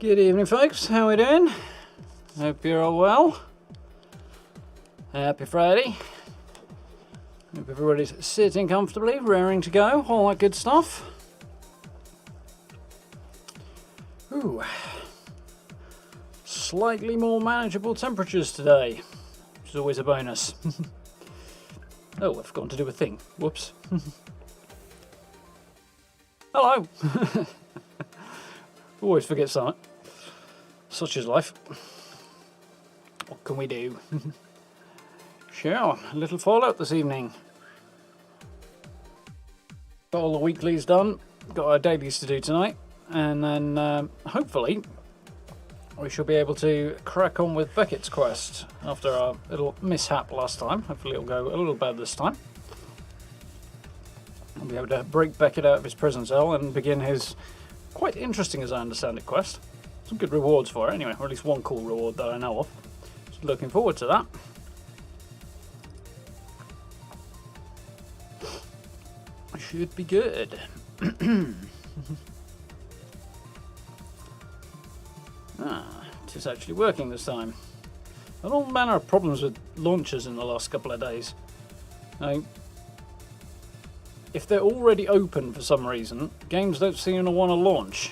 Good evening, folks. How we doing? Hope you're all well. Happy Friday. Hope everybody's sitting comfortably, raring to go, all that good stuff. Ooh. Slightly more manageable temperatures today, which is always a bonus. Oh, I've forgotten to do a thing. Whoops. Hello. Always forget something. Such is life. What can we do? Sure, a little fallout this evening. Got all the weeklies done. Got our dailies to do tonight. And then, hopefully, we shall be able to crack on with Beckett's quest after our little mishap last time. Hopefully it'll go a little better this time. We'll be able to break Beckett out of his prison cell and begin his quite interesting, as I understand it, quest. Some good rewards for it anyway, or at least one cool reward that I know of. Just looking forward to that. Should be good. It's actually working this time. Had all manner of problems with launchers in the last couple of days. Now, if they're already open for some reason, games don't seem to want to launch.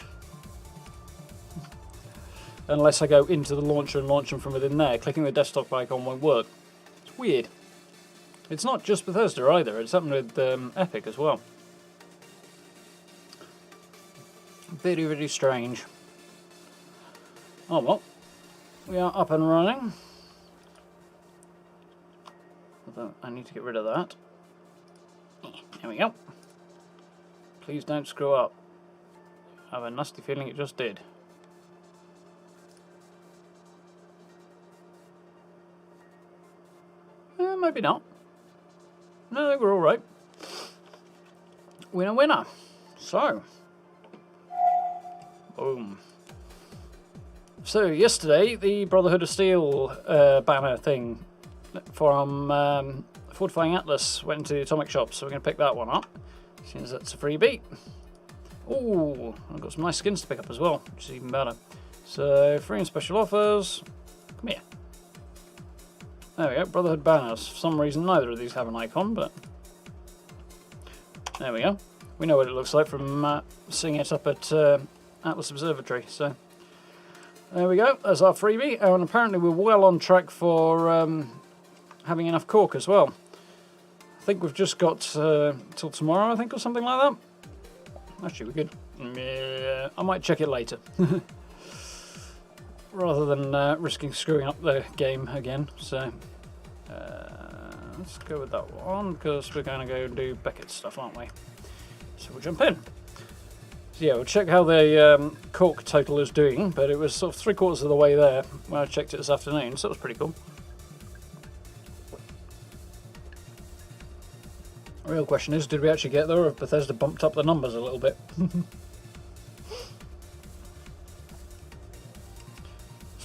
Unless I go into the launcher and launch them from within there. Clicking the desktop icon won't work. It's weird. It's not just Bethesda either, it's happened with Epic as well. Very, very strange. Oh well, we are up and running. Although I need to get rid of that. There we go. Please don't screw up. I have a nasty feeling it just did. Maybe not. No, I think we're alright. Winner, winner. So. Boom. So, yesterday, the Brotherhood of Steel banner thing from Fortifying Atlas went into the atomic shop, so we're going to pick that one up, since that's a freebie. Ooh, I've got some nice skins to pick up as well, which is even better. So, free and special offers. Come here. There we go, Brotherhood banners. For some reason, neither of these have an icon, but there we go. We know what it looks like from seeing it up at Atlas Observatory. So there we go. There's our freebie, and apparently we're well on track for having enough cork as well. I think we've just got till tomorrow, I think, or something like that. Actually, we could. I might check it later. Rather than risking screwing up the game again, so let's go with that one because we're going to go do Beckett stuff, aren't we? So we'll jump in. So yeah, we'll check how the cork total is doing, but it was sort of 3/4 of the way there when I checked it this afternoon, so that was pretty cool. The real question is, did we actually get there, or have Bethesda bumped up the numbers a little bit?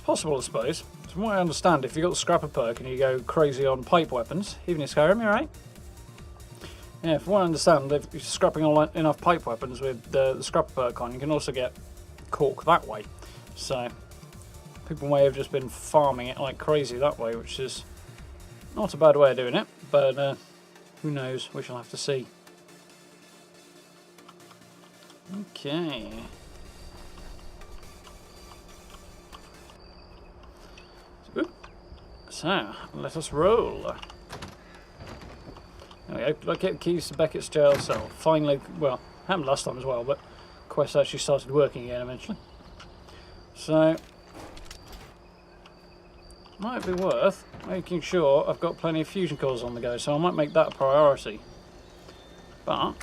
Possible, I suppose. From what I understand, if you got the scrapper perk and you go crazy on pipe weapons, even in Skyrim, you're right. Yeah, from what I understand, if you're scrapping on enough pipe weapons with the scrapper perk on, you can also get cork that way. So people may have just been farming it like crazy that way, which is not a bad way of doing it, but who knows? We shall have to see. Okay. So, let us roll. There we go. Locate the keys to Beckett's jail cell. Finally, well, happened last time as well, but quest actually started working again eventually. So, might be worth making sure I've got plenty of fusion cores on the go, so I might make that a priority. But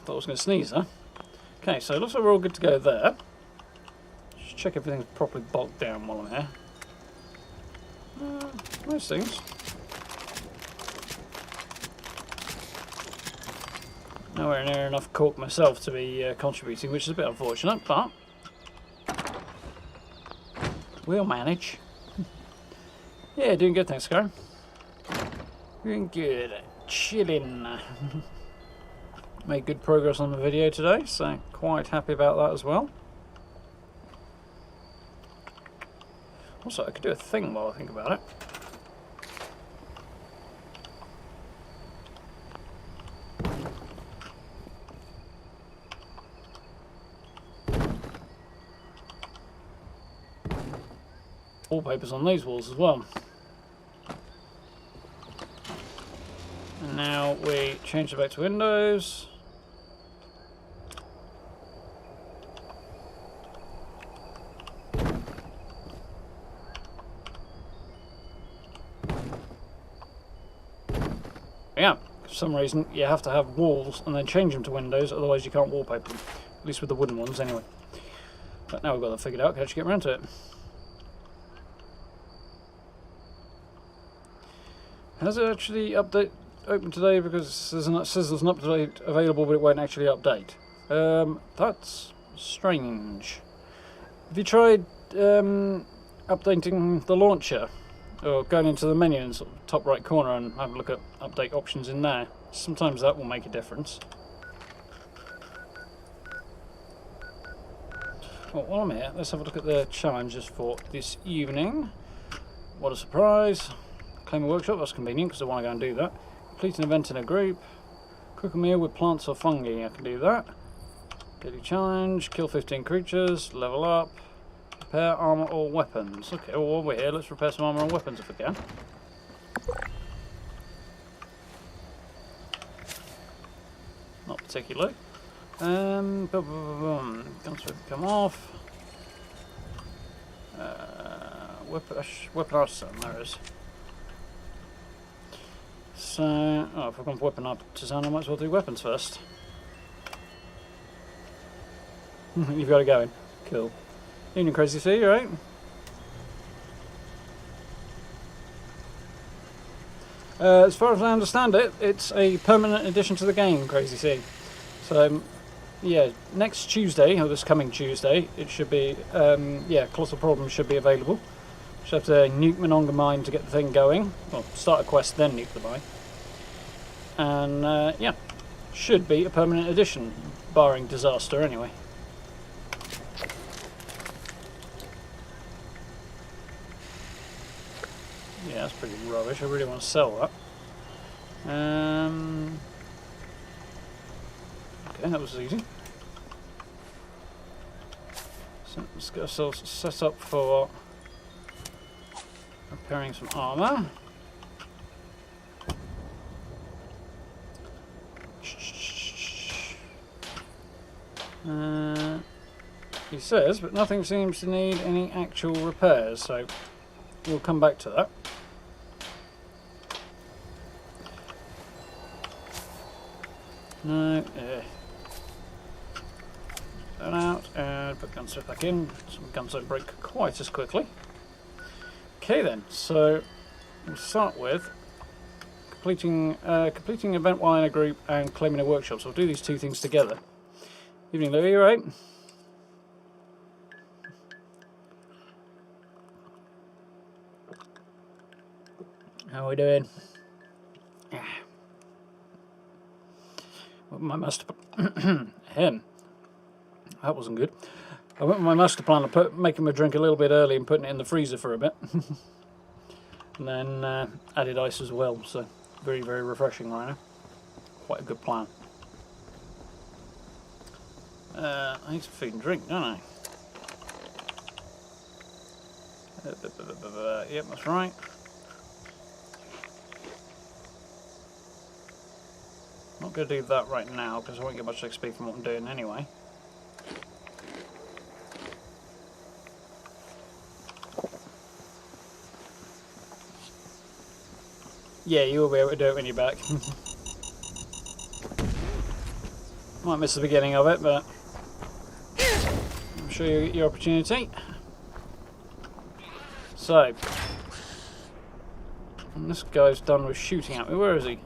thought I was going to sneeze, huh? Okay, so it looks like we're all good to go there. Just check everything's properly bogged down while I'm here. Most things. Nowhere near enough cork myself to be contributing, which is a bit unfortunate, but we'll manage. Yeah, doing good, thanks, Skyrim. Doing good. Chilling. Made good progress on the video today, so quite happy about that as well. Also, I could do a thing while I think about it. Wallpapers on these walls as well. And now we change it back to Windows. Yeah, for some reason you have to have walls and then change them to Windows, otherwise you can't wallpaper them. At least with the wooden ones anyway. But now we've got that figured out, can I just get around to it? Has it actually opened today? Because it says there's an update available, but it won't actually update. That's strange. Have you tried updating the launcher? Or going into the menu in sort of top right corner and have a look at update options in there? Sometimes that will make a difference. Well, while I'm here, let's have a look at the challenges for this evening. What a surprise. Claim a workshop, that's convenient because I want to go and do that. Complete an event in a group. Cook a meal with plants or fungi, I can do that. Daily challenge, kill 15 creatures, level up. Repair armor or weapons. Okay, well while we're here, let's repair some armor and weapons if we can. Not particularly. Boom, boom, boom, boom. Guns will come off. Weapon artisan, there is. So, oh, if I've gone for weapon artisan, I might as well do weapons first. You've got it going. Cool. Evening, Crazy C, you right? As far as I understand it, it's a permanent addition to the game, Crazy C. So, yeah, next Tuesday, or this coming Tuesday, it should be, yeah, Colossal Problems should be available. Should have to nuke Mononga Mine to get the thing going. Well, start a quest, then nuke the mine. And, yeah, should be a permanent addition, barring disaster anyway. Yeah, that's pretty rubbish. I really want to sell that. Okay, that was easy. So let's get ourselves set up for repairing some armor. He says, but nothing seems to need any actual repairs, so we'll come back to that. No, that out and put gunsight back in. Some gunsight break quite as quickly. Okay then, so we'll start with completing an event while in a group and claiming a workshop. So we'll do these two things together. Evening, Louis, you right? How are we doing? My master him. That wasn't good. I went with my master plan of making my drink a little bit early and putting it in the freezer for a bit. And then added ice as well, so very, very refreshing right now. Quite a good plan. I need some food and drink, don't I? Yep, that's right. Not going to do that right now because I won't get much XP from what I'm doing anyway. Yeah, you will be able to do it when you're back. Might miss the beginning of it, but I'm sure you'll get your opportunity. So, and this guy's done with shooting at me. Where is he?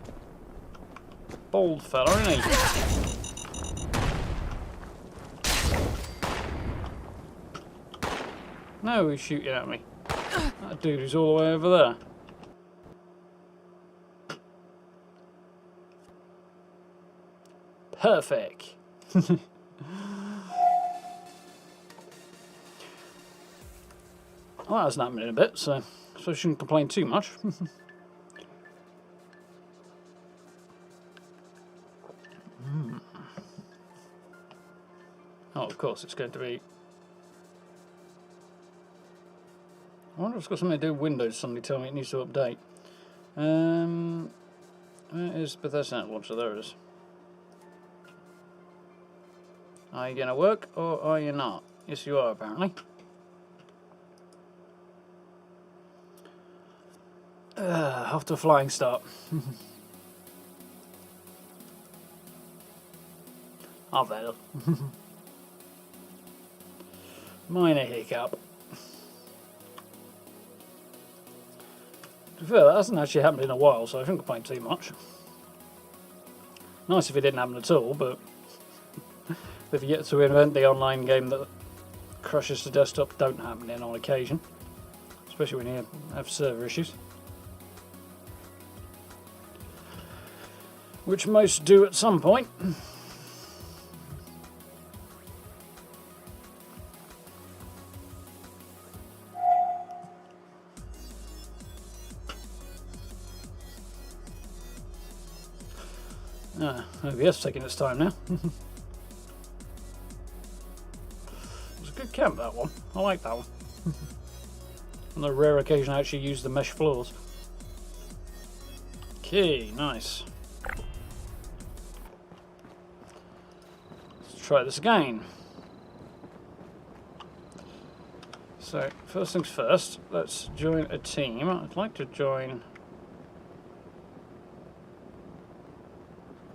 Bold fella, isn't he? No, he's shooting at me. That dude is all the way over there. Perfect. Well, that hasn't happened in a bit, so I shouldn't complain too much. Oh, of course, it's going to be... I wonder if it's got something to do with Windows. Somebody tell me it needs to update. Where is Bethesda Net Launcher? There it is. Are you going to work, or are you not? Yes, you are, apparently. Off to a flying start. Oh, well. Minor hiccup. To be fair, that hasn't actually happened in a while, so I shouldn't complain too much. Nice if it didn't happen at all, but if you get to invent the online game that crashes the desktop, don't happen in on occasion. Especially when you have server issues. Which most do at some point. OBS taking its time now. It was a good camp, that one. I like that one. On the rare occasion I actually use the mesh floors. Okay, nice. Let's try this again. So, first things first, let's join a team. I'd like to join...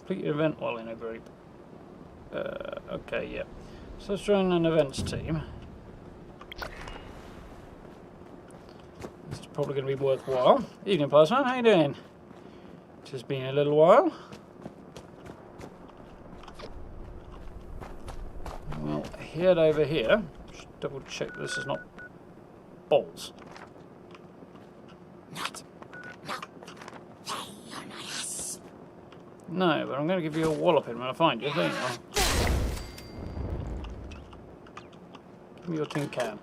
Complete event while in a group. Okay, yeah. So let's join an events team. This is probably going to be worthwhile. Evening, Passman. How you doing? Just been a little while. We'll head over here. Just double check this is not balls. No, but I'm going to give you a walloping when I find you. There you are. Give me your tin can.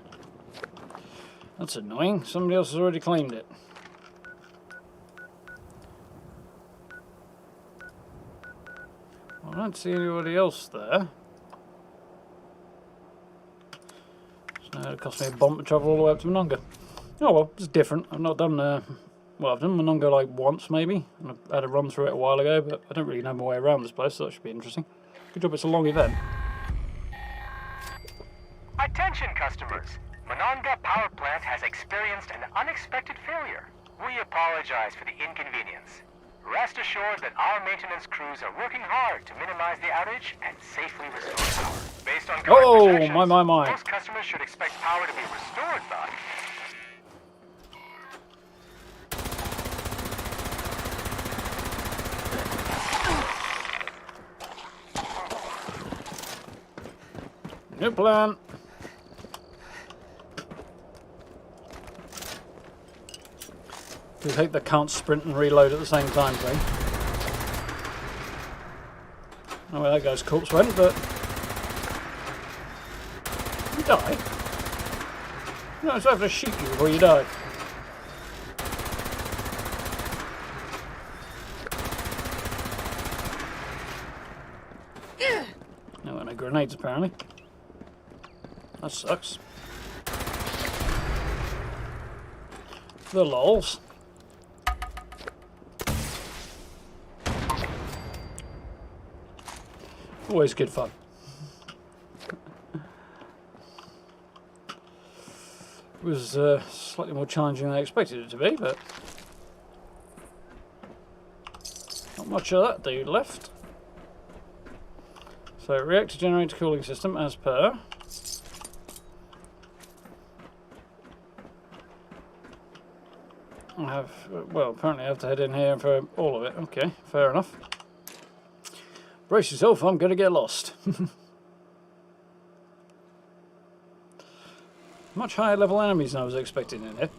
That's annoying. Somebody else has already claimed it. Well, I don't see anybody else there. So now it cost me a bomb to travel all the way up to Mononga. Oh well, it's different. I've not done... Well, I've done Mononga like once, maybe, and I had a run through it a while ago, but I don't really know my way around this place, so that should be interesting. Good job it's a long event. Attention, customers! Mononga Power Plant has experienced an unexpected failure. We apologize for the inconvenience. Rest assured that our maintenance crews are working hard to minimize the outage and safely restore power. Based on current projections, my. most customers should expect power to be restored by... New plan. Just hope they can't sprint and reload at the same time, thing. Oh, well, that guy's corpse went, but... You die? No, it's have to shoot you before you die. No, no grenades, apparently. That sucks. The lols. Always good fun. It was slightly more challenging than I expected it to be, but not much of that dude left. So, reactor generator cooling system as per. I have, well, apparently I have to head in here for all of it. Okay, fair enough. Brace yourself, I'm going to get lost. Much higher level enemies than I was expecting in here.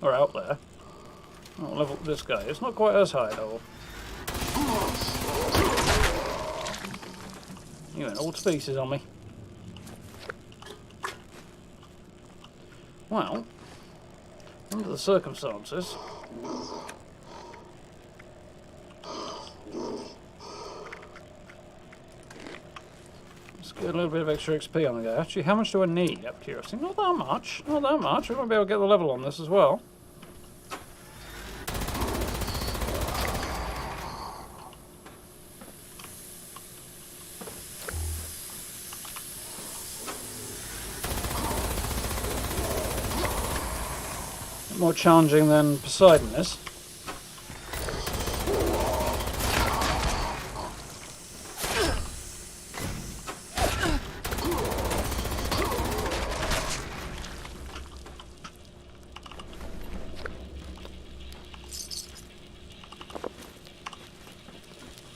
Or out there. Oh, level this guy. It's not quite as high though. You went all to pieces on me. Well, under the circumstances, let's get a little bit of extra XP on the go. Actually, how much do I need? Out of curiosity, not that much. Not that much. We might be able to get the level on this as well. More challenging than Poseidon is.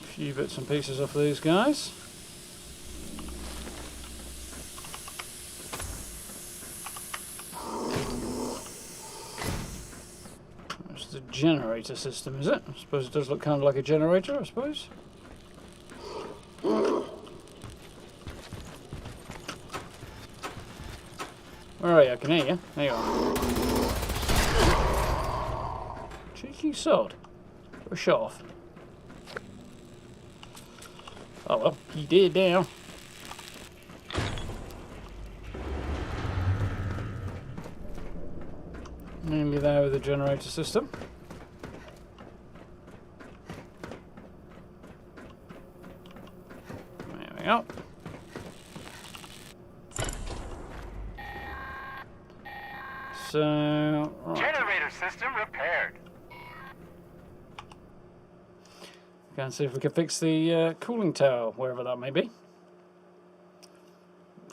A few bits and pieces off these guys. The generator system, is it? I suppose it does look kind of like a generator, I suppose. Where are you? I can hear you. There you are. Cheeky sod. Or shot off. Oh well, he did now. Nearly there with the generator system. There we go. So, right. Generator system repaired. Go and see if we can fix the cooling tower, wherever that may be.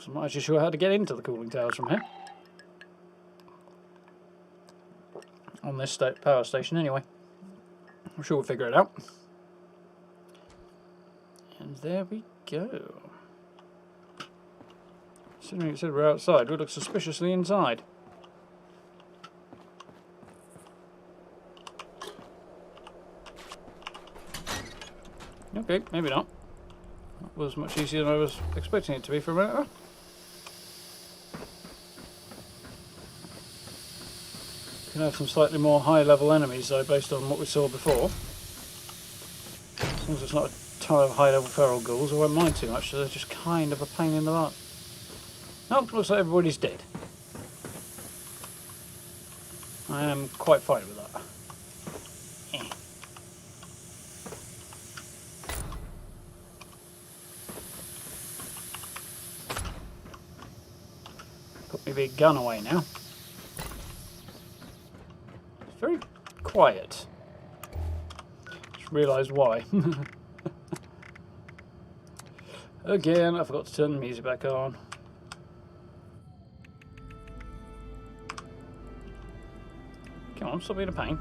I'm not actually sure how to get into the cooling towers from here. On this power station anyway. I'm sure we'll figure it out. And there we go. Considering it said we're outside, we look suspiciously inside. Okay, maybe not. That was much easier than I was expecting it to be for a minute. Can have some slightly more high-level enemies though, based on what we saw before. As long as it's not a ton of high-level feral ghouls, I won't mind too much. So they're just kind of a pain in the butt. Nope, looks like everybody's dead. I am quite fine with that. Put my big gun away now. Very quiet. Just realised why. Again, I forgot to turn the music back on. Come on, stop being a pain.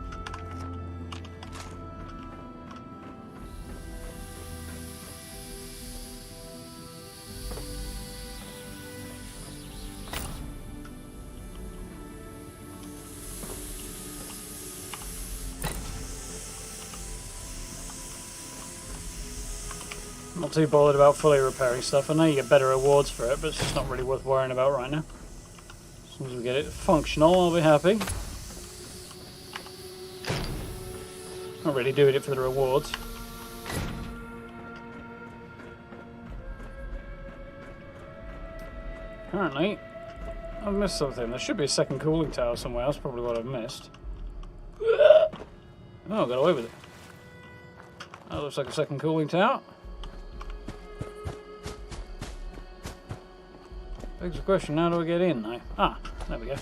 Not too bothered about fully repairing stuff. I know you get better rewards for it, but it's just not really worth worrying about right now. As long as we get it functional, I'll be happy. Not really doing it for the rewards. Apparently, I've missed something. There should be a second cooling tower somewhere. That's probably what I've missed. Oh, I got away with it. That looks like a second cooling tower. Begs the question, how do I get in though? Ah, there we go.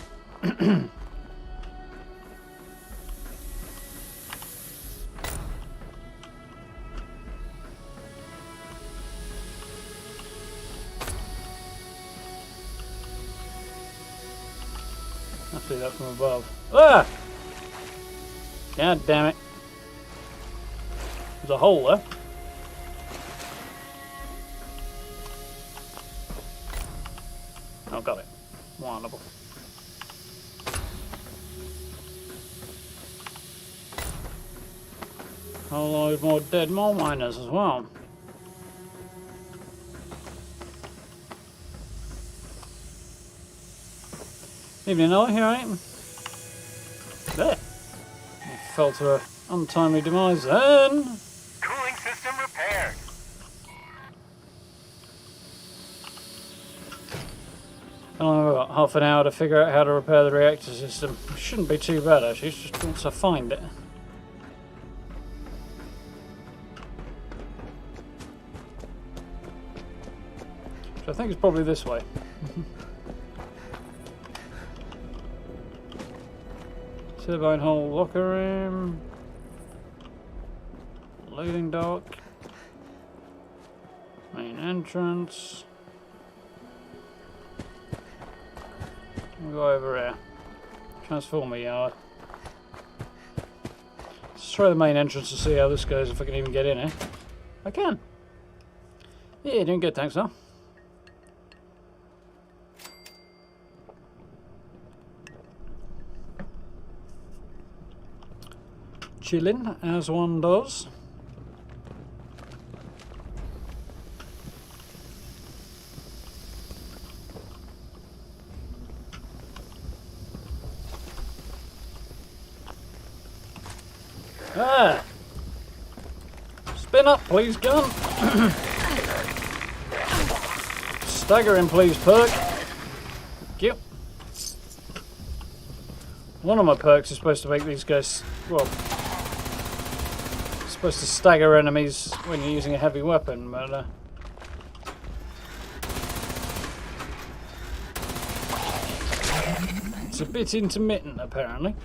I'll see that from above. Ah! God damn it. There's a hole there. Oh, got it. Wonderful. A whole load more dead mole miners as well. Evening, all. Here I am. There. I fell to an untimely demise then. Cooling system repaired. I've got half an hour to figure out how to repair the reactor system. Shouldn't be too bad actually, just once I find it. So I think it's probably this way. Turbine hole, locker room, loading dock, main entrance. We'll go over here. Transformer yard. Let's try the main entrance to see how this goes, if I can even get in here. I can. Yeah, doing good, thanks, though. Chilling, as one does. Ah! Spin up, please, gun. Stagger him, please, perk. Thank you. One of my perks is supposed to make these guys, well, supposed to stagger enemies when you're using a heavy weapon, but it's a bit intermittent, apparently.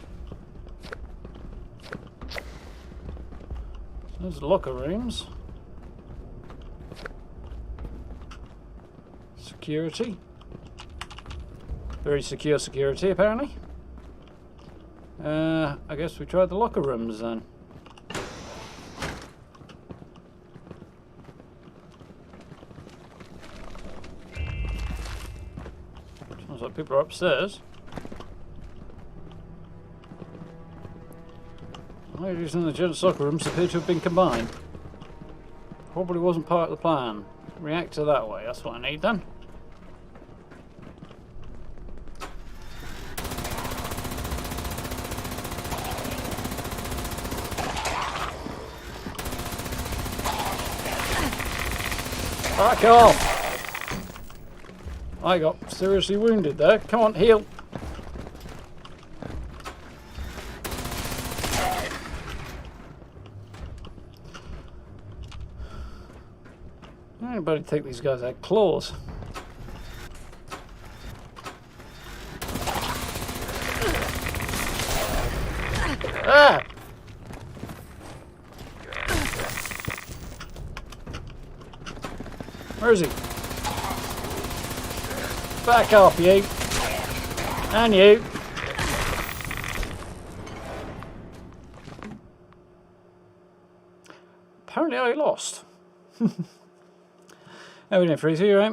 There's locker rooms. Security. Very secure security, apparently. I guess we tried the locker rooms then. Sounds like people are upstairs. Ladies and the gents' locker rooms appear to have been combined. Probably wasn't part of the plan. Reactor that way, that's what I need then. Back off! I got seriously wounded there. Come on, heal! Anybody think these guys had claws? Ah! Where is he? Back off, you! And you! Apparently I lost. Oh, we didn't freeze you, right?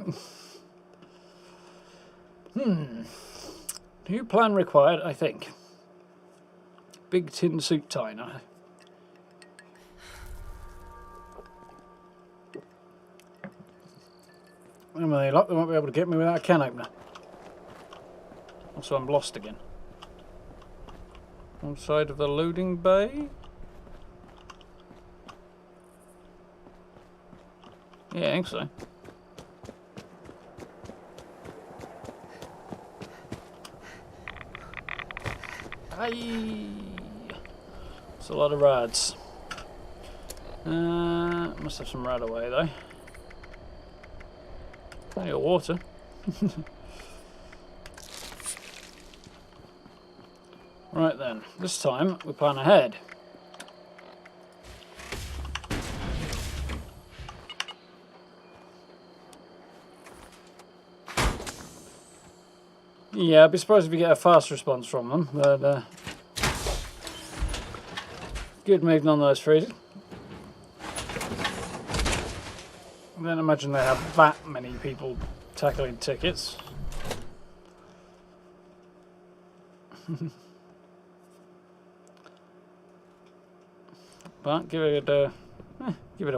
New plan required, I think. Big tin suit tie now. Am I luck? They won't be able to get me without a can opener. Also, I'm lost again. On side of the loading bay. Yeah, I think so. Aye. It's a lot of rads. Must have some rad away though. Plenty of water. Right then, this time we plan ahead. Yeah, I'd be surprised if you get a fast response from them, but good move nonetheless, Freezy. I don't imagine they have that many people tackling tickets. But give it a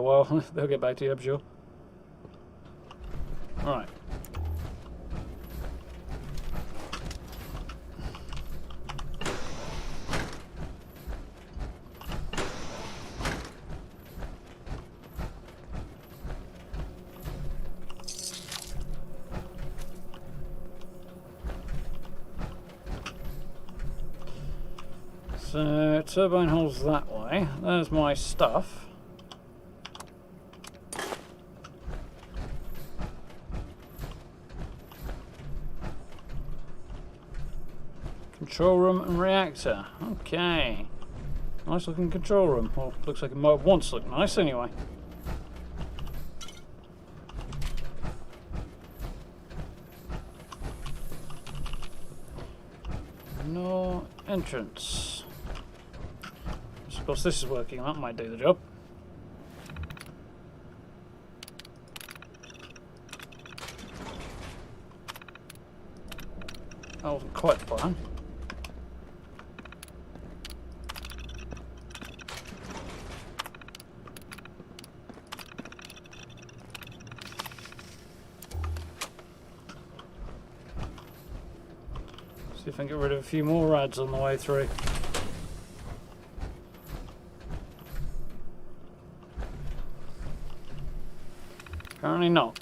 while. They'll get back to you, I'm sure. All right. So, turbine holes that way. There's my stuff. Control room and reactor. Okay. Nice looking control room. Well, looks like it might have once looked nice anyway. No entrance. Of course this is working, that might do the job. That wasn't quite the plan. See if I can get rid of a few more rads on the way through. Apparently not.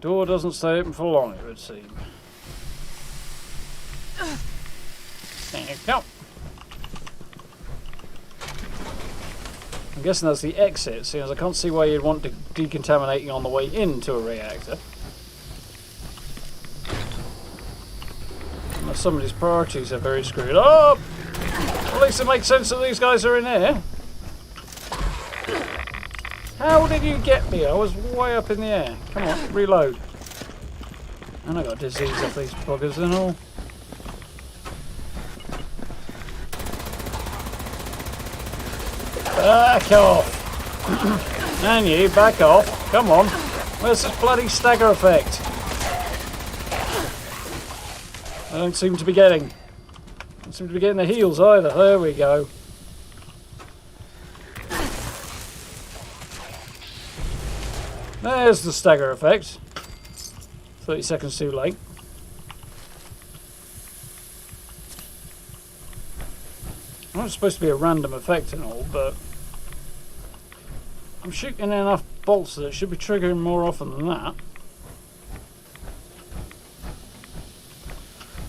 Door doesn't stay open for long, it would seem. There you go. I'm guessing that's the exit, seeing as I can't see why you'd want to decontaminating on the way into a reactor. Unless somebody's priorities are very screwed up. At least it makes sense that these guys are in here. How did you get me? I was way up in the air. Come on, reload. And I got disease off these buggers and all. Back off! And you, back off. Come on. Where's this bloody stagger effect? I don't seem to be getting. Don't seem to be getting the heals either. There we go. There's the stagger effect. 30 seconds too late. Well, it's supposed to be a random effect and all, but I'm shooting enough bolts that it should be triggering more often than that.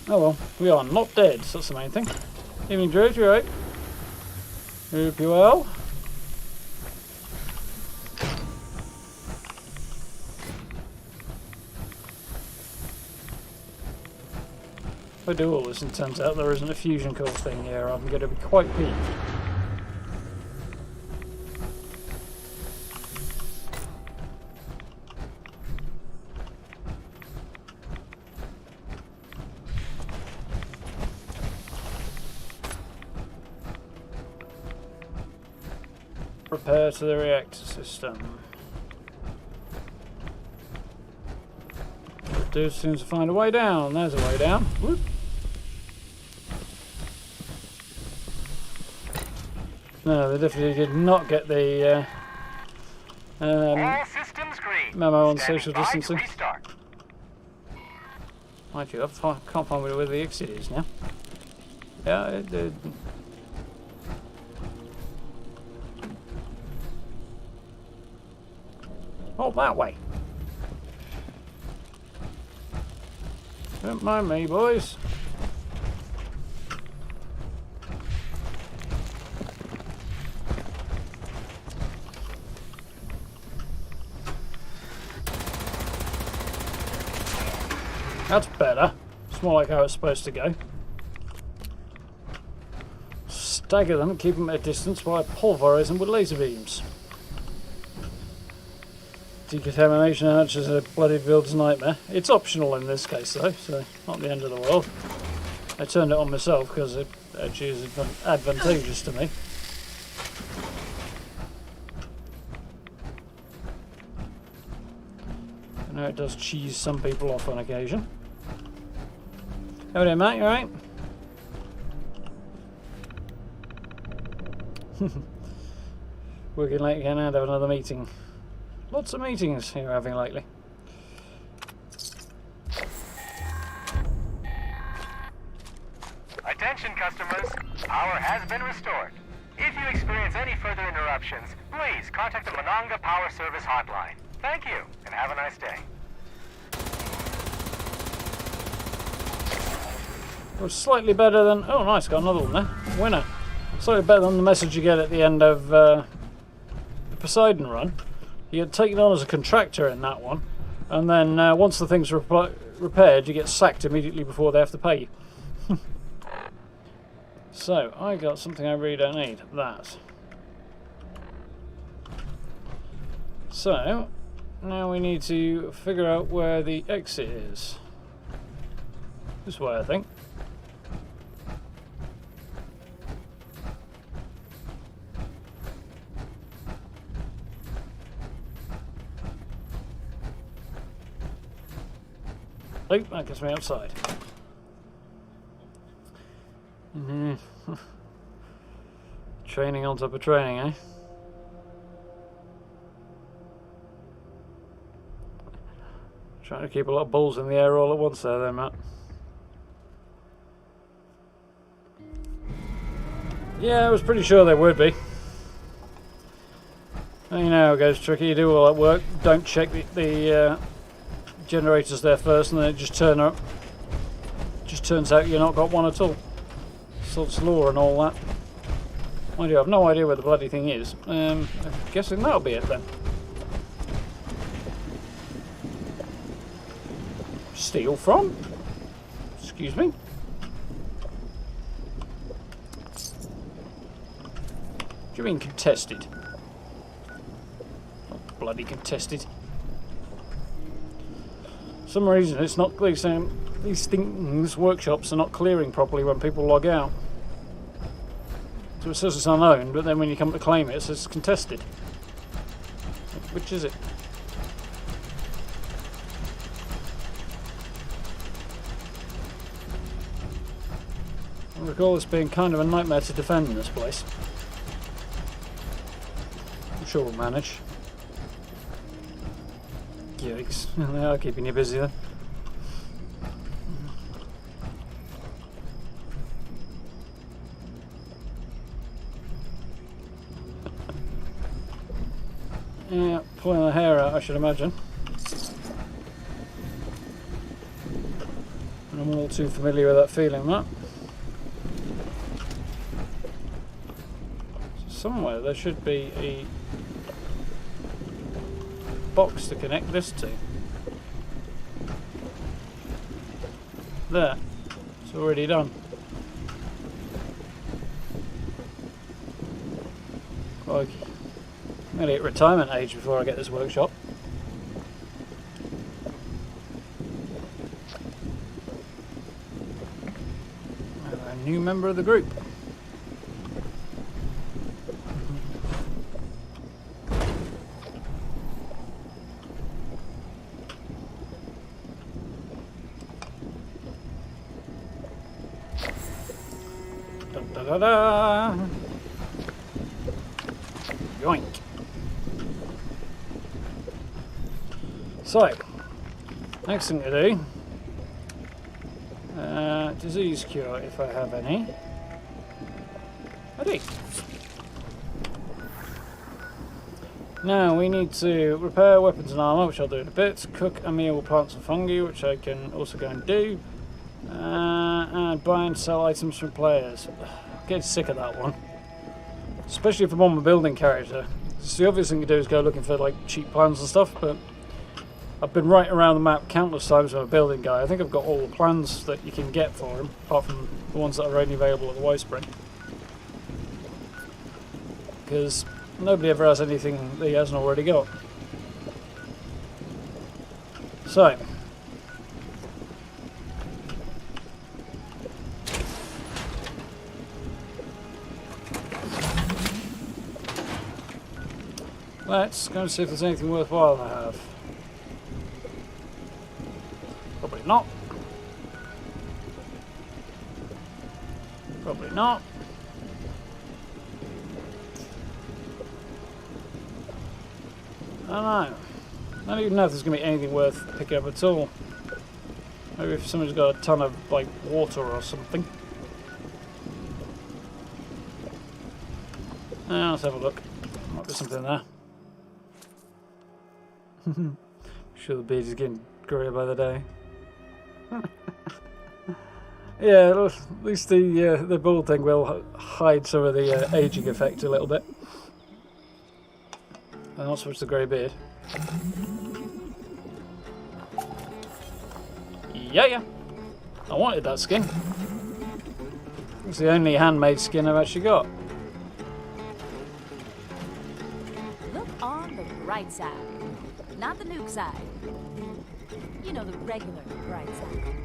Oh well, we are not dead, so that's the main thing. Evening, Drew, you alright? Hope you well. If I do all this and it turns out there isn't a fusion core thing here, I'm going to be quite peeved. Repair to the reactor system. Dude seems to find a way down. There's a way down. Whoop. No, they definitely did not get the all systems green. memo on Standing social by to distancing. restart. Mind you, I can't find where the exit is now. Yeah, it did. Oh, that way. Don't mind me, boys. That's better. It's more like how it's supposed to go. Stagger them, keep them at a distance while I pulverise them with laser beams. Decontamination hatch is a bloody build's nightmare. It's optional in this case though, so not the end of the world. I turned it on myself because it actually is advantageous to me. I know it does cheese some people off on occasion. How are you, Matt? You alright? Working late again and have another meeting. Lots of meetings you're having lately. Attention customers, power has been restored. If you experience any further interruptions, please contact the Monongah Power Service hotline. Thank you, and have a nice day. It was slightly better than... Oh, nice, got another one there. Winner. Slightly better than the message you get at the end of the Poseidon run. You get taken on as a contractor in that one, and then once the thing's repaired, you get sacked immediately before they have to pay you. So, I got something I really don't need. That. So, now we need to figure out where the exit is. This way, I think. Oh, that gets me outside. Training on top of training, eh? Trying to keep a lot of balls in the air all at once there, then, Matt. Yeah, I was pretty sure there would be. You know how it goes, Tricky. You do all that work, don't check the generators there first, and then it just turns out you've not got one at all. Sod's law and all that. Mind you, I have no idea where the bloody thing is. I'm guessing that'll be it then. Steal from? Excuse me? What do you mean contested? Not bloody contested. For some reason it's not these things, workshops are not clearing properly when people log out. So it says it's unowned, but then when you come to claim it, it says contested. Which is it? I recall this being kind of a nightmare to defend in this place. I'm sure we'll manage. Yikes. They are keeping you busy then. Yeah, pulling the hair out, I should imagine. I'm all too familiar with that feeling, Matt. Somewhere there should be a box to connect this to. There. It's already done. Crikey. I'm going to hit retirement age before I get this workshop. A new member of the group. Da-da-da! Yoink! So, next thing to do, disease cure if I have any. I do. Now we need to repair weapons and armour, which I'll do in a bit, cook a meal with plants and fungi, which I can also go and do, and buy and sell items from players. I'm getting sick of that one. Especially if I'm on my building character. So the obvious thing to do is go looking for like cheap plans and stuff, but I've been right around the map countless times with a building guy. I think I've got all the plans that you can get for him, apart from the ones that are only available at the Wayspring. Because nobody ever has anything that he hasn't already got. So, let's go and see if there's anything worthwhile I have. Probably not. Probably not. I don't know. I don't even know if there's going to be anything worth picking up at all. Maybe if someone's got a ton of, like, water or something. Let's have a look. Might be something there. I'm sure the beard is getting grayer by the day. Yeah, at least the bald thing will hide some of the aging effect a little bit. And not so much the grey beard. Yeah. I wanted that skin. It's the only handmade skin I've actually got. Look on the bright side, not the nuke side. You know, the regular bright side.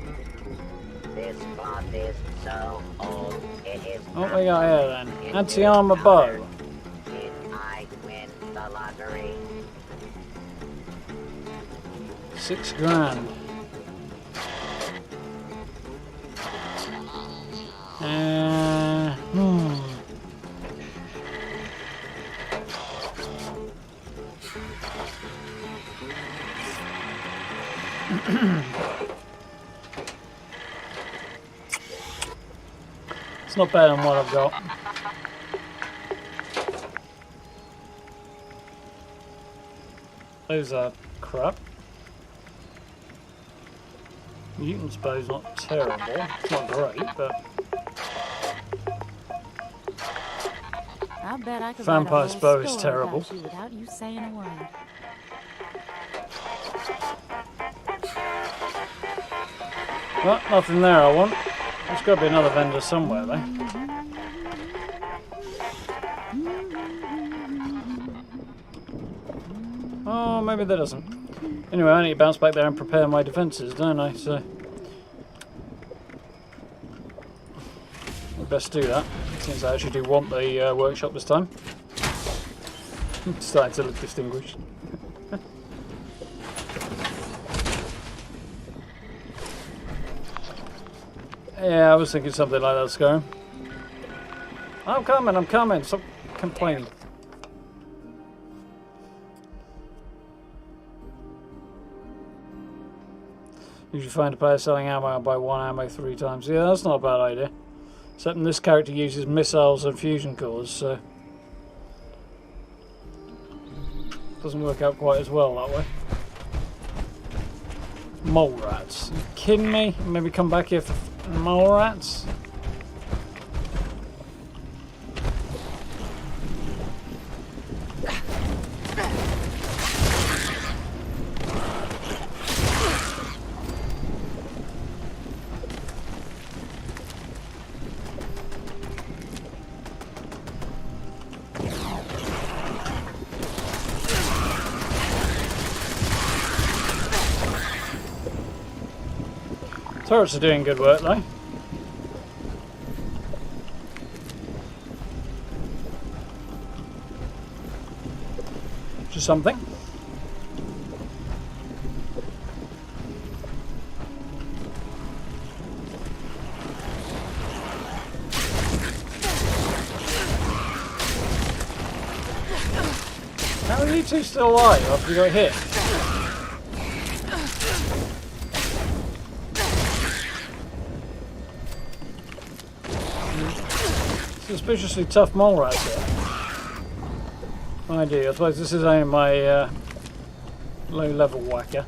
This spot is so old, it is What we got here then? Anti-armor bow. Did I win the lottery? 6 grand. It's not better than what I've got. Those are crap. Mutant's bow's not terrible. It's not great, but I bet I could Vampire's write a bow whole is story terrible. about you without you saying a word. well, nothing there I want. There's got to be another vendor somewhere though. Oh, maybe there doesn't. Anyway, I need to bounce back there and prepare my defences, don't I? So we best do that, since I actually do want the workshop this time. It's starting to look distinguished. Yeah, I was thinking something like that, Skyrim. I'm coming, stop complaining. Usually find a player selling ammo and buy 1 ammo 3 times. Yeah, that's not a bad idea. Except this character uses missiles and fusion cores, so doesn't work out quite as well that way. Mole rats. Are you kidding me? Maybe come back here for mole rats? Turrets are doing good work though. Which is something. How are you two still alive after you got hit? Suspiciously tough mole rats here. I suppose this is only my low level whacker.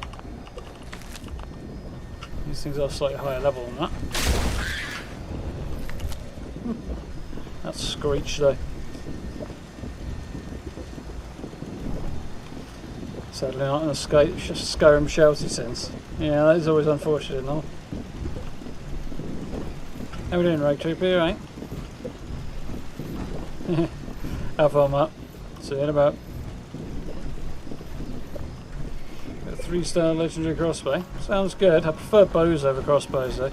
These things are slightly higher level than that. That's Screech though. Sadly not in a Skyrim shouty sense. Yeah, that is always unfortunate and all. How we doing, Rogue Trooper, you alright? Have fun, Matt. See you in about. Got a 3-star legendary crossbow. Sounds good. I prefer bows over crossbows though.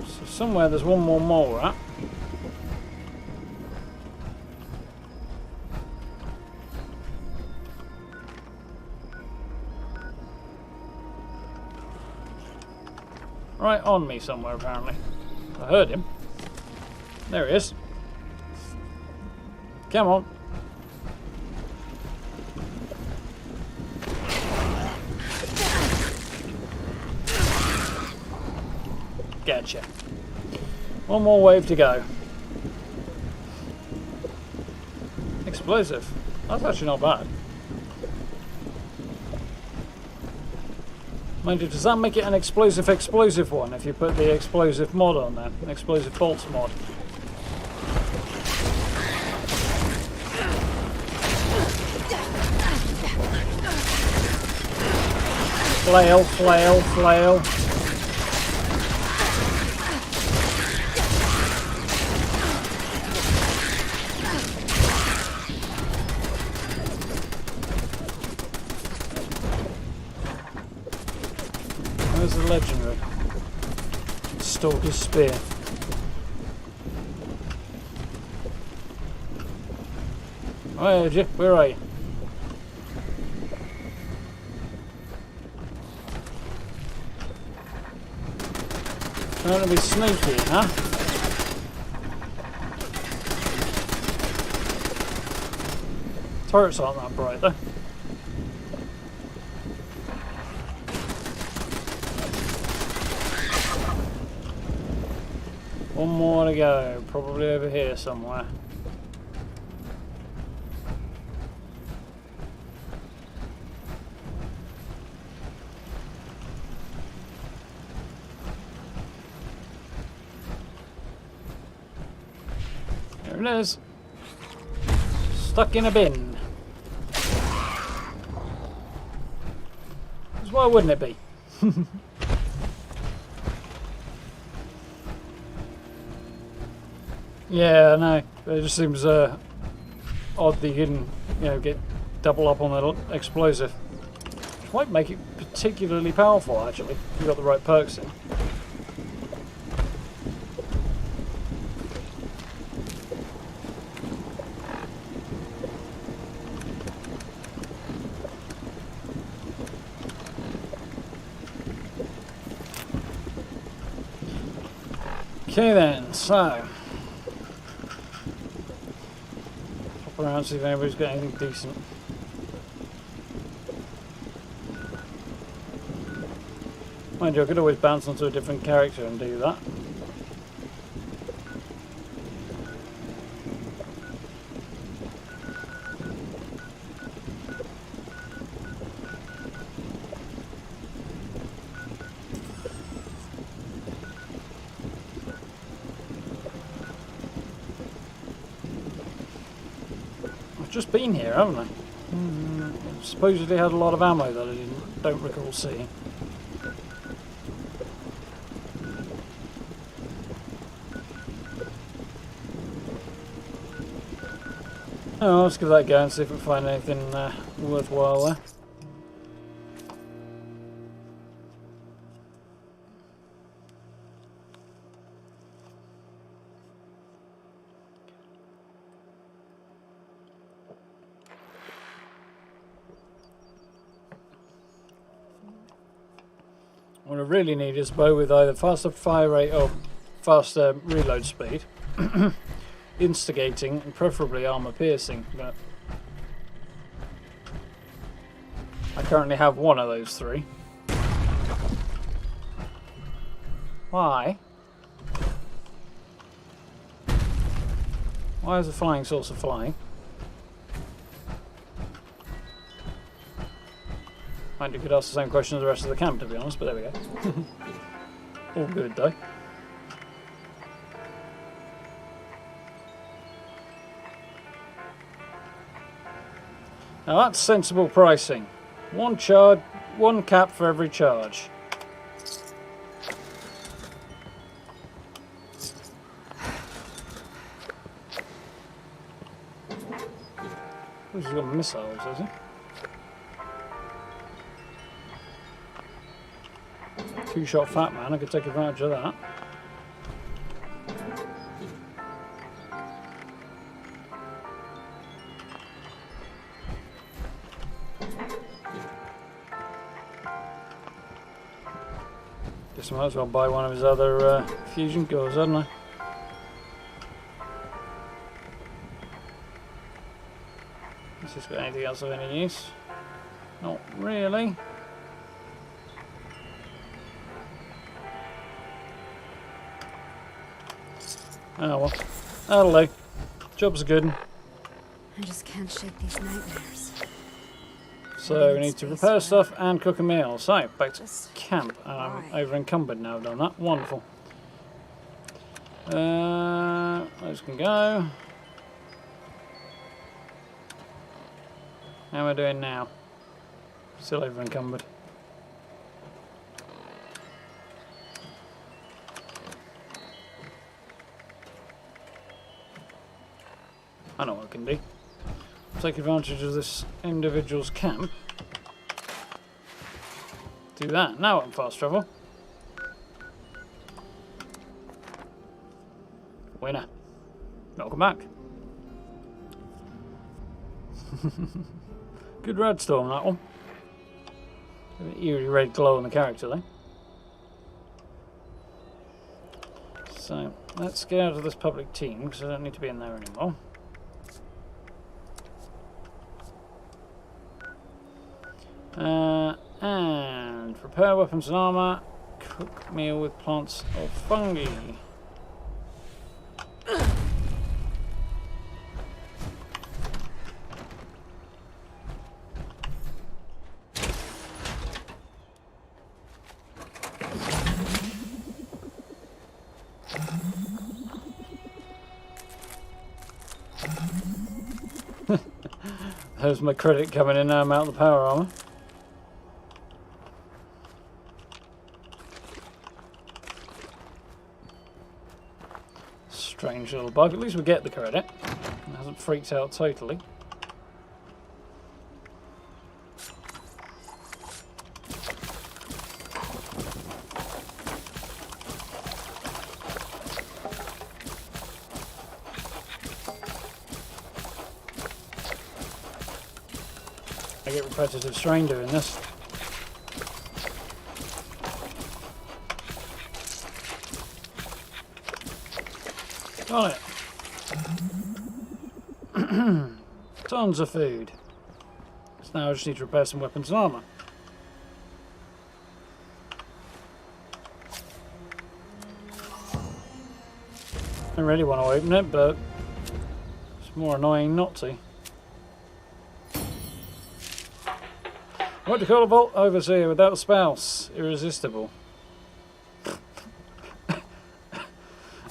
So somewhere there's one more mole rat. Right on me somewhere, apparently. I heard him. There he is. Come on. Gotcha. One more wave to go. Explosive. That's actually not bad. Mind you, does that make it an explosive one if you put the explosive mod on there? An explosive bolts mod. Flail, flail, flail. Where's the legendary? Stalker's spear. Where are you? Trying to be sneaky, huh? Turrets aren't that bright though. One more to go, probably over here somewhere. There it is. Stuck in a bin. 'Cause why wouldn't it be? Yeah, I know. It just seems odd that you can, get double up on the explosive. Which might make it particularly powerful, actually, if you've got the right perks in. Okay then, so pop around, see if anybody's got anything decent. Mind you, I could always bounce onto a different character and do that. Just been here, haven't I? Supposedly had a lot of ammo that I don't recall seeing. Oh, let's give that a go and see if we can find anything worthwhile there. What I really need is a bow with either faster fire rate or faster reload speed, instigating, and preferably armor piercing, but I currently have one of those three. Why? Why is the flying saucer flying? You could ask the same question as the rest of the camp, to be honest, but there we go. All good, though. Now that's sensible pricing. One cap for every charge. Oh, he's got missiles, has he? Two-shot fat man, I could take advantage of that. Guess I might as well buy one of his other fusion cores, hadn't I? Has this got anything else of any use? Not really. Oh well, that'll do. Job's good. I just can't shake these nightmares. So we need to repair stuff and cook a meal. So, back to Just camp. I'm why? over encumbered now, I've done that. Wonderful. Those can go. How am I doing now? Still over encumbered. I know what I can do. Take advantage of this individual's camp. Do that. Now I'm fast travel. Winner. Welcome back. Good red storm, that one. An eerie red glow on the character there. So, let's get out of this public team because I don't need to be in there anymore. And prepare weapons and armor. Cook meal with plants or fungi. There's my credit coming in now. I'm out of the power armor. Strange little bug. At least we get the credit. It hasn't freaked out totally. I get repetitive strain doing this. Got it. Tons of food. So now I just need to repair some weapons and armor. I really want to open it, but it's more annoying not to. What do you call a vault overseer without a spouse? Irresistible.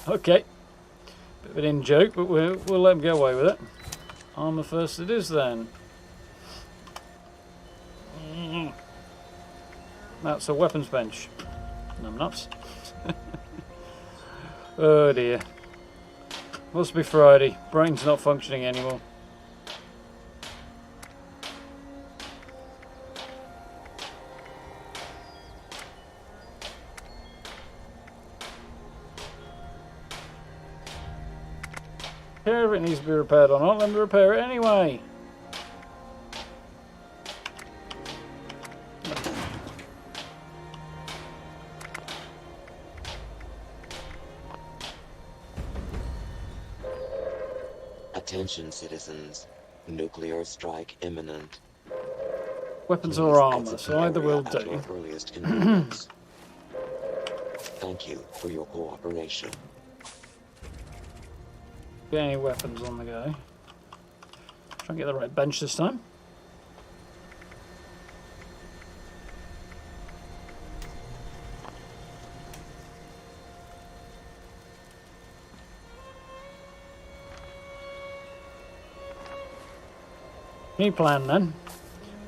Okay. Bit of an in-joke, but we'll let him get away with it. Armour first it is then. That's a weapons bench. I'm nuts. Oh dear. Must be Friday. Brain's not functioning anymore. Care if it needs to be repaired or not, let me repair it anyway. Attention, citizens. Nuclear strike imminent. Weapons Please or armour, exit so the either area will at do. your earliest convenience. Thank you for your cooperation. Get any weapons on the go. Try and get the right bench this time. New plan then.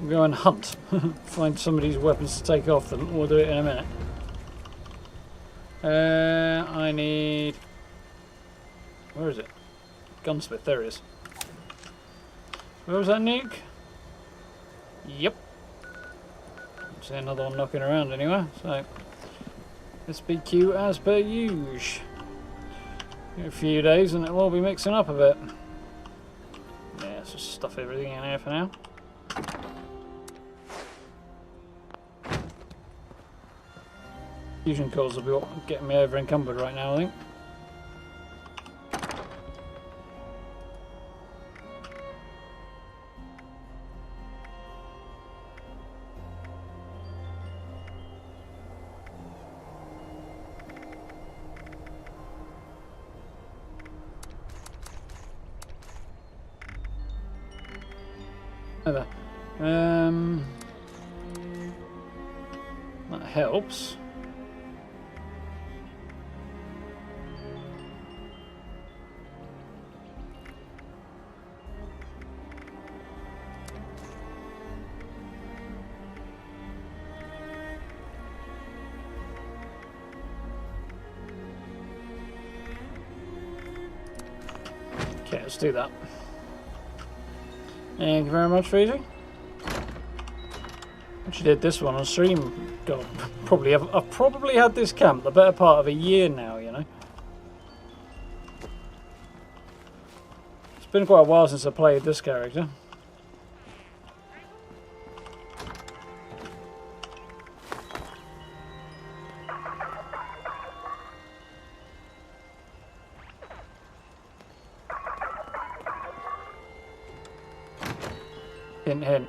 We'll go and hunt. Find somebody's weapons to take off them. We'll do it in a minute. I need... Where is it? Gunsmith, there it is. Where was that nuke? Yep. Don't see another one knocking around anywhere, so let's be cute as per usual. In a few days and it'll all be mixing up a bit. Yeah, let's just stuff everything in here for now. Fusion cores will be what getting me over encumbered right now, I think. There. That helps. Okay, let's do that. Thank you very much, Freezy. Actually did this one on stream. God, I've probably had this camp the better part of a year now, you know. It's been quite a while since I played this character. Hint, hint.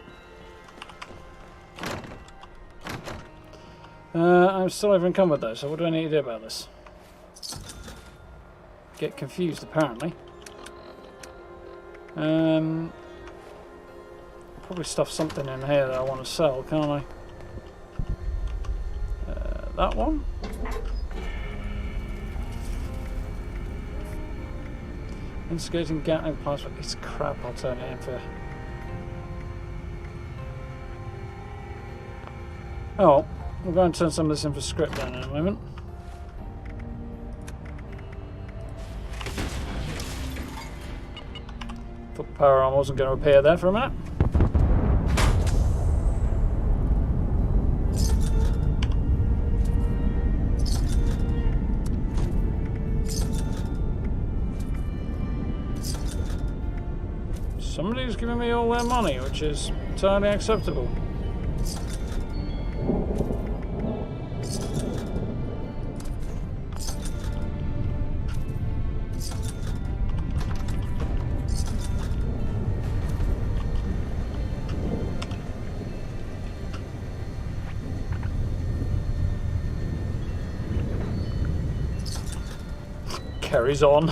I'm still over-encumbered though, so what do I need to do about this? Get confused, apparently. Probably stuff something in here that I want to sell, can't I? That one? Instigating Gatling plasma. It's crap, I'll turn it in for... Oh, we'll go and turn some of this in for script then in a moment. Thought the power arm wasn't going to appear there for a minute. Somebody's giving me all their money, which is entirely acceptable. Carries on.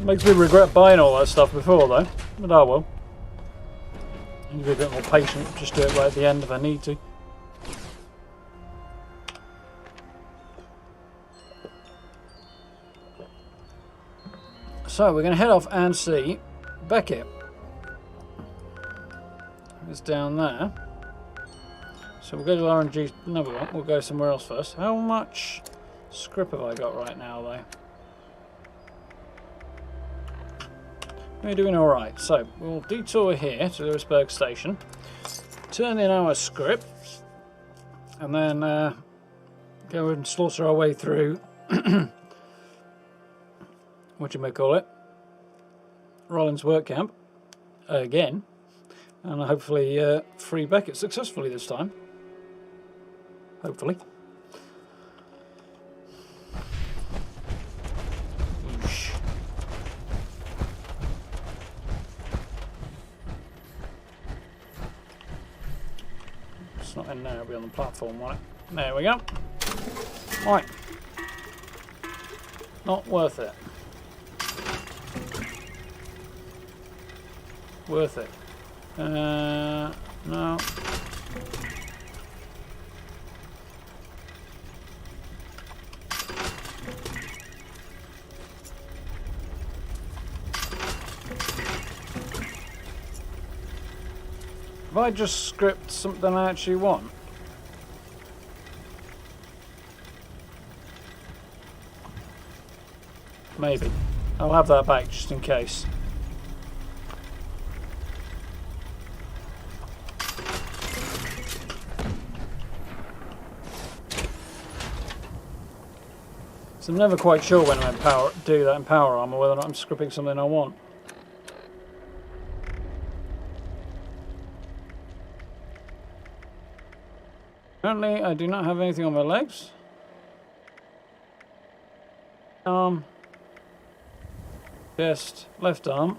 Makes me regret buying all that stuff before though, but oh well. I need to be a bit more patient, just do it right at the end if I need to. So we're going to head off and see Beckett. It's down there. So we'll go to RNG. No, we won't. We'll go somewhere else first. How much script have I got right now, though? We're doing all right. So we'll detour here to Lewisburg Station, turn in our script, and then go and slaughter our way through. What you may call it? Rollins work camp again, and hopefully free Beckett successfully this time. Hopefully. Oosh. It's not in there, it'll be on the platform, won't it? There we go. Right. Not worth it. Worth it. No. If I just script something I actually want. Maybe. I'll have that back just in case. So I'm never quite sure when I do that in power armor, whether or not I'm scripting something I want. Apparently I do not have anything on my legs. Arm. Chest. Left arm.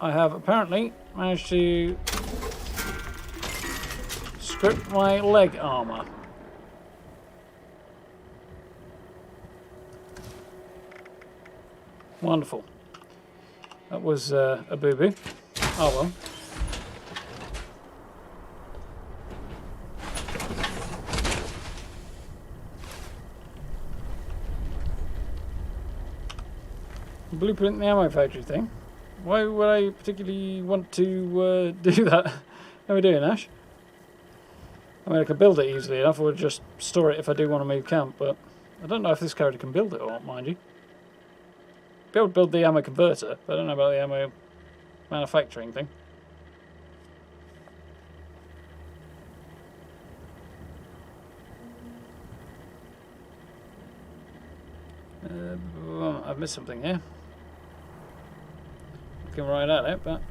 I have apparently managed to script my leg armor. Wonderful. That was a boo-boo. Oh well. Blueprint in the ammo factory thing. Why would I particularly want to do that? How are we doing, Ash? I mean, I can build it easily enough, or just store it if I do want to move camp, but I don't know if this character can build it or not, mind you. Be able to build the ammo converter, but I don't know about the ammo manufacturing thing. I've missed something here. Looking right at it, but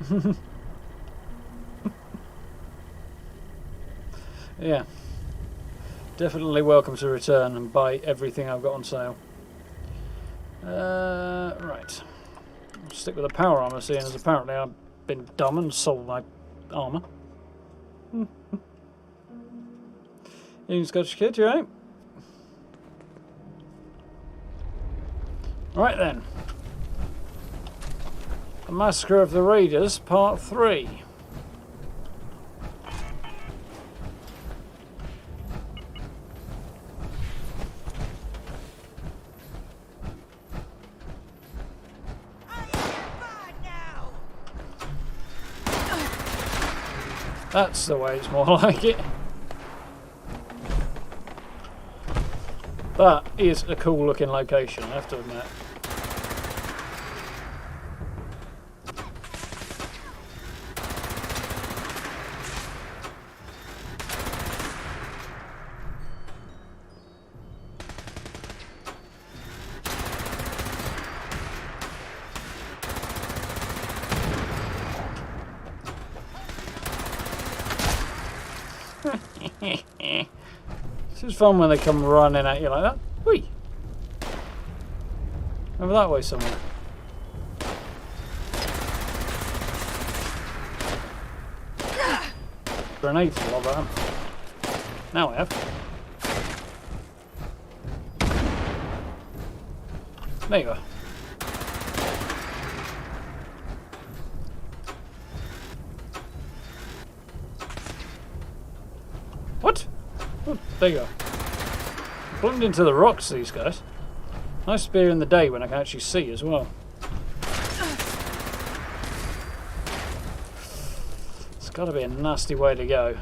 yeah, definitely welcome to return and buy everything I've got on sale. Right, I'll stick with the power armor, seeing as apparently I've been dumb and sold my armor. Evening, Scottish Kid, you right? Right then. The Massacre of the Raiders, Part 3. That's the way it's more like it. That is a cool looking location, I have to admit. This is fun when they come running at you like that. Whee! Over that way somewhere. Grenades a lot of that. Now I have. There you go. What? Oh, there you go. Plugged into the rocks, these guys. Nice spear in the day when I can actually see as well. It's got to be a nasty way to go.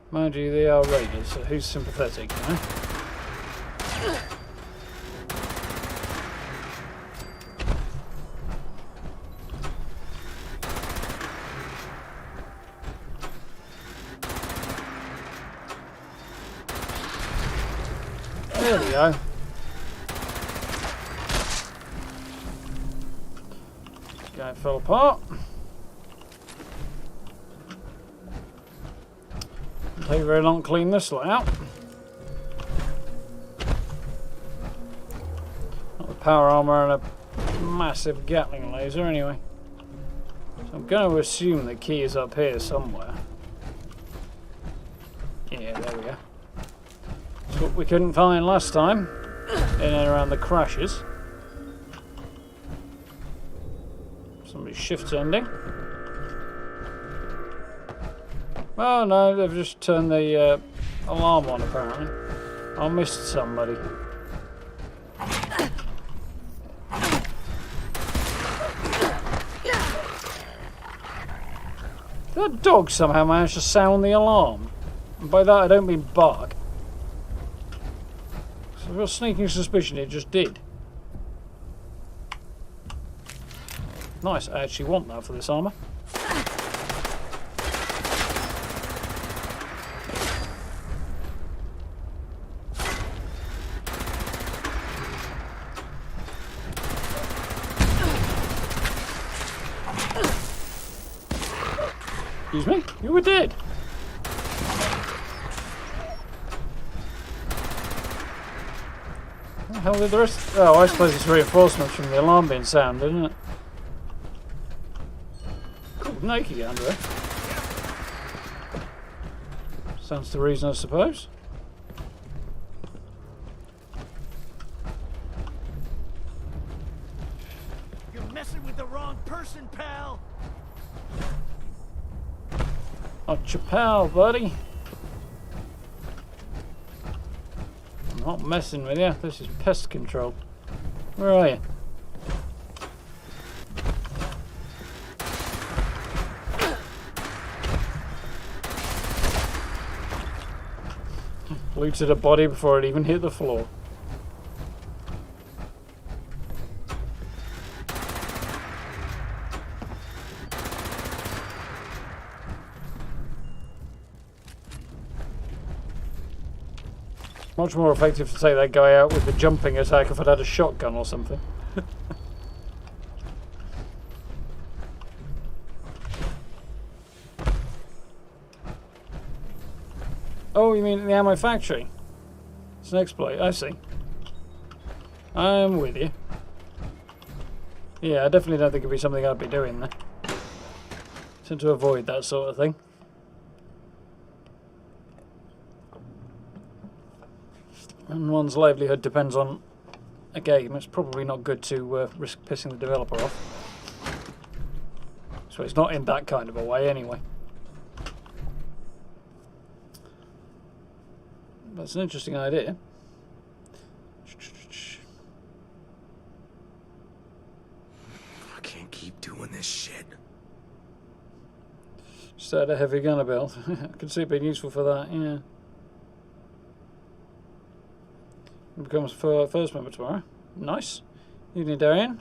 Mind you, they are raiders, so who's sympathetic, you know? There we go. Guy fell apart. Didn't take very long to clean this lot out. Not the power armor and a massive Gatling laser anyway. So I'm going to assume the key is up here somewhere. Yeah, there we go. That's what we couldn't find last time, in and around the crashes. Somebody's shift's ending. Oh no, they've just turned the alarm on apparently. I missed somebody. That dog somehow managed to sound the alarm. And by that I don't mean bark. So I've got a sneaking suspicion it just did. Nice, I actually want that for this armour. Excuse me? You were dead. What the hell did the rest? Oh, I suppose it's reinforcements from the alarm being sounded, isn't it? Cool, naked under there. Sounds the reason, I suppose. Messing with the wrong person, pal. Not your pal, buddy. I'm not messing with you. This is pest control. Where are you? Looted a body before it even hit the floor. Much more effective to take that guy out with the jumping attack if I'd had a shotgun or something. Oh, you mean the ammo factory? It's an exploit, I see. I'm with you. Yeah, I definitely don't think it'd be something I'd be doing there. Tend to avoid that sort of thing. And one's livelihood depends on a game. It's probably not good to risk pissing the developer off. So it's not in that kind of a way anyway. That's an interesting idea. I can't keep doing this shit. Just add a heavy gunner belt. I could see it being useful for that, yeah. Becomes first member tomorrow. Nice. Evening, Darian.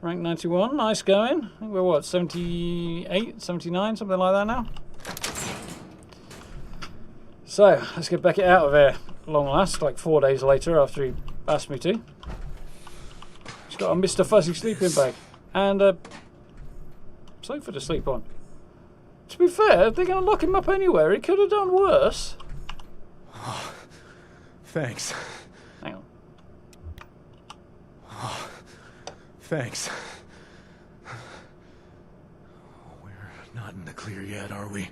Rank 91. Nice going. I think we're what, 78, 79, something like that now? So, let's get Beckett out of here. Long last, like 4 days later after he asked me to. He's got a Mr. Fuzzy sleeping bag. And a sofa to sleep on. To be fair, if they're going to lock him up anywhere, he could have done worse. Oh, thanks. Hang on. Oh, thanks. We're not in the clear yet, are we?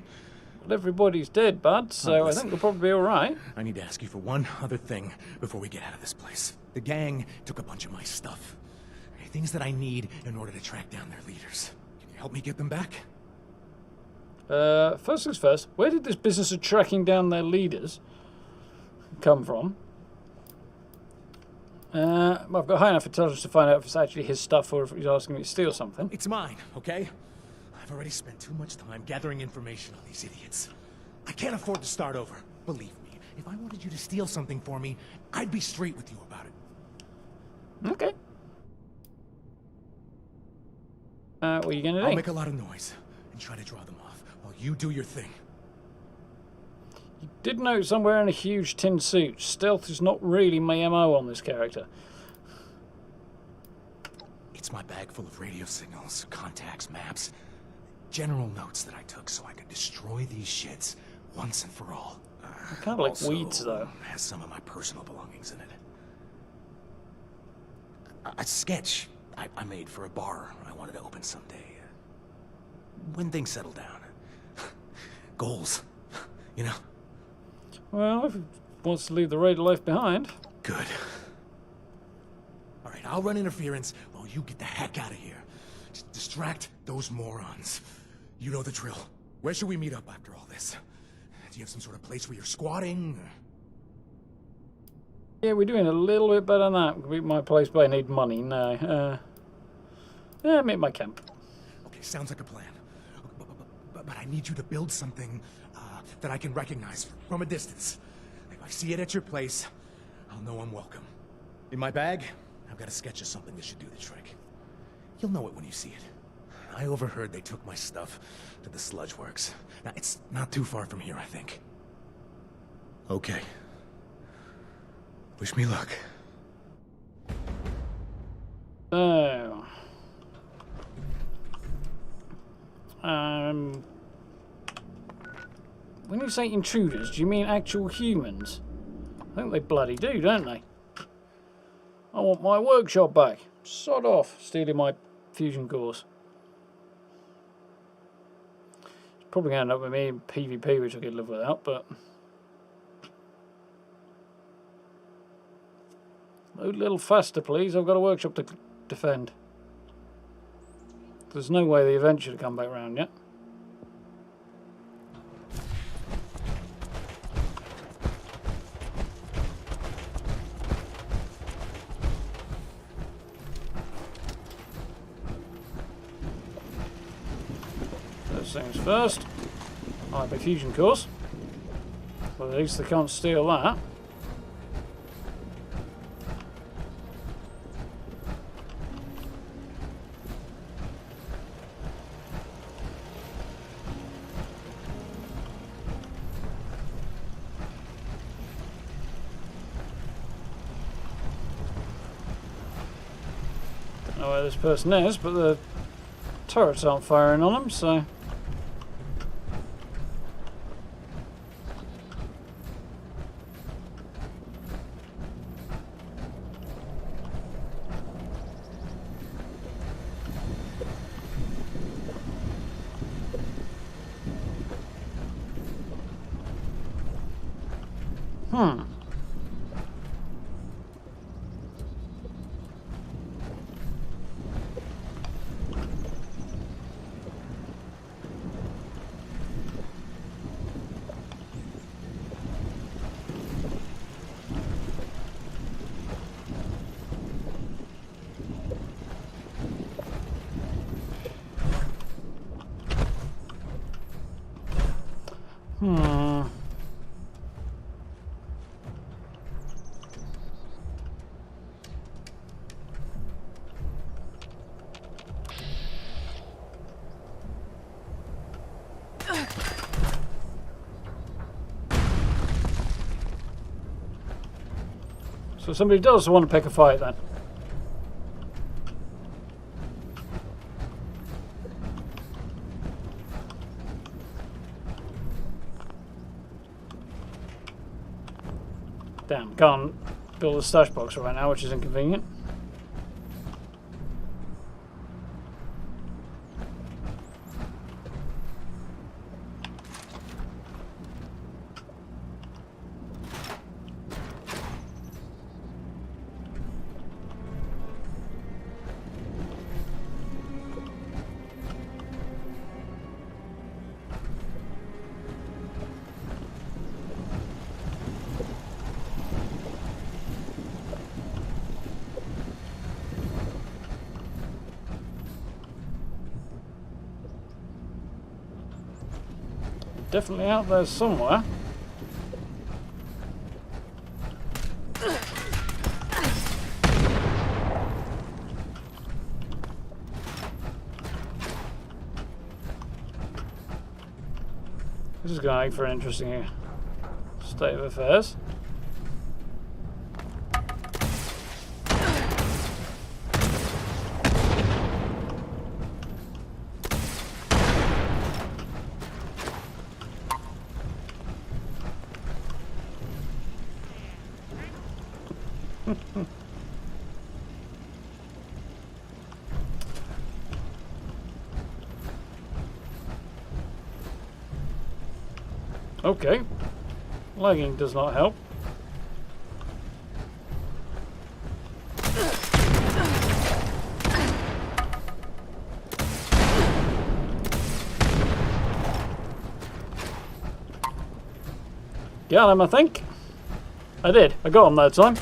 Well, everybody's dead, bud, so I think we'll probably be alright. I need to ask you for one other thing before we get out of this place. The gang took a bunch of my stuff. Things that I need in order to track down their leaders. Can you help me get them back? First things first, where did this business of tracking down their leaders come from? I've got high enough intelligence to find out if it's actually his stuff or if he's asking me to steal something. It's mine, okay? I've already spent too much time gathering information on these idiots. I can't afford to start over. Believe me, if I wanted you to steal something for me, I'd be straight with you about it. Okay. What are you going to do? I'll make a lot of noise and try to draw them off while you do your thing. You did note somewhere in a huge tin suit. Stealth is not really my MO on this character. It's my bag full of radio signals, contacts, maps, general notes that I took so I could destroy these shits once and for all. Kind of like weeds, though. Has some of my personal belongings in it. A sketch I made for a bar I wanted to open someday. When things settle down. Goals, you know? Well, if he wants to leave the radio life behind. Good. All right, I'll run interference while you get the heck out of here. Just distract those morons. You know the drill. Where should we meet up after all this? Do you have some sort of place where you're squatting? Yeah, we're doing a little bit better than that. Meet my place, but I need money now. Yeah, meet my camp. Okay, sounds like a plan. But I need you to build something that I can recognize from a distance. If I see it at your place, I'll know I'm welcome. In my bag, I've got a sketch of something that should do the trick. You'll know it when you see it. I overheard they took my stuff to the sludge works. Now, it's not too far from here, I think. Okay. Wish me luck. So... when you say intruders, do you mean actual humans? I think they bloody do, don't they? I want my workshop back. Sod off, stealing my fusion cores. It's probably going to end up with me in PvP, which I could live without, but... Load a little faster, please. I've got a workshop to defend. There's no way the event should have come back round yet. First things first. Hyper fusion course. Well, at least they can't steal that. Don't know where this person is, but the turrets aren't firing on them, so. So somebody does want to pick a fight then. Damn, can't build a stash box right now, which is inconvenient. Definitely out there somewhere. This is going to make for an interesting state of affairs. Okay, lagging does not help. Got him, I think. I did. I got him that time.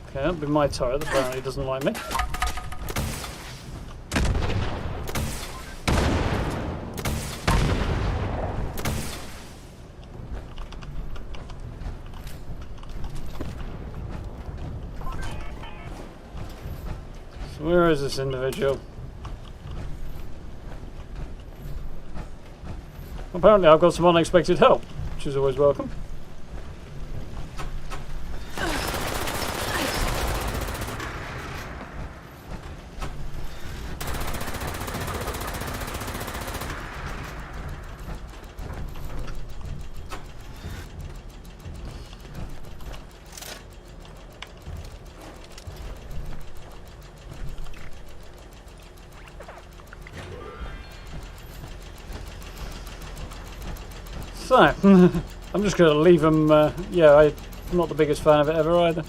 Okay, that'll be my turret that apparently doesn't like me. Where is this individual? Apparently I've got some unexpected help, which is always welcome. So, I'm just going to leave him, yeah, I'm not the biggest fan of it ever either.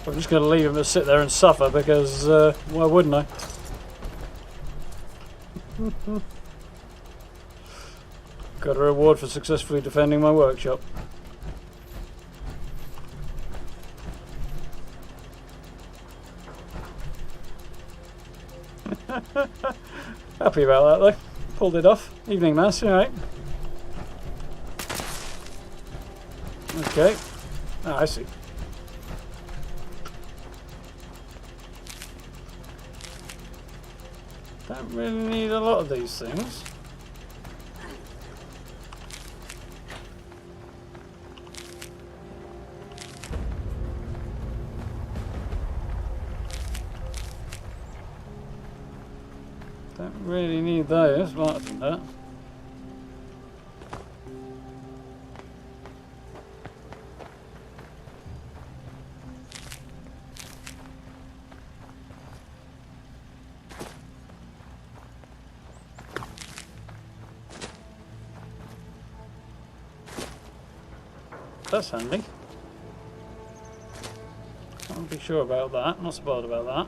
I'm just going to leave him to sit there and suffer because, why wouldn't I? Got a reward for successfully defending my workshop. Happy about that though. Pulled it off. Evening mass, alright. Okay. Ah, I see. Don't really need a lot of these things. Don't really need those, apart from that. That's handy. Can't be sure about that. Not so bothered about that.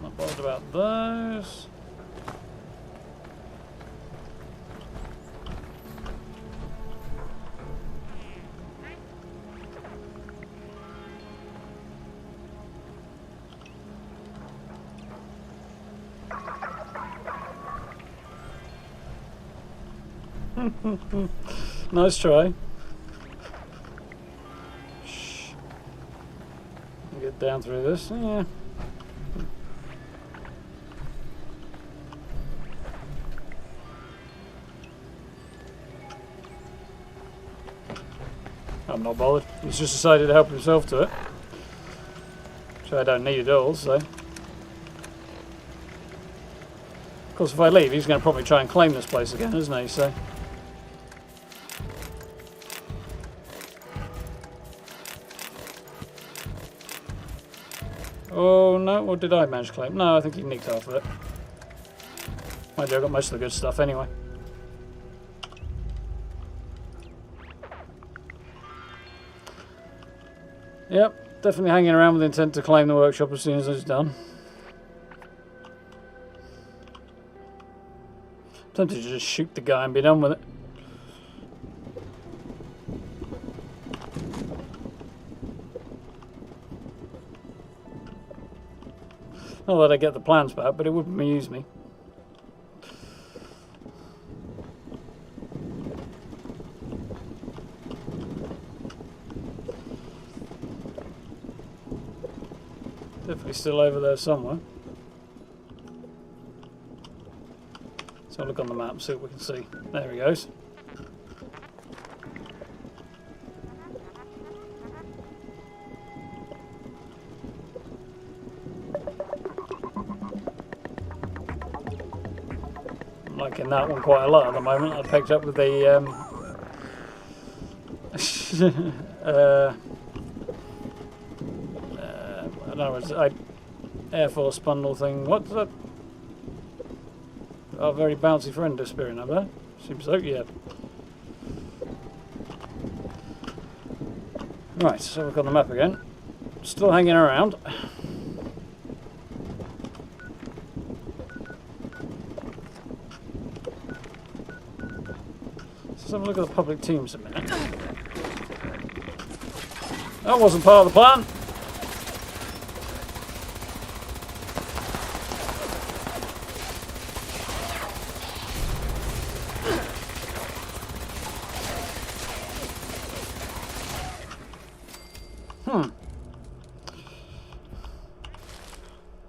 Not bothered about those. Nice try. Shh. Get down through this. Yeah. I'm not bothered. He's just decided to help himself to it. So I don't need it all, so. Of course, if I leave, he's going to probably try and claim this place again, isn't he? So. Oh no, or did I manage to claim? No, I think he nicked half of it. Mind you, I got most of the good stuff anyway. Yep, definitely hanging around with intent to claim the workshop as soon as it's done. Tempted to just shoot the guy and be done with it. Not that I get the plans back, but it would amuse me. Definitely still over there somewhere. So I'll look on the map, see what we can see. There he goes. I'm liking that one quite a lot at the moment. I picked up with the I don't know, it's Air Force bundle thing. What's that? Our very bouncy friend disappearing over there. Seems so, yeah. Right, so we've got the map again. Still hanging around. Let's have a look at the public teams a minute. That wasn't part of the plan.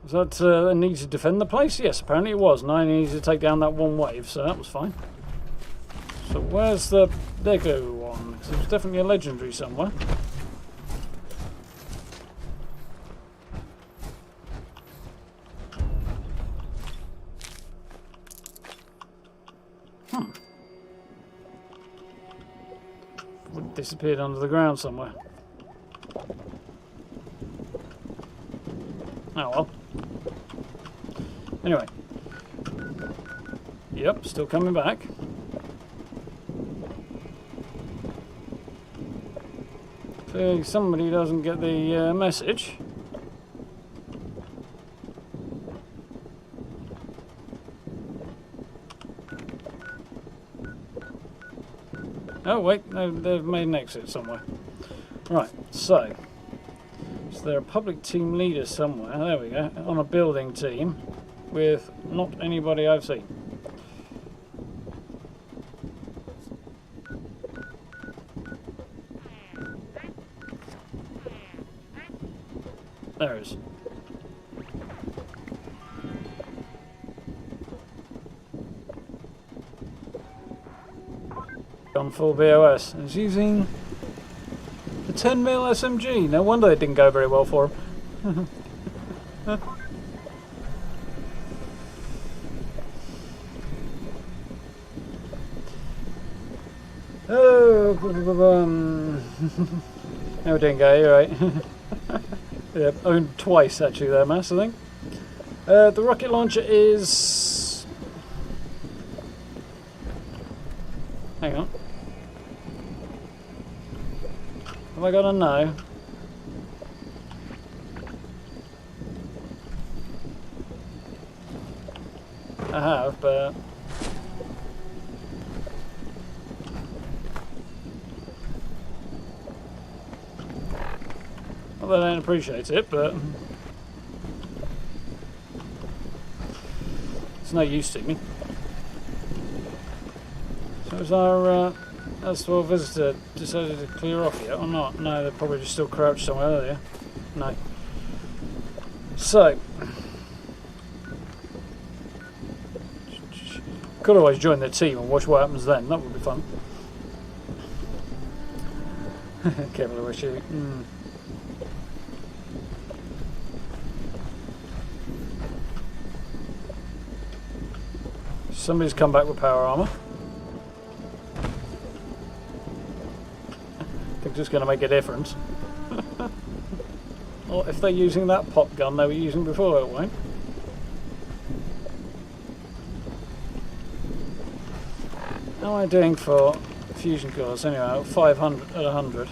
Was that a need to defend the place? Yes, apparently it was. And I needed to take down that one wave, so that was fine. So where's the Beckett one? Because it was definitely a legendary somewhere. It disappeared under the ground somewhere. Oh well. Anyway. Yep, still coming back. Clearly somebody doesn't get the message. Oh wait, no, they've made an exit somewhere. Right, so is there a public team leader somewhere? There we go, on a building team with not anybody I've seen. There it is. On full BOS. He's using the 10mm SMG. No wonder it didn't go very well for him. Oh, no, it didn't go. You're right. Yeah, owned twice actually there, Mass, I think. The rocket launcher is... Hang on. Have I got a no? I have, but... Not that I don't appreciate it, but... It's no use to me. So is our S12 visitor decided to clear off yet or not? No, they're probably just still crouched somewhere earlier. No. So... Could always join their team and watch what happens then. That would be fun. Careful where she... Somebody's come back with power armor. I think it's going to make a difference. Or if they're using that pop gun they were using before, it won't. How am I doing for fusion cores anyway? 500 at 100.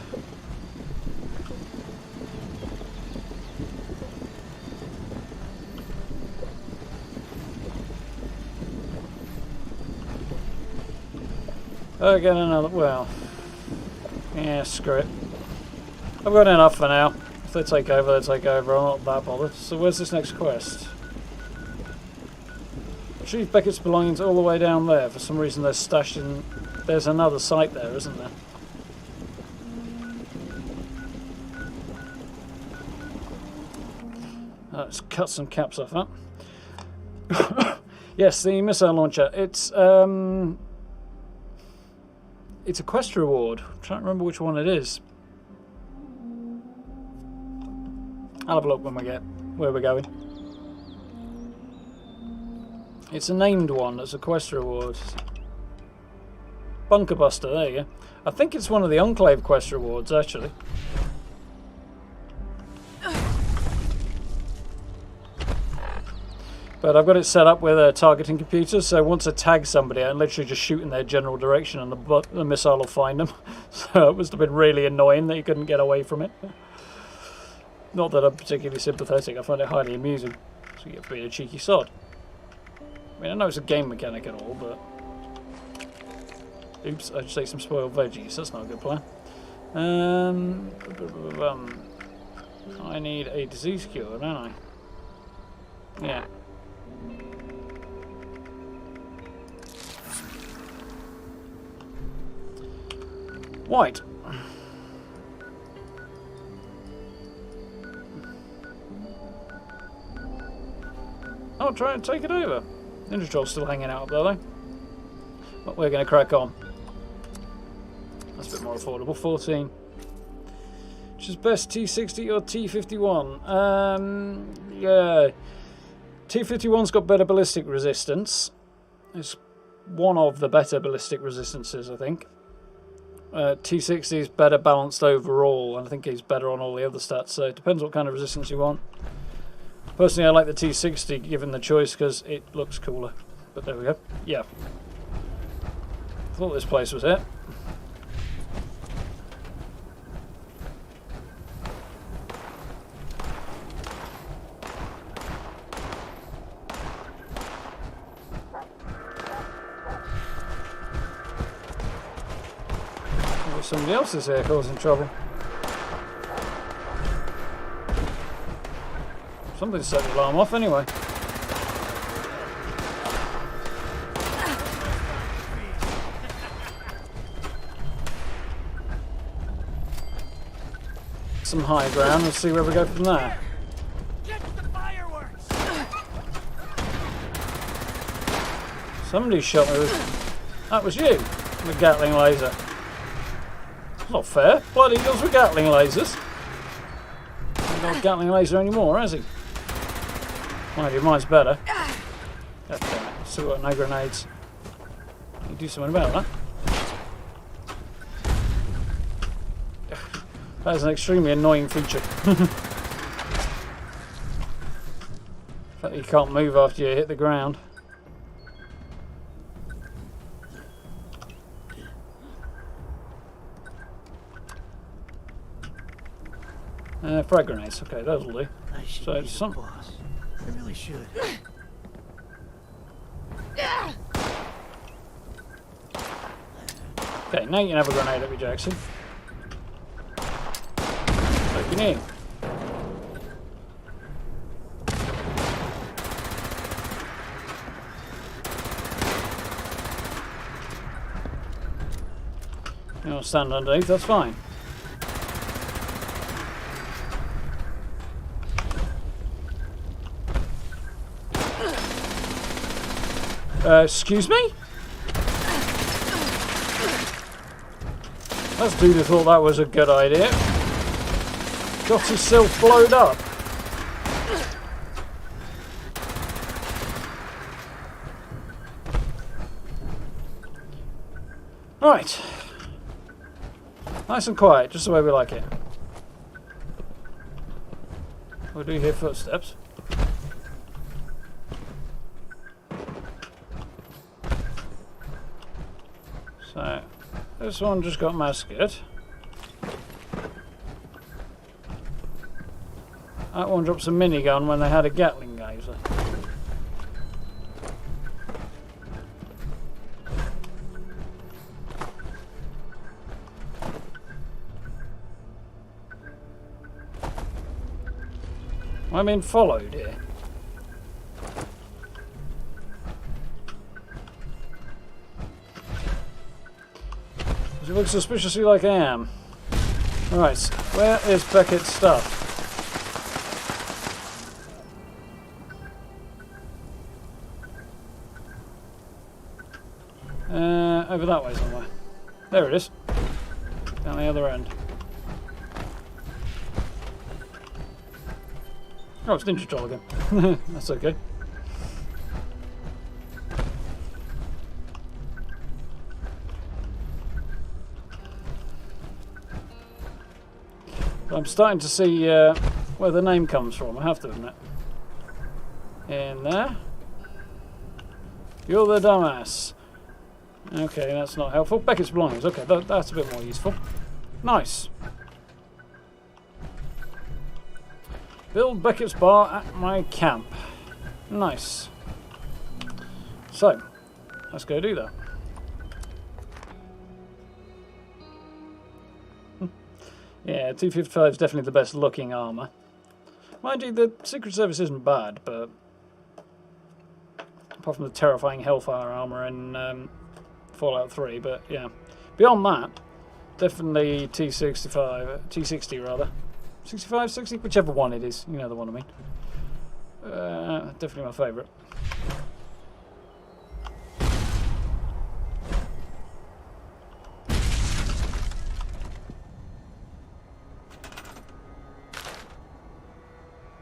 Again another, well, yeah, screw it. I've got enough for now. If they take over, they take over. I'm not that bothered. So where's this next quest? Retrieve Beckett's belongings all the way down there. For some reason they're stashed in... There's another site there, isn't there? Let's cut some caps off that. Yes, the missile launcher. It's a quest reward. I'm trying to remember which one it is. I'll have a look when we get where we're going. It's a named one. It's a quest reward. Bunker Buster. There you go. I think it's one of the Enclave quest rewards, actually. But I've got it set up with a targeting computer, so once I tag somebody, I literally just shoot in their general direction and the missile will find them. So it must have been really annoying that you couldn't get away from it. Not that I'm particularly sympathetic, I find it highly amusing. So you get to be a cheeky sod. I mean, I know it's a game mechanic and all, but... Oops, I'd say some spoiled veggies, that's not a good plan. I need a disease cure, don't I? Yeah. White. I'll try and take it over. Ninja Troll's still hanging out up there though. But we're going to crack on. That's a bit more affordable. 14. Which is best, T60 or T51? Yeah. T51's got better ballistic resistance. It's one of the better ballistic resistances, I think. T60 is better balanced overall, and I think he's better on all the other stats, so it depends what kind of resistance you want. Personally, I like the T60 given the choice because it looks cooler. But there we go. Yeah. Thought this place was it. somebody else is here causing trouble. Somebody set the alarm off anyway. Some high ground, let's see where we go from there. Somebody shot me with... That was you, with Gatling laser. It's not fair. Bloody goes with Gatling lasers. He's not Gatling laser anymore, has he? Mind you, mine's better. God damn it. Still got no grenades. You do something about that. That is an extremely annoying feature. The fact that you can't move after you hit the ground. Frag grenades. Okay, that'll do. I should So be some... the boss. I really should. Okay, now you can have a grenade at me, Jackson. Taking in. You want to stand underneath, that's fine. Excuse me? That dude who thought that was a good idea. Got himself blowed up. Right. Nice and quiet, just the way we like it. We do hear footsteps. So, this one just got massacred. That one drops a minigun when they had a Gatling laser. I'm being followed here. Does it look suspiciously like I am? Right, where is Beckett's stuff? Over that way somewhere. There it is. Down the other end. Oh, it's Ninja Troll again. That's okay. I'm starting to see where the name comes from, I have to admit. In there. You're the dumbass. Okay, that's not helpful. Beckett's belongings. Okay, that's a bit more useful. Nice. Build Beckett's bar at my camp. Nice. So, let's go do that. Yeah, 255 is definitely the best looking armour. Mind you, the Secret Service isn't bad, but apart from the terrifying Hellfire armour in Fallout 3, but yeah. Beyond that, definitely T60 rather. 65, 60, whichever one it is, you know the one I mean. Definitely my favourite.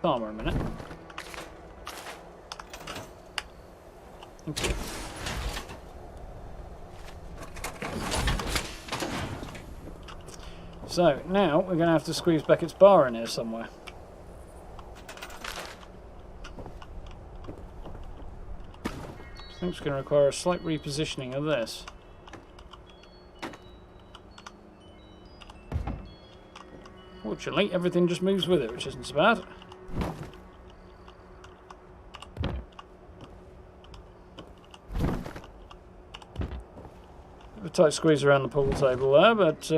Armour a minute. Thank you. So, now we're going to have to squeeze Beckett's bar in here somewhere. I think it's going to require a slight repositioning of this. Fortunately, everything just moves with it, which isn't so bad. A tight squeeze around the pool table there, but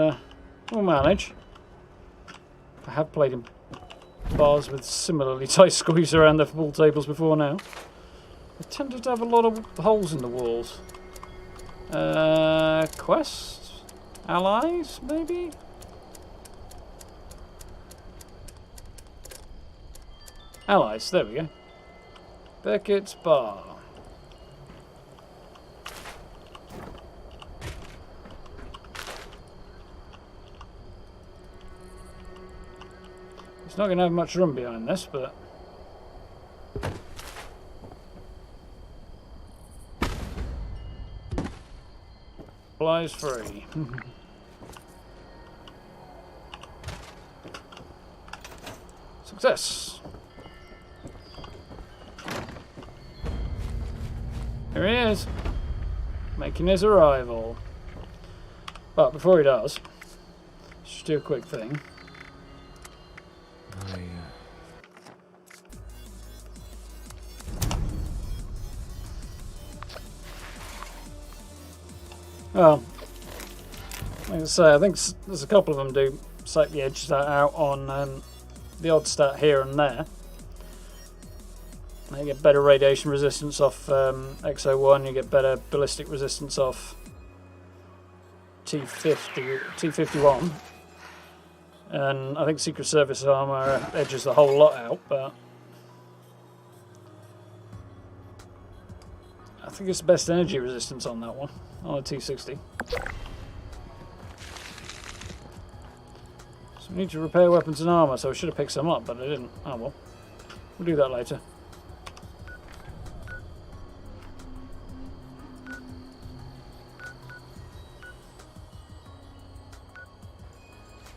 we'll manage. I have played in bars with similarly tight squeeze around the pool tables before now. They tended to have a lot of holes in the walls. Quest? Allies, maybe? Allies, there we go. Beckett's Bar. It's not going to have much room behind this, but... Supplies free. Success! Here he is, making his arrival. But before he does, let's just do a quick thing. Well, like I say, I think there's a couple of them do slightly edge that out on the odd stat here and there. You get better radiation resistance off XO1, you get better ballistic resistance off T51. And I think Secret Service armor edges the whole lot out, but I think it's the best energy resistance on that one, on a T60. So we need to repair weapons and armor, so I should have picked some up, but I didn't. Oh well. We'll do that later.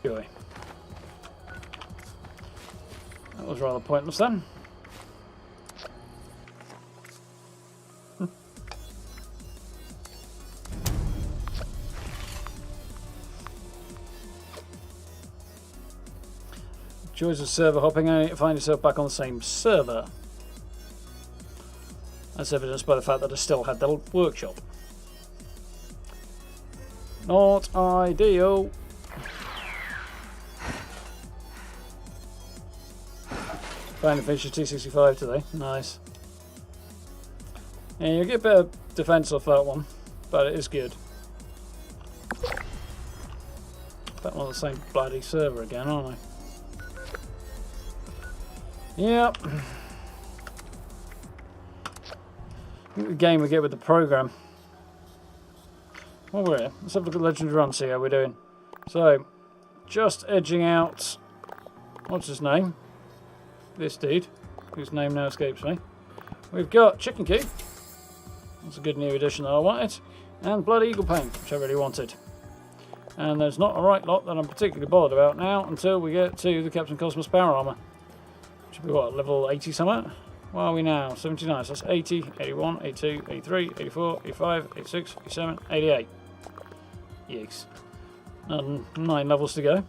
Joy. That was rather pointless then. Joys of server hopping, only to find yourself back on the same server. That's evidenced by the fact that I still had the workshop. Not ideal. Finally finished your T65 today. Nice. Yeah, you'll get better defense off that one, but it is good. Back on the same bloody server again, aren't I? Yep. The game we get with the program. Well, we're here. Let's have a look at Legendary Run, see how we're doing. So, just edging out. What's his name? This dude, whose name now escapes me. We've got Chicken Coop. That's a good new addition that I wanted. And Blood Eagle Paint, which I really wanted. And there's not a right lot that I'm particularly bothered about now until we get to the Captain Cosmos Power Armor. Which will be what, level 80 something? Where are we now? 79. So that's 80, 81, 82, 83, 84, 85, 86, 87, 88. Yikes. 9 levels to go.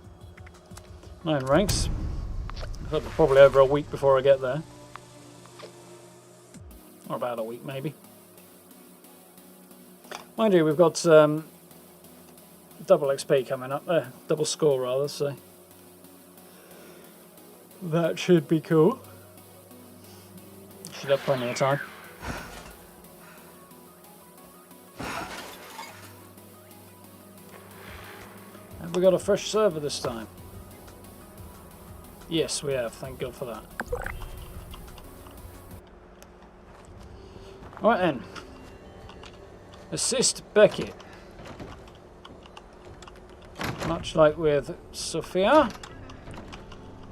9 ranks. Probably over a week before I get there. Or about a week, maybe. Mind you, we've got double XP coming up there. Double score, rather, so that should be cool. Should have plenty of time. Have we got a fresh server this time? Yes, we have. Thank God for that. Alright then. Assist Beckett. Much like with Sophia.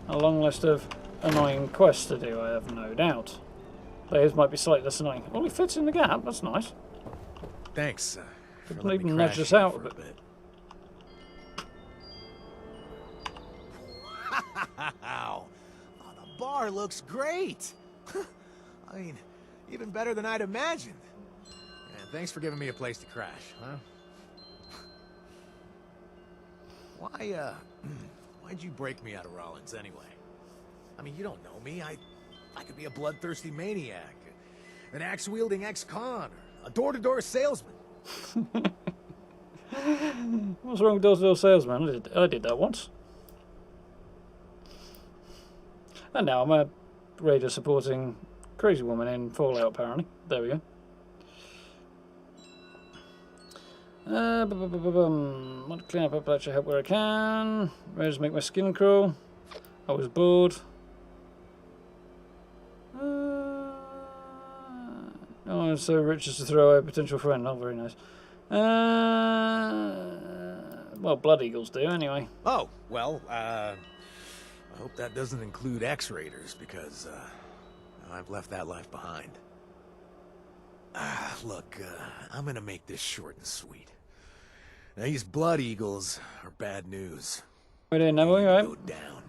A long list of annoying quests to do, I have no doubt. Players might be slightly less annoying. Well, he fits in the gap. That's nice. Thanks. Could even nudge us out a bit. Wow. Oh, the bar looks great. I mean, even better than I'd imagined. And thanks for giving me a place to crash, huh? Why'd you break me out of Rollins anyway? I mean, you don't know me. I could be a bloodthirsty maniac, an axe-wielding ex-con, or a door-to-door salesman. What's wrong with door-to-door salesman? I did that once. And now I'm a raider supporting crazy woman in Fallout, apparently. There we go. Want to clean up Appalachia, help where I can. Raiders make my skin crawl. I was bored. Oh, I'm so rich as to throw away a potential friend. Oh, very nice. Well, Blood Eagles do, anyway. Oh, well, I hope that doesn't include X-Raiders, because, I've left that life behind. Look, I'm gonna make this short and sweet. Now, these Blood Eagles are bad news. We're doing now, right? Go down.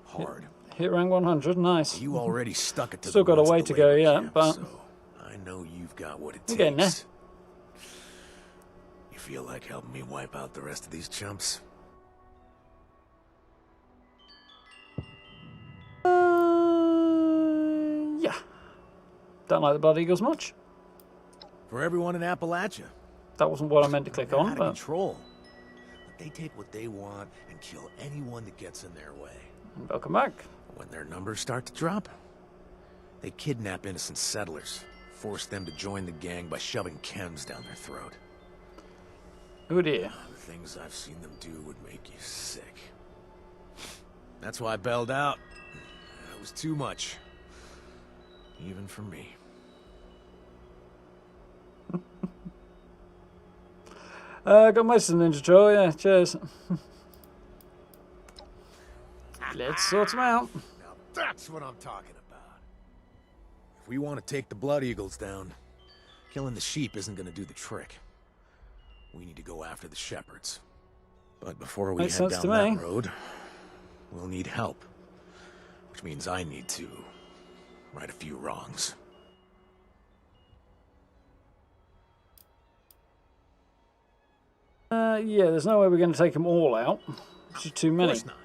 Hard. Hit rank 100, nice. You already stuck it to Still the got a woods way at the to go, labor yeah, camp, but... So I know you've got what it You're getting there. takes. You feel like helping me wipe out the rest of these chumps? Yeah. Don't like the Blood Eagles much. For everyone in Appalachia. That wasn't what I meant to click They're on, out of but... control. But they take what they want and kill anyone that gets in their way. Welcome back. When their numbers start to drop, they kidnap innocent settlers, force them to join the gang by shoving chems down their throat. Oh dear. The things I've seen them do would make you sick. That's why I bailed out. It was too much. Even for me. Got most of the Ninja Troll, yeah, cheers. Let's sort them out. Now that's what I'm talking about. If we want to take the Blood Eagles down, killing the sheep isn't going to do the trick. We need to go after the shepherds. But before we Makes head sense down to me. that road, we'll need help. Which means I need to right a few wrongs. Yeah, there's no way we're going to take them all out. It's just too Of many. course not.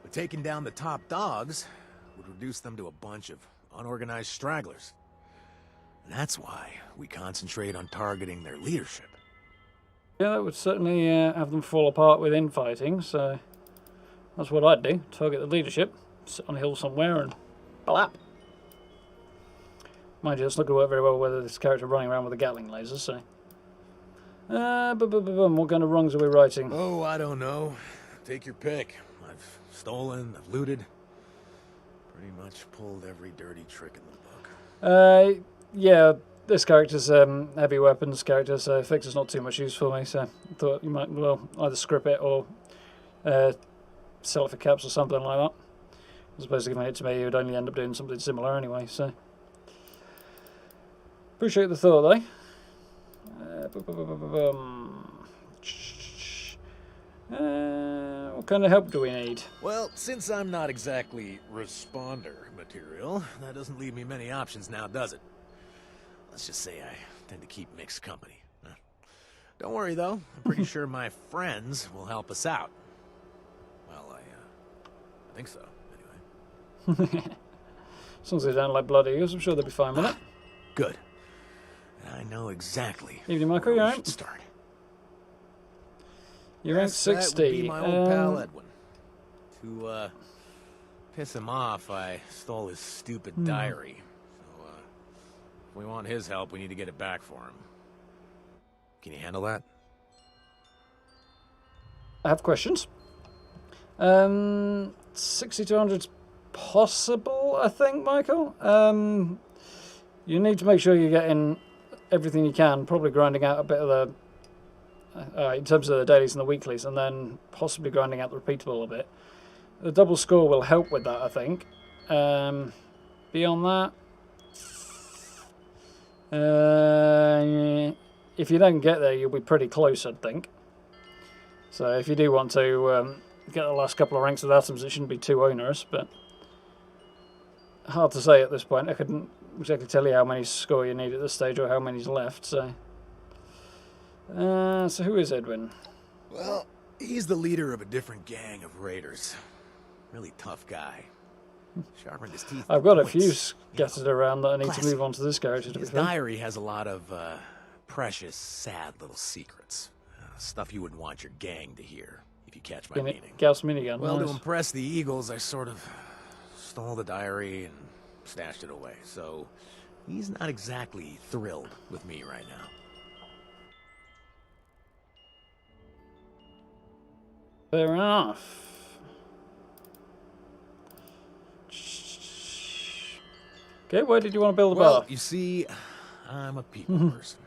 But taking down the top dogs would reduce them to a bunch of unorganized stragglers. And that's why we concentrate on targeting their leadership. Yeah, that would certainly have them fall apart with infighting, so that's what I'd do. Target the leadership, sit on a hill somewhere and blap. Mind you, it's not going to work very well with this character running around with a Gatling laser, so... what kind of wrongs are we writing? Oh, I don't know. Take your pick. I've stolen, I've looted. Pretty much pulled every dirty trick in the book. Yeah, this character's heavy weapons character, so fix is not too much use for me, so I thought you might, well, either script it or sell it for caps or something like that. As opposed to giving it to me, you would only end up doing something similar anyway, so... Appreciate the thought, though. What kind of help do we need? Well, since I'm not exactly responder material, that doesn't leave me many options now, does it? Let's just say I tend to keep mixed company. Don't worry, though. I'm pretty sure my friends will help us out. Well, I think so, anyway. As long as they don't like Blood Eagles, I'm sure they'll be fine with it. Good. I know exactly Evening, Michael, you where we alright? should start. You're ranked Yes, 60. That would be my old pal Edwin. To piss him off, I stole his stupid diary. So, if we want his help, we need to get it back for him. Can you handle that? I have questions. 60 to 100's possible, I think, Michael. You need to make sure you're getting everything you can, probably grinding out a bit of the in terms of the dailies and the weeklies, and then possibly grinding out the repeatable a bit. The double score will help with that, I think. Beyond that, if you don't get there, you'll be pretty close, I think. So if you do want to get the last couple of ranks of atoms, it shouldn't be too onerous, but hard to say at this point. I couldn't exactly tell you how many score you need at this stage or how many's left, so... so who is Edwin? Well, he's the leader of a different gang of raiders. Really tough guy. Sharpened his teeth. I've got a with few wits. scattered around that I need to Classy. move on to this character, to be His fair. diary has a lot of precious, sad little secrets. Stuff you wouldn't want your gang to hear, if you catch my meaning. Gauss minigun. Well, nice. to impress the Eagles, I sort of stole the diary and stashed it away, so he's not exactly thrilled with me right now. Fair enough. Okay, where did you want to build a Well, bar? you see, I'm a people person,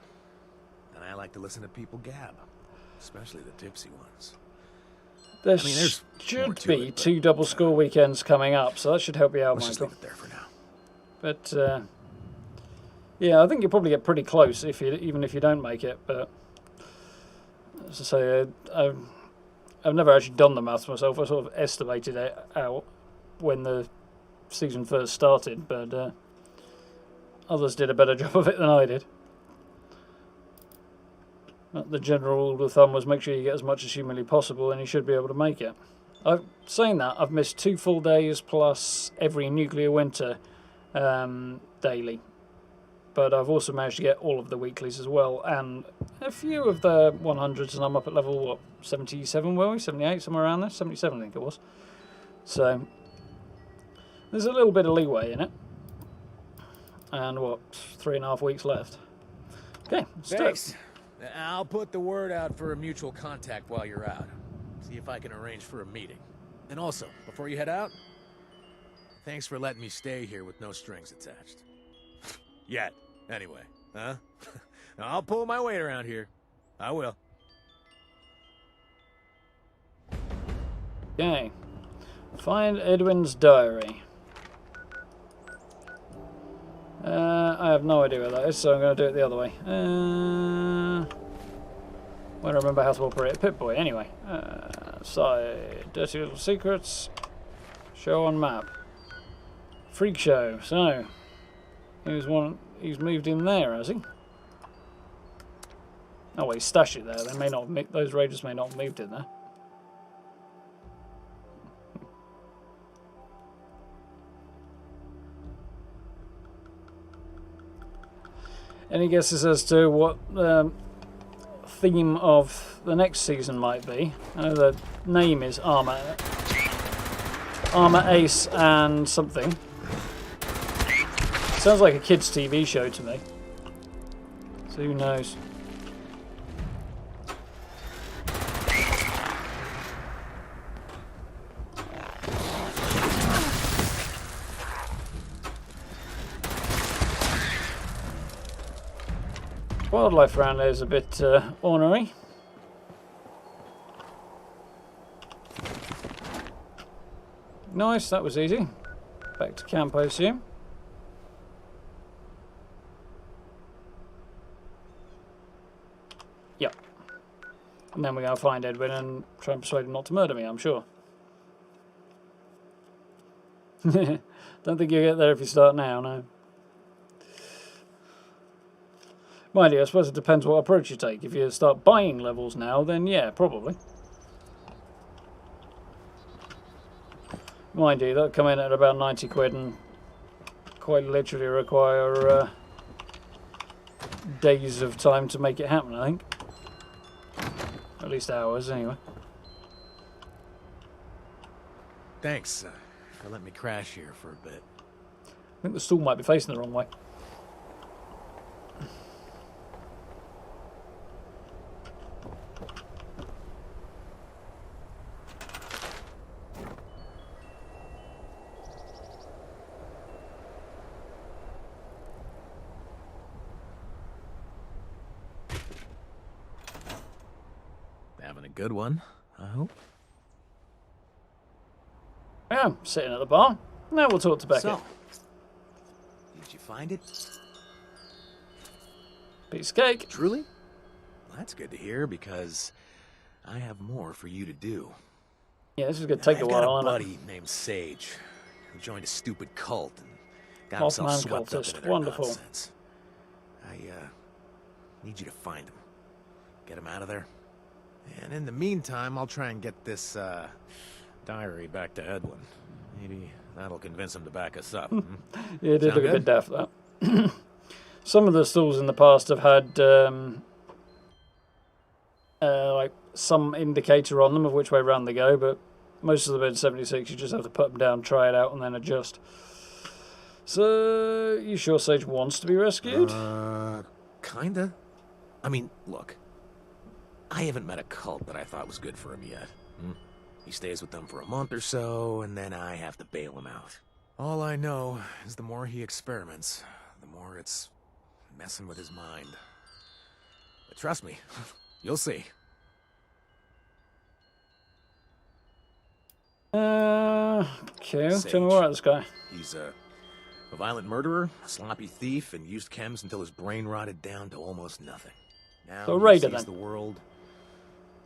and I like to listen to people gab, especially the tipsy ones. There there's more should to be it, but, 2 double score weekends coming up, so that should help you out, Let's just Michael. leave it there for now. But yeah, I think you'll probably get pretty close even if you don't make it. But as I say, I've never actually done the maths myself. I sort of estimated it out when the season first started, but others did a better job of it than I did. But the general rule of thumb was make sure you get as much as humanly possible, and you should be able to make it. Saying that, I've missed 2 full days plus every nuclear winter daily, but I've also managed to get all of the weeklies as well, and a few of the 100s, and I'm up at level, what, 77 were we? 78, somewhere around there? 77 I think it was. So there's a little bit of leeway in it, and what, 3.5 weeks left. Okay, let's do it. Thanks. I'll put the word out for a mutual contact while you're out. See if I can arrange for a meeting. And also, before you head out, thanks for letting me stay here with no strings attached. Yet, anyway, huh? I'll pull my weight around here. I will. Okay. Find Edwin's diary. I have no idea where that is, so I'm going to do it the other way. Won't remember how to operate a Pip-Boy. Anyway, side, dirty little secrets, show on map, freak show. So he's moved in there, has he? Oh, well, he stashed it there. They may not. Those raiders may not have moved in there. Any guesses as to what theme of the next season might be? I know the name is Armor Ace and something. Sounds like a kids' TV show to me. So who knows? Wildlife around there is a bit ornery. Nice, that was easy. Back to camp, I assume. Yep. And then we're going to find Edwin and try and persuade him not to murder me, I'm sure. Don't think you'll get there if you start now, no. Mind you, I suppose it depends what approach you take. If you start buying levels now, then yeah, probably. Mind you, that'll come in at about 90 quid and quite literally require days of time to make it happen, I think. At least hours, anyway. Thanks for letting me crash here for a bit. I think the stool might be facing the wrong way. Having a good one, I hope. Yeah, sitting at the bar. Now we'll talk to Beckett. So, did you find it? Piece of cake. Truly? Well, that's good to hear because I have more for you to do. Yeah, this is going to take a I've while, got a isn't it? buddy named Sage who joined a stupid cult and got Mothman himself swept up cultist. into their Wonderful. nonsense. I need you to find him. Get him out of there. And in the meantime, I'll try and get this diary back to Edwin. Maybe that'll convince him to back us up. Yeah, it did Sound look a bit good? daft, that. Some of the stalls in the past have had like some indicator on them of which way round they go, but most of them in 76 you just have to put them down, try it out, and then adjust. So, you sure Sage wants to be rescued? Kinda. I mean, look. I haven't met a cult that I thought was good for him yet. He stays with them for a month or so, and then I have to bail him out. All I know is the more he experiments, the more it's messing with his mind. But trust me, you'll see. Okay, Sage. tell me more about this guy. He's a violent murderer, a sloppy thief, and used chems until his brain rotted down to almost nothing. Now So he Raider, sees then. the world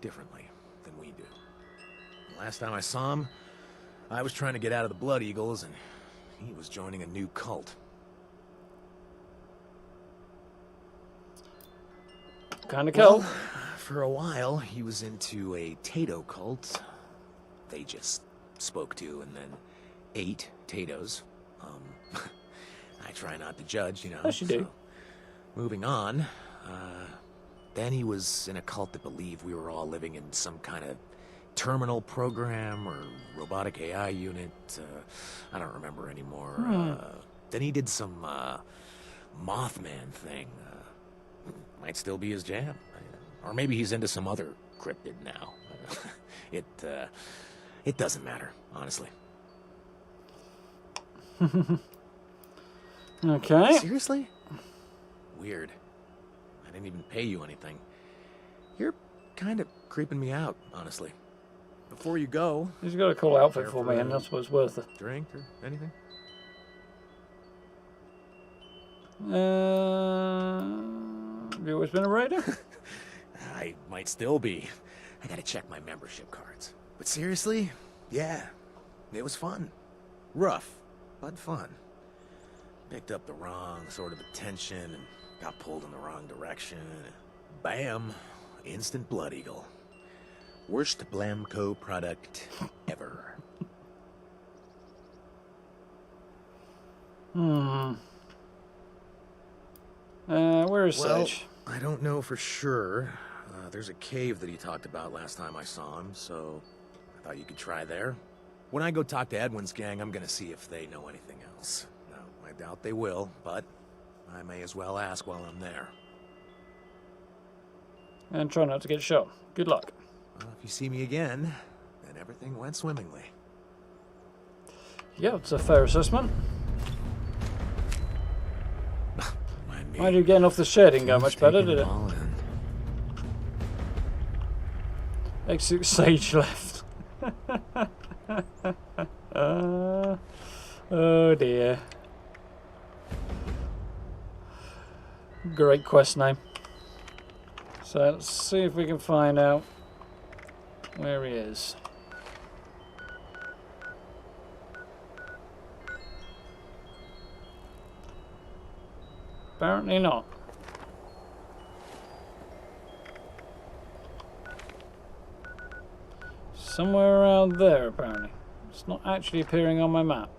differently than we do. Last time I saw him, I was trying to get out of the Blood Eagles, and he was joining a new cult. Kind of cult. Well, for a while, he was into a Tato cult. They just spoke to and then ate Tatos. I try not to judge, you know. Yes, you do. So, moving on, then he was in a cult that believed we were all living in some kind of terminal program or robotic AI unit. I don't remember anymore. Then he did some Mothman thing. Might still be his jam. Or maybe he's into some other cryptid now. It doesn't matter, honestly. Okay. Seriously? Weird. I didn't even pay you anything. You're kind of creeping me out, honestly. Before you go, He's got a cool outfit Care for for me, a- and that's what's worth it. drink or anything? Have you always been a raider? I might still be. I gotta check my membership cards. But seriously, yeah, it was fun. Rough, but fun. Picked up the wrong sort of attention and got pulled in the wrong direction. Bam, instant Blood Eagle. Worst Blamco product ever. Where is Well, Sage? I don't know for sure. There's a cave that he talked about last time I saw him, so I thought you could try there. When I go talk to Edwin's gang, I'm gonna see if they know anything else. Now, I doubt they will, but I may as well ask while I'm there. And try not to get shot. Good luck. Well, if you see me again, then everything went swimmingly. Yeah, it's a fair assessment. Mind me. Mind you, getting off the shed didn't go much better, did it? All in. Exit Sage left. Oh dear. Great quest name. So let's see if we can find out where he is. Apparently not. Somewhere around there, apparently. It's not actually appearing on my map.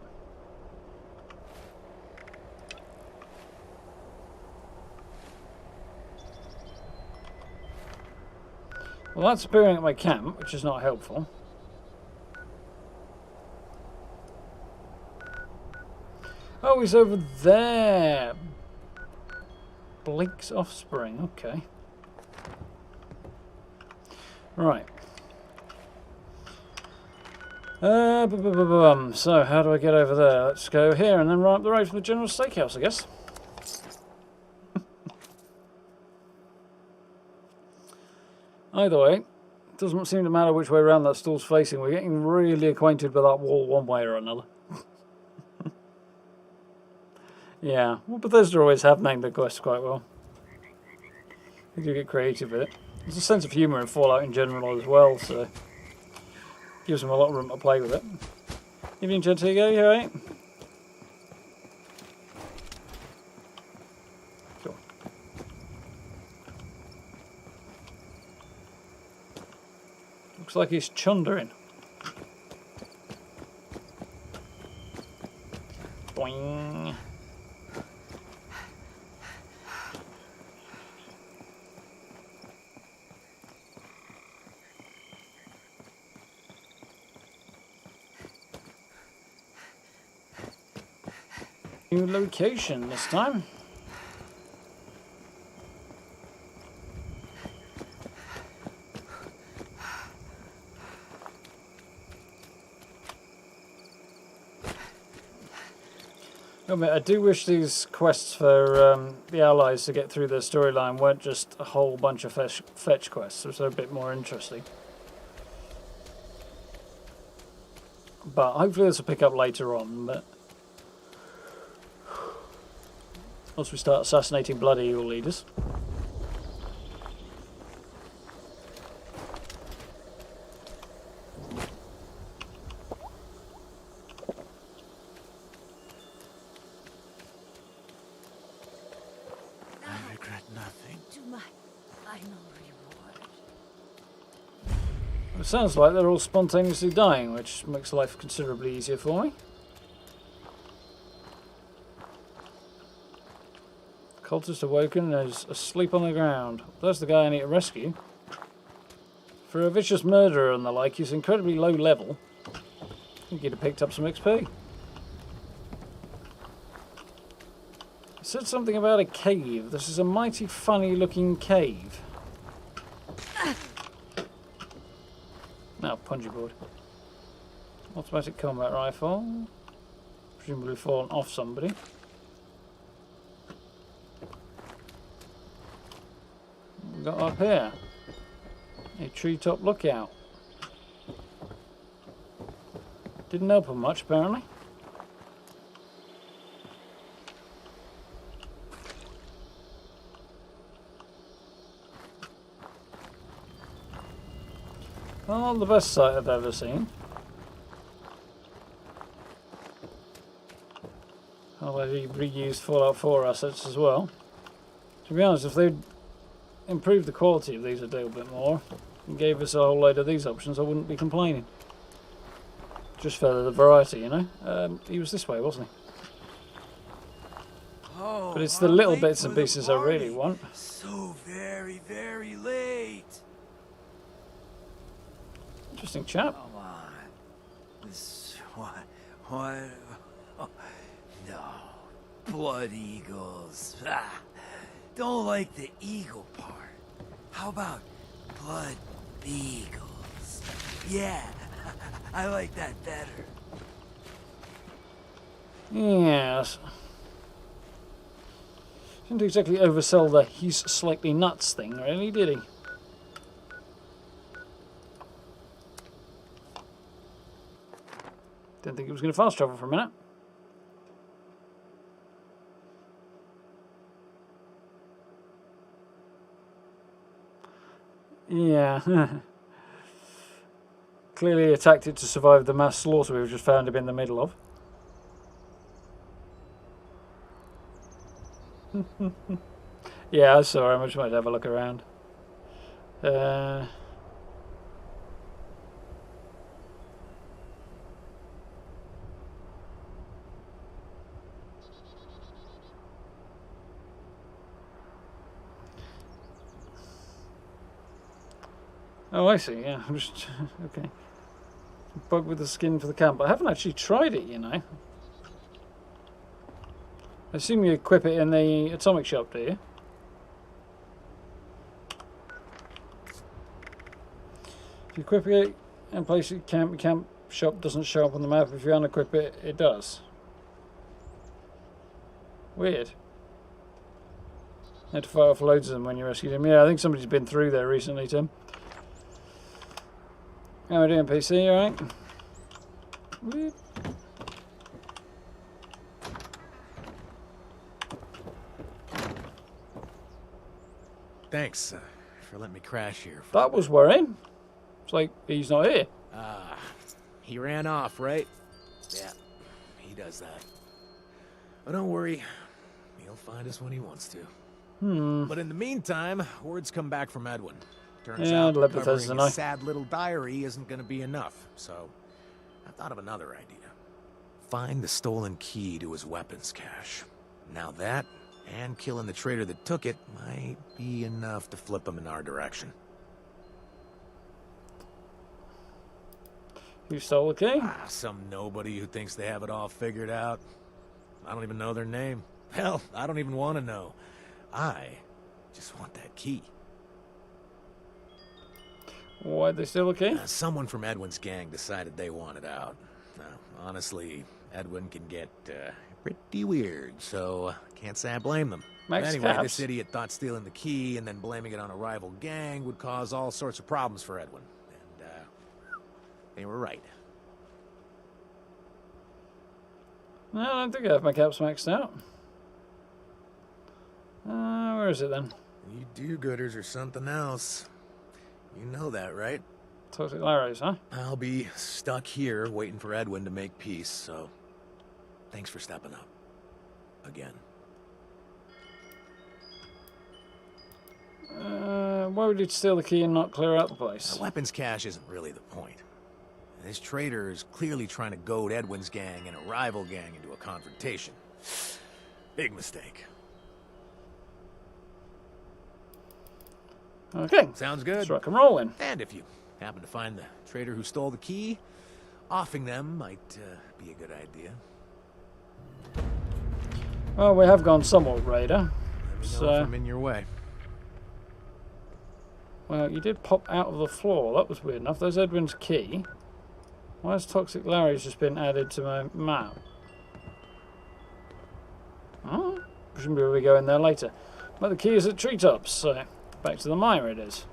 Well, that's appearing at my camp, which is not helpful. Oh, he's over there. Blake's offspring, okay. Right. So, how do I get over there? Let's go here and then right up the road from the General Steakhouse, I guess. Either way, it doesn't seem to matter which way around that stall's facing. We're getting really acquainted with that wall one way or another. Yeah, well, Bethesda always have named their quests quite well. They do get creative with it. There's a sense of humour in Fallout in general as well, so gives them a lot of room to play with it. Evening, Gentigo, you alright? Cool. Looks like he's chundering. Boing. New location this time. I do wish these quests for the allies to get through their storyline weren't just a whole bunch of fetch quests, so they're a bit more interesting. But hopefully this will pick up later on. But once we start assassinating bloody evil leaders. I regret nothing. To my final reward. It sounds like they're all spontaneously dying, which makes life considerably easier for me. Cultist awoken and is asleep on the ground. There's the guy I need to rescue. For a vicious murderer and the like, he's incredibly low level. I think he'd have picked up some XP. It said something about a cave. This is a mighty funny looking cave. Now, punji board. Automatic combat rifle. Presumably fallen off somebody. What we got up here? A treetop lookout. Didn't open much, apparently. Not the best sight I've ever seen. Although he reused Fallout 4 assets as well. To be honest, if they'd improved the quality of these a little bit more and gave us a whole load of these options, I wouldn't be complaining. Just for the variety, you know. He was this way, wasn't he? Oh, But it's the little bits and pieces I really want. So very, very late. Interesting chap. Come on. This what? Oh, no. Blood eagles. Ah, don't like the eagle part. How about blood beagles? Yeah, I like that better. Yes. Didn't exactly oversell the he's slightly nuts thing, really, did he? Didn't think he was going to fast travel for a minute. Yeah. Clearly a tactic to survive the mass slaughter we've just found him in the middle of. Yeah, I saw him. I just wanted to have a look around. Oh, I see, yeah. I'm just... okay. Bug with the skin for the camp. I haven't actually tried it, you know. I assume you equip it in the atomic shop, do you? If you equip it and place it in the camp shop doesn't show up on the map. If you unequip it, it does. Weird. Had to fire off loads of them when you rescued him. Yeah, I think somebody's been through there recently, Tim. How are we doing, PC? Alright? Whoop. Thanks for letting me crash here. That was worrying. It's like he's not here. He ran off, right? Yeah, he does that. But don't worry, he'll find us when he wants to. But in the meantime, word's come back from Edwin. Turns Yeah, out I'd love to covering Bethesda now. his sad little diary isn't going to be enough, so I thought of another idea. Find the stolen key to his weapons cache. Now that, and killing the traitor that took it, might be enough to flip him in our direction. You stole the key? Some nobody who thinks they have it all figured out. I don't even know their name. Hell, I don't even want to know. I just want that key. Why'd they steal the key? Someone from Edwin's gang decided they wanted out. Now, honestly, Edwin can get pretty weird, so can't say I blame them. Makes Anyway, caps. this idiot thought stealing the key and then blaming it on a rival gang would cause all sorts of problems for Edwin. And, they were right. No, I don't think I have my caps maxed out. Where is it then? You do-gooders are something else. You know that, right? Toxic Larry's, huh? I'll be stuck here waiting for Edwin to make peace, so thanks for stepping up. Again. Why would you steal the key and not clear out the place? The weapons cache isn't really the point. This traitor is clearly trying to goad Edwin's gang and a rival gang into a confrontation. Big mistake. Okay. Sounds good. Let's rock and roll in. And if you happen to find the traitor who stole the key, offing them might be a good idea. Well, we have gone somewhat raider. Let me know So, if I'm in your way. well, you did pop out of the floor. That was weird enough. There's Edwin's key. Why has Toxic Larry's just been added to my map? Oh, presumably we'll be going there later. But the key is at treetops, so back to the mire it is.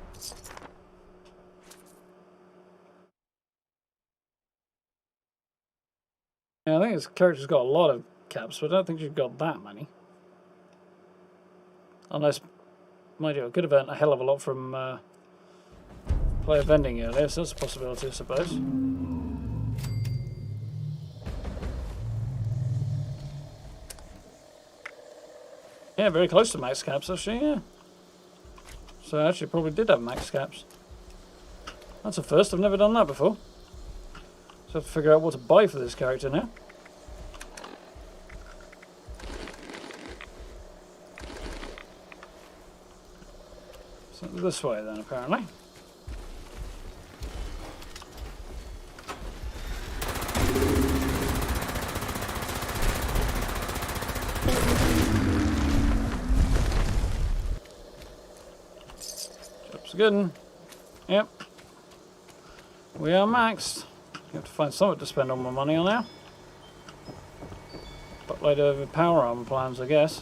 Yeah, I think this character's got a lot of caps, but I don't think she's got that many. Unless, mind you, I could have earned a hell of a lot from player vending earlier, so that's a possibility, I suppose. Yeah, very close to max caps, actually, yeah. So I actually probably did have max caps. That's a first, I've never done that before. So I have to figure out what to buy for this character now. So this way then, apparently. Job's good. Yep. We are maxed. You have to find something to spend all my money on now. Buttload of power armor plans, I guess.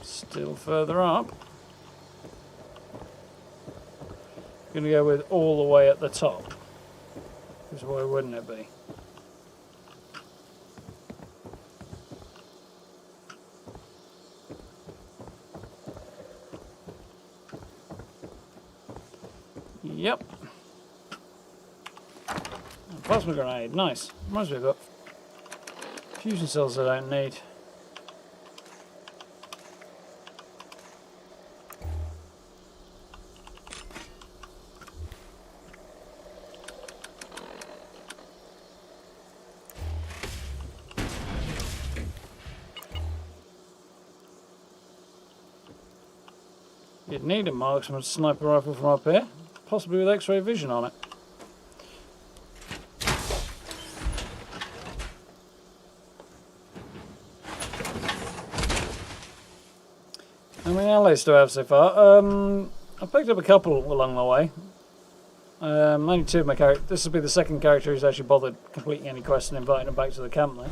Still further up. Gonna go with all the way at the top. Because why wouldn't it be? Yep. Plasma grenade, nice. Reminds me I've got fusion cells I don't need. You'd need a marksman sniper rifle from up here, possibly with X-ray vision on it. How many allies do I have so far? I've picked up a couple along the way. Only two of my characters. This will be the second character who's actually bothered completing any quest and inviting them back to the camp then.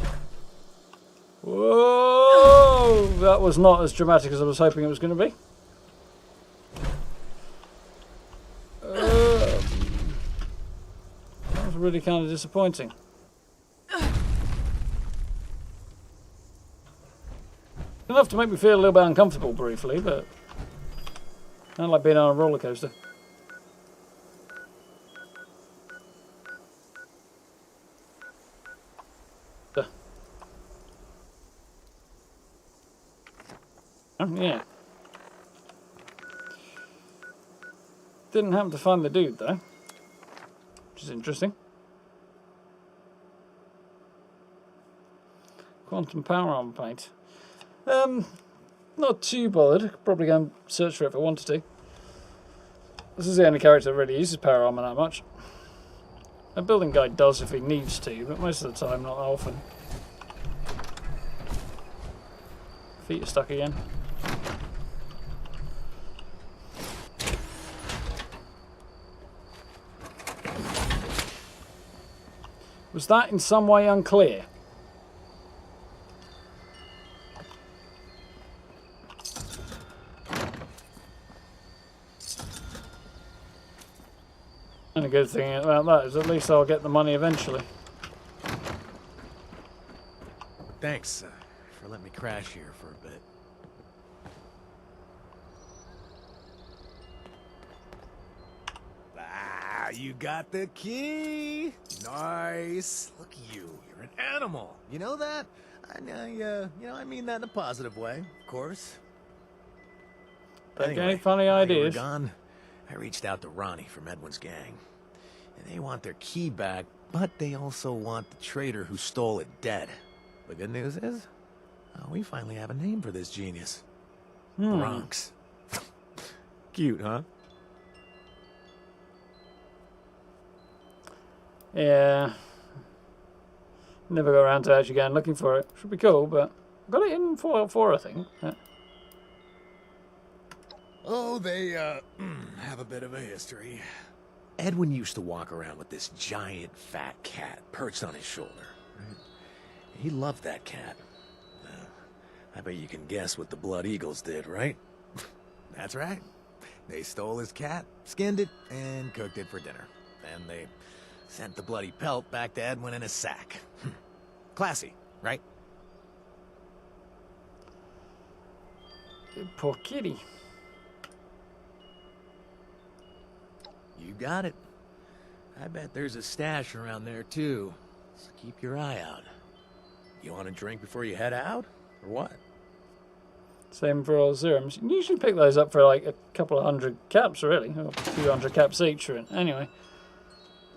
Whoa! That was not as dramatic as I was hoping it was going to be. That was really kind of disappointing. Enough to make me feel a little bit uncomfortable briefly, but I don't like being on a roller coaster. Oh, yeah. Didn't happen to find the dude though, which is interesting. Quantum power armor plate. Not too bothered. Could probably go and search for it if I wanted to. This is the only character that really uses power armor that much. A building guy does if he needs to, but most of the time not often. Feet are stuck again. Was that in some way unclear? And a good thing about that is at least I'll get the money eventually. Thanks for letting me crash here for a bit. Ah, you got the key. Nice. Look at you. You're an animal. You know that? I mean that in a positive way, of course. Any funny while you were ideas? gone, I reached out to Ronnie from Edwin's gang. And they want their key back, but they also want the traitor who stole it dead. The good news is, we finally have a name for this genius. Bronx. Cute, huh? Yeah. Never go around to actually going looking for it. Should be cool, but I got it in 404, I think. Yeah. Oh, they, have a bit of a history. Edwin used to walk around with this giant fat cat perched on his shoulder. Right? He loved that cat. I bet you can guess what the Blood Eagles did, right? That's right. They stole his cat, skinned it, and cooked it for dinner. Then they sent the bloody pelt back to Edwin in a sack. Classy, right? Poor kitty. You got it. I bet there's a stash around there, too. So keep your eye out. You want a drink before you head out, or what? Same for all serums. You usually pick those up for like a couple of hundred caps, really. Or a few hundred caps each. Anyway,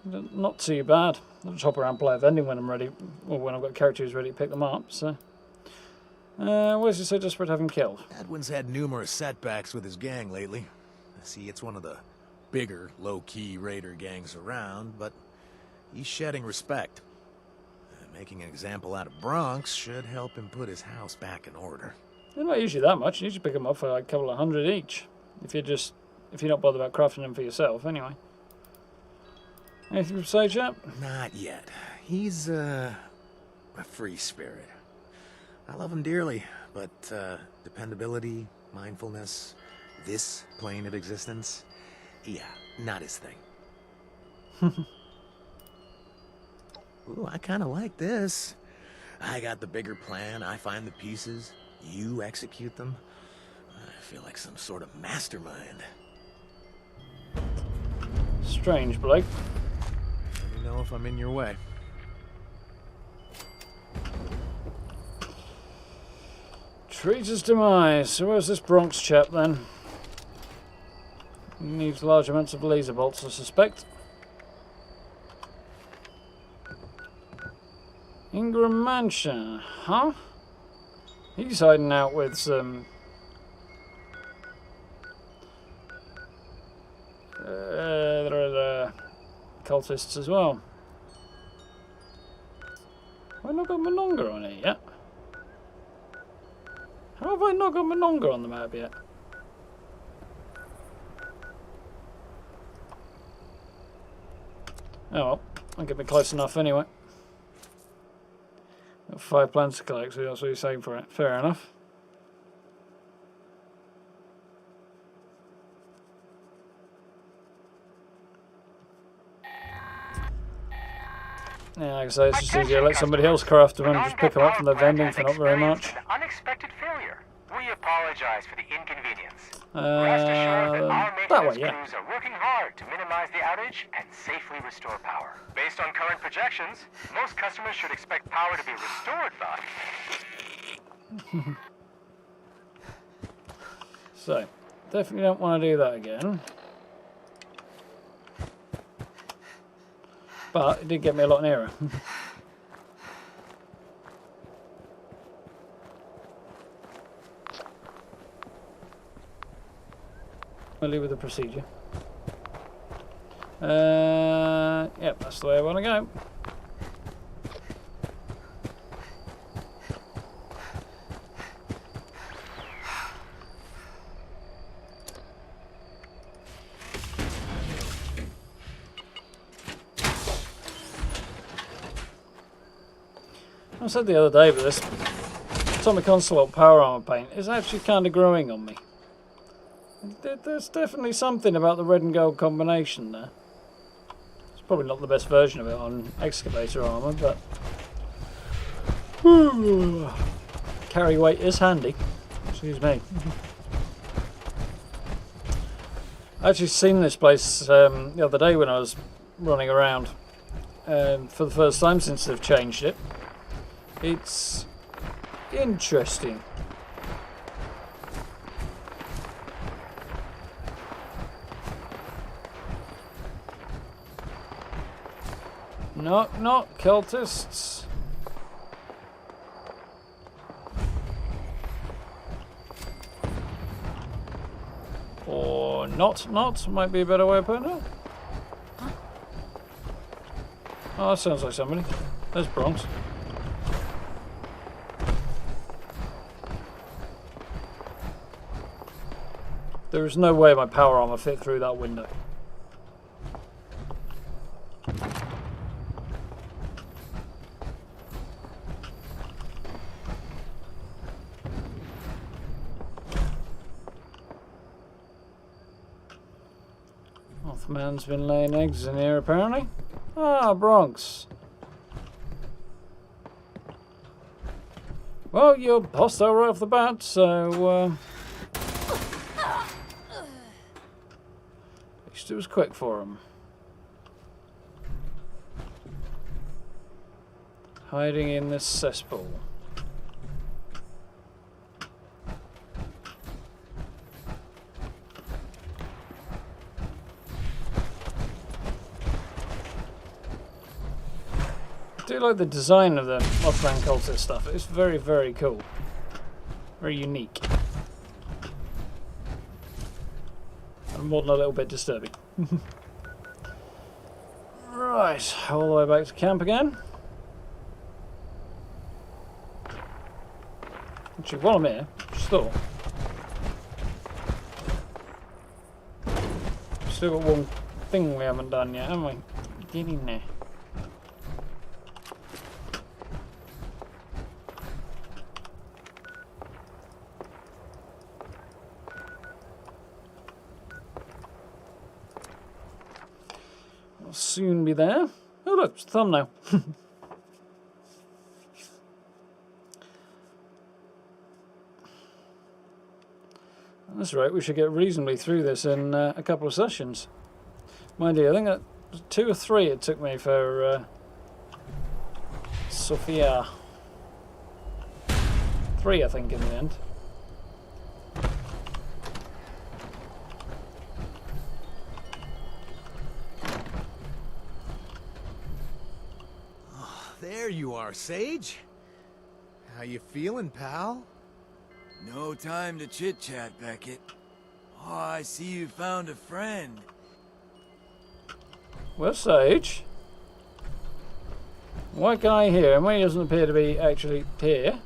not too bad. I'll just hop around play a vending when I'm ready, or when I've got characters ready to pick them up. So, where's he so desperate to have him killed? Edwin's had numerous setbacks with his gang lately. See, it's one of the bigger, low-key raider gangs around, but he's shedding respect. Making an example out of Bronx should help him put his house back in order. They're not usually that much. You usually pick them up for like a couple of hundred each. If you're not bothered about crafting them for yourself, anyway. Anything to say, chap? Not yet. He's a free spirit. I love him dearly, but dependability, mindfulness, this plane of existence, yeah, not his thing. Ooh, I kind of like this. I got the bigger plan, I find the pieces, you execute them. I feel like some sort of mastermind. Strange, Blake. Let me know if I'm in your way. Traitor's demise. So where's this Bronx chap then? He needs large amounts of laser bolts, I suspect. Ingram Mansion, huh? He's hiding out with some cultists as well. Have I not got Mononga on it yet? How have I not got Mononga on the map yet? Oh well, I'll get me close enough anyway. Got 5 plans to collect, so that's what you're saying for it. Fair enough. Yeah, like I say, it's just easier to let somebody else craft them and just pick them up from the vending for not very much. An unexpected failure. We apologize for the inconvenience. Rest assured that our maintenance crews are working hard to minimize the outage and safely restore power. Based on current projections, most customers should expect power to be restored by... So, definitely don't want to do that again. But it did get me a lot nearer. familiar with the procedure. Yep, that's the way I want to go. I said the other day, but this Atomic Onslaught power armor paint is actually kind of growing on me. There's definitely something about the red and gold combination there. It's probably not the best version of it on excavator armor, but carry weight is handy. Excuse me. I actually seen this place the other day when I was running around for the first time since they've changed it. It's interesting. Knock, knock, cultists. Or not, might be a better way of putting it. Oh, that sounds like somebody. There's Bronx. There is no way my power armor fit through that window. Mothman's been laying eggs in here apparently. Ah, Bronx. Well, you're hostile right off the bat, so at least it was quick for him. Hiding in this cesspool. I do like the design of the Mothman cultist stuff. It's very, very cool. Very unique. And more than a little bit disturbing. Right, all the way back to camp again. Actually, while I'm here, still got one thing we haven't done yet, haven't we? Get in there. Soon be there. Oh look, it's a thumbnail. That's right, we should get reasonably through this in a couple of sessions. Mind you, I think that 2 or 3 it took me for Sophia. 3 I think in the end. There you are, Sage. How you feeling, pal? No time to chit-chat, Beckett. Oh, I see you found a friend. Well, Sage. Why can I hear him when he doesn't appear to be actually here?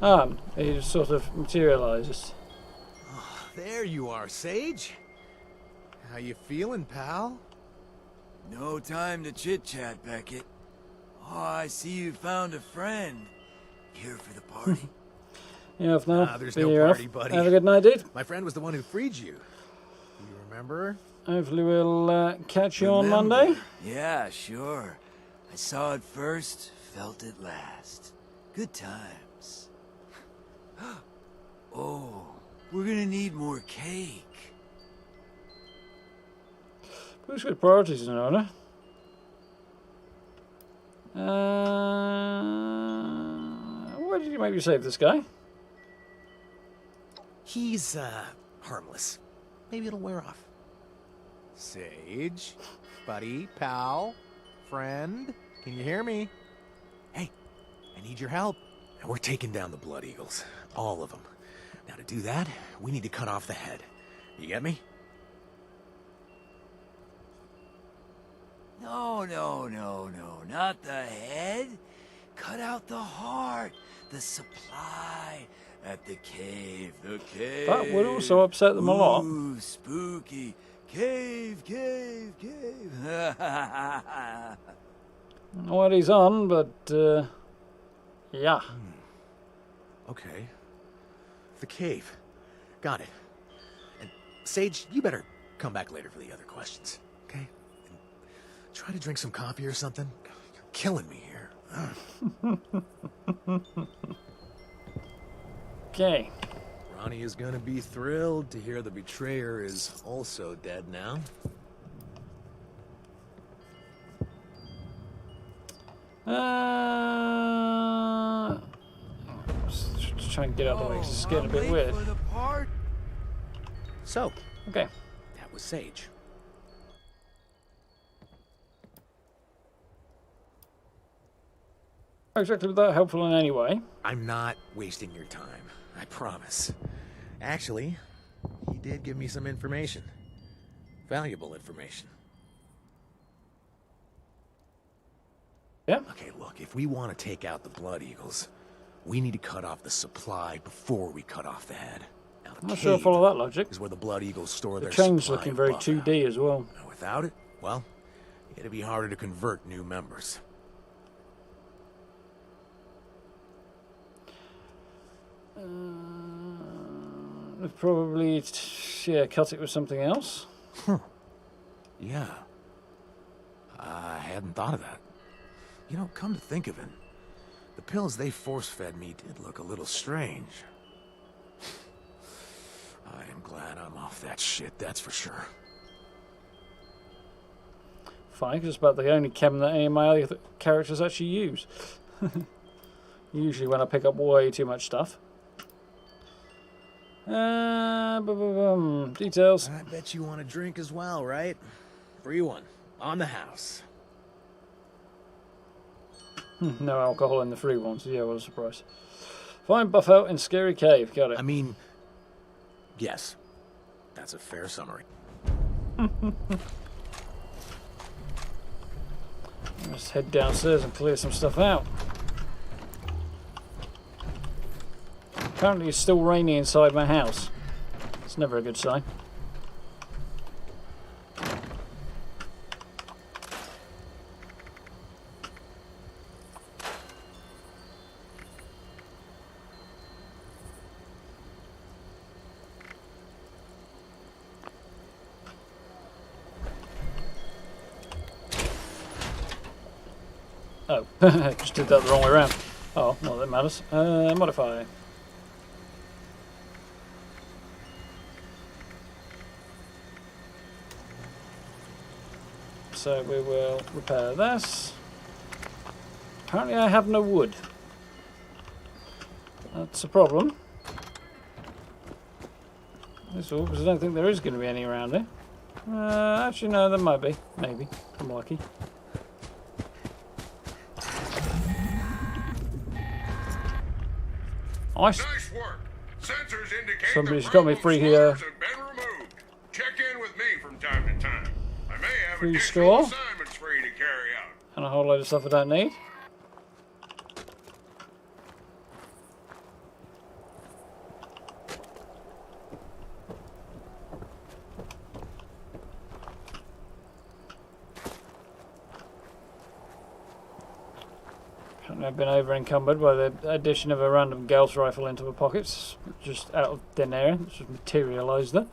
Ah, he just sort of materialises. Oh, there you are, Sage. How you feeling, pal? No time to chit-chat, Beckett. Oh, I see you found a friend. Here for the party. You're off now. There's Be no you're party, off. buddy. Have a good night, dude. My friend was the one who freed you. Do you remember? Hopefully we'll catch you on Monday. Yeah, sure. I saw it first, felt it last. Good times. Oh, we're gonna need more cake. Who's got priorities in order? Why did you maybe save this guy? He's, harmless. Maybe it'll wear off. Sage, buddy, pal, friend, can you hear me? Hey, I need your help. We're taking down the Blood Eagles. All of them. Now to do that, we need to cut off the head. You get me? No, not the head. Cut out the heart, the supply at the cave, That would also upset them a lot. Ooh, spooky. Cave. What he's on, but yeah. Okay. The cave. Got it. And Sage, you better come back later for the other questions, okay? And try to drink some coffee or something. You're killing me here. Okay. Ronnie is gonna be thrilled to hear the betrayer is also dead now. Just try and get out of the way 'cause it's getting a bit weird. For the part. So, Okay. that was Sage. Not exactly that helpful in any way. I'm not wasting your time, I promise. Actually, he did give me some information. Valuable information. Yeah. Okay, look, if we want to take out the Blood Eagles, we need to cut off the supply before we cut off the head. Now, the I'm not sure I cave follow that logic. is where the Blood Eagles store The their chain's supply looking of very buff 2D out. as well. Now, without it, well, it'd be harder to convert new members. Probably, yeah, cut it with something else. Yeah. I hadn't thought of that. You know, come to think of it, the pills they force-fed me did look a little strange. I am glad I'm off that shit, that's for sure. Fine, 'cause it's about the only chem that any of my other characters actually use. Usually when I pick up way too much stuff. Details. I bet you want a drink as well, right? Free one. On the house. No alcohol in the free ones. Yeah, what a surprise. Find buff out in Scary Cave. Got it. I mean, yes. That's a fair summary. Let's head downstairs and clear some stuff out. Apparently it's still rainy inside my house. It's never a good sign. Oh, just did that the wrong way around. Oh, well, that matters. Modify. So we will repair this. Apparently I have no wood. That's a problem. That's all, because I don't think there is going to be any around here. Actually, no, there might be. Maybe. I'm lucky. Nice. Nice work. Sensors indicate Somebody's the got me problem free scores have been removed. Check in with me from time to time. I may have Free additional score? assignments for you to carry out. And a whole load of stuff I don't need. I've been over encumbered by the addition of a random Gauss rifle into my pockets, just out of thin air. It's just materialised there.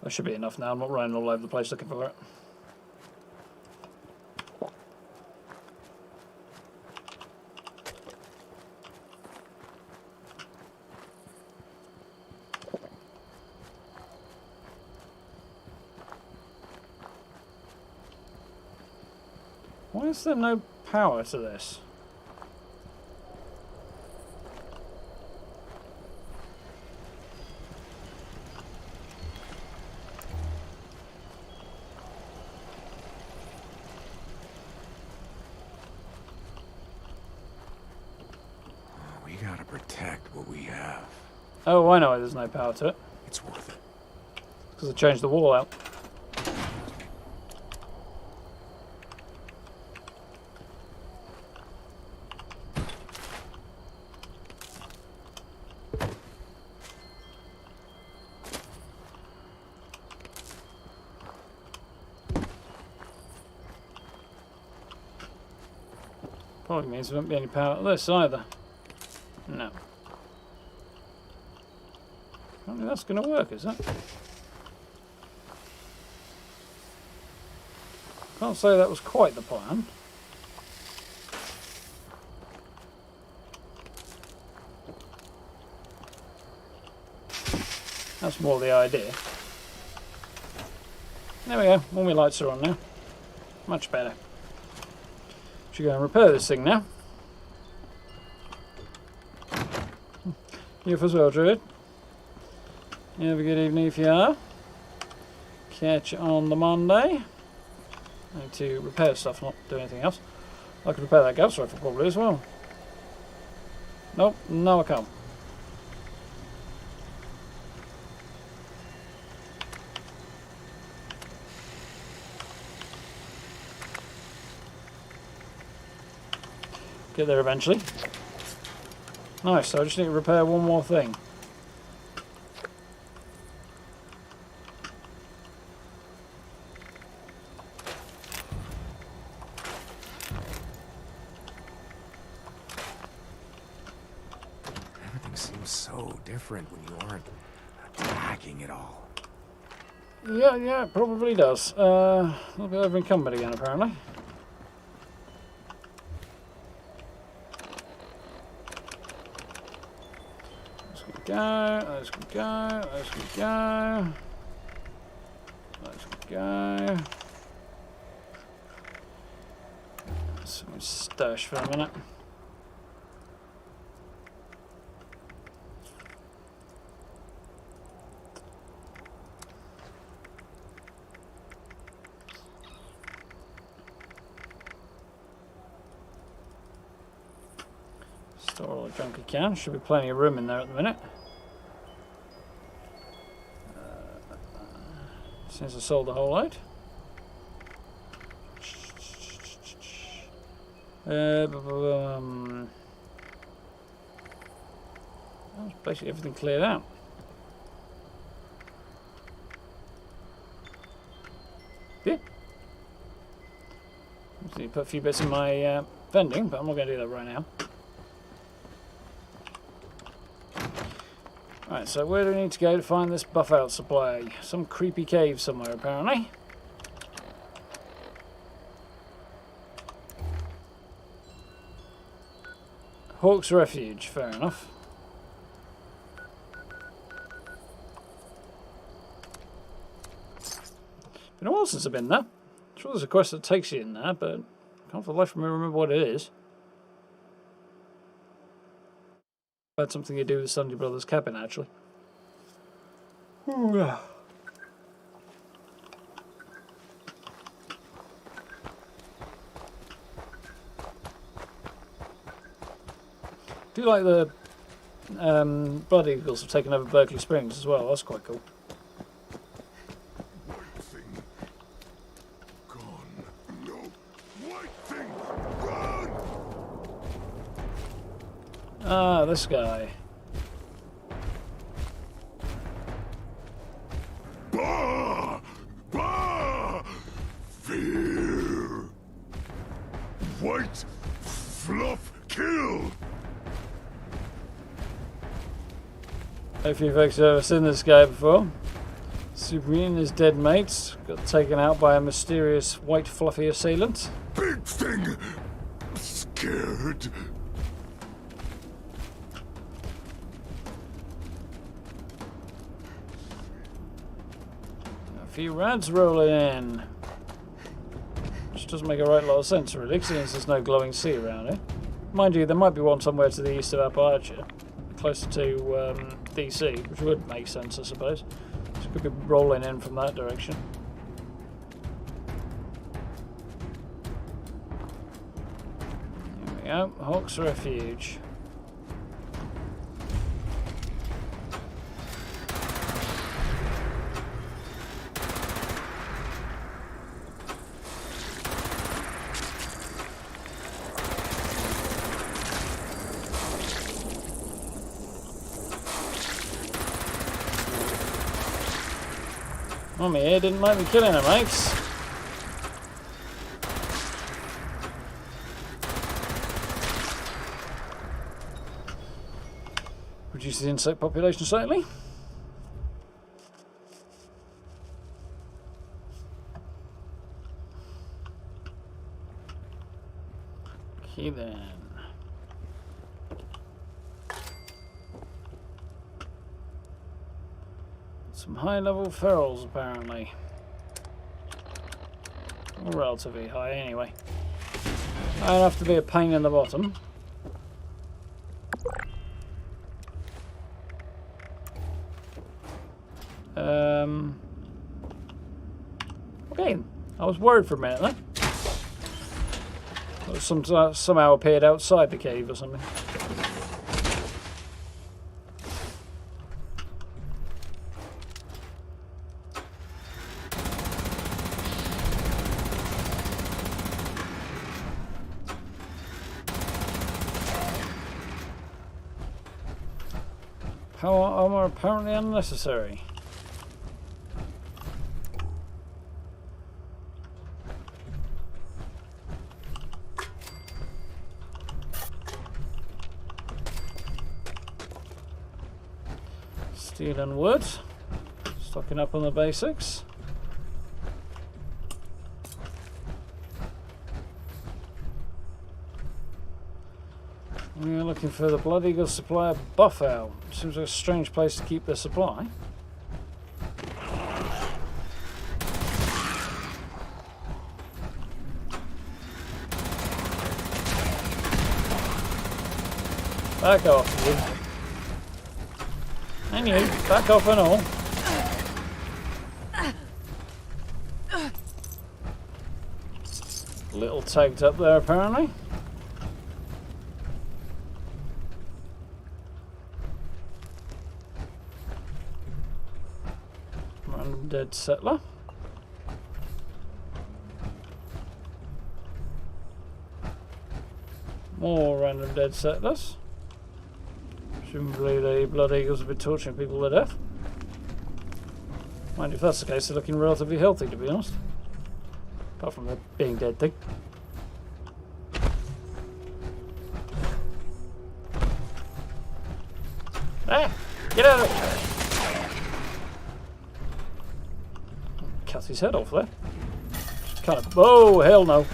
That should be enough now. I'm not running all over the place looking for it. Why is there no power to this? gotta protect what we have. Oh, I know there's no power to it. It's worth it. Because I changed the wall out. Probably means there won't be any power to this either. No. I don't think that's going to work, is it? Can't say that was quite the plan. That's more the idea. There we go. All my lights are on now. Much better. Should go and repair this thing now. You as well, Druid. You have a good evening if you are. Catch you on the Monday. I need to repair stuff, not do anything else. I could repair that gas rifle probably as well. Nope, no I can't. Get there eventually. Nice, so I just need to repair one more thing. Everything seems so different when you aren't attacking it all. Yeah, it probably does. A little bit over encumbered again apparently. Those can go, those can go, those can go. So we stash for a minute. Store all the junk we can. Should be plenty of room in there at the minute. Since I sold the whole load. That's basically everything cleared out. Yeah. So you put a few bits in my vending, but I'm not going to do that right now. Right, so where do we need to go to find this buff out supply? Some creepy cave somewhere, apparently. Hawk's Refuge, fair enough. Been a while since I've been there. I'm sure there's a quest that takes you in there, but I can't for the life of me remember what it is. Had something to do with Sunday Brothers' cabin, actually. Ooh. Do like the Blood Eagles have taken over Berkeley Springs as well. That's quite cool. White thing gone. No. White thing gone. Ah, this guy. Bah! Bah! Fear. White fluff kill. If you folks have ever seen this guy before. Superman and his dead mates got taken out by a mysterious white fluffy assailant. Big thing. Scared. A few rads rolling in. Which doesn't make a right lot of sense, really, since there's no glowing sea around here. Mind you, there might be one somewhere to the east of Appalachia, closer to DC, which would make sense, I suppose. So it could be rolling in from that direction. There we go, Hawk's Refuge. Mummy here didn't like me killing her, mates. Reduce the insect population slightly. Okay then. Some high-level ferals, apparently. Or relatively high, anyway. High enough to be a pain in the bottom. Okay, I was worried for a minute then. It was somehow appeared outside the cave or something. Power armor apparently unnecessary. Steel and wood. Stocking up on the basics. We're looking for the Blood Eagle supply of buff ale. Seems like a strange place to keep their supply. Back off, you. And you, back off and all. Little tagged up there apparently. Random dead settler. More random dead settlers. Presumably the Blood Eagles have been torturing people to death. Mind if that's the case, they're looking relatively healthy, to be honest. Apart from the being dead thing. Ah! Get out of it! Cut his head off there. Just kind of... Oh, hell no.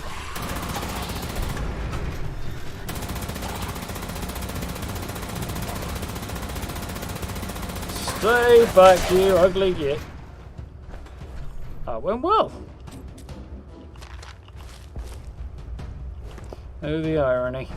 Stay back, you ugly git. That went well. Oh, the irony.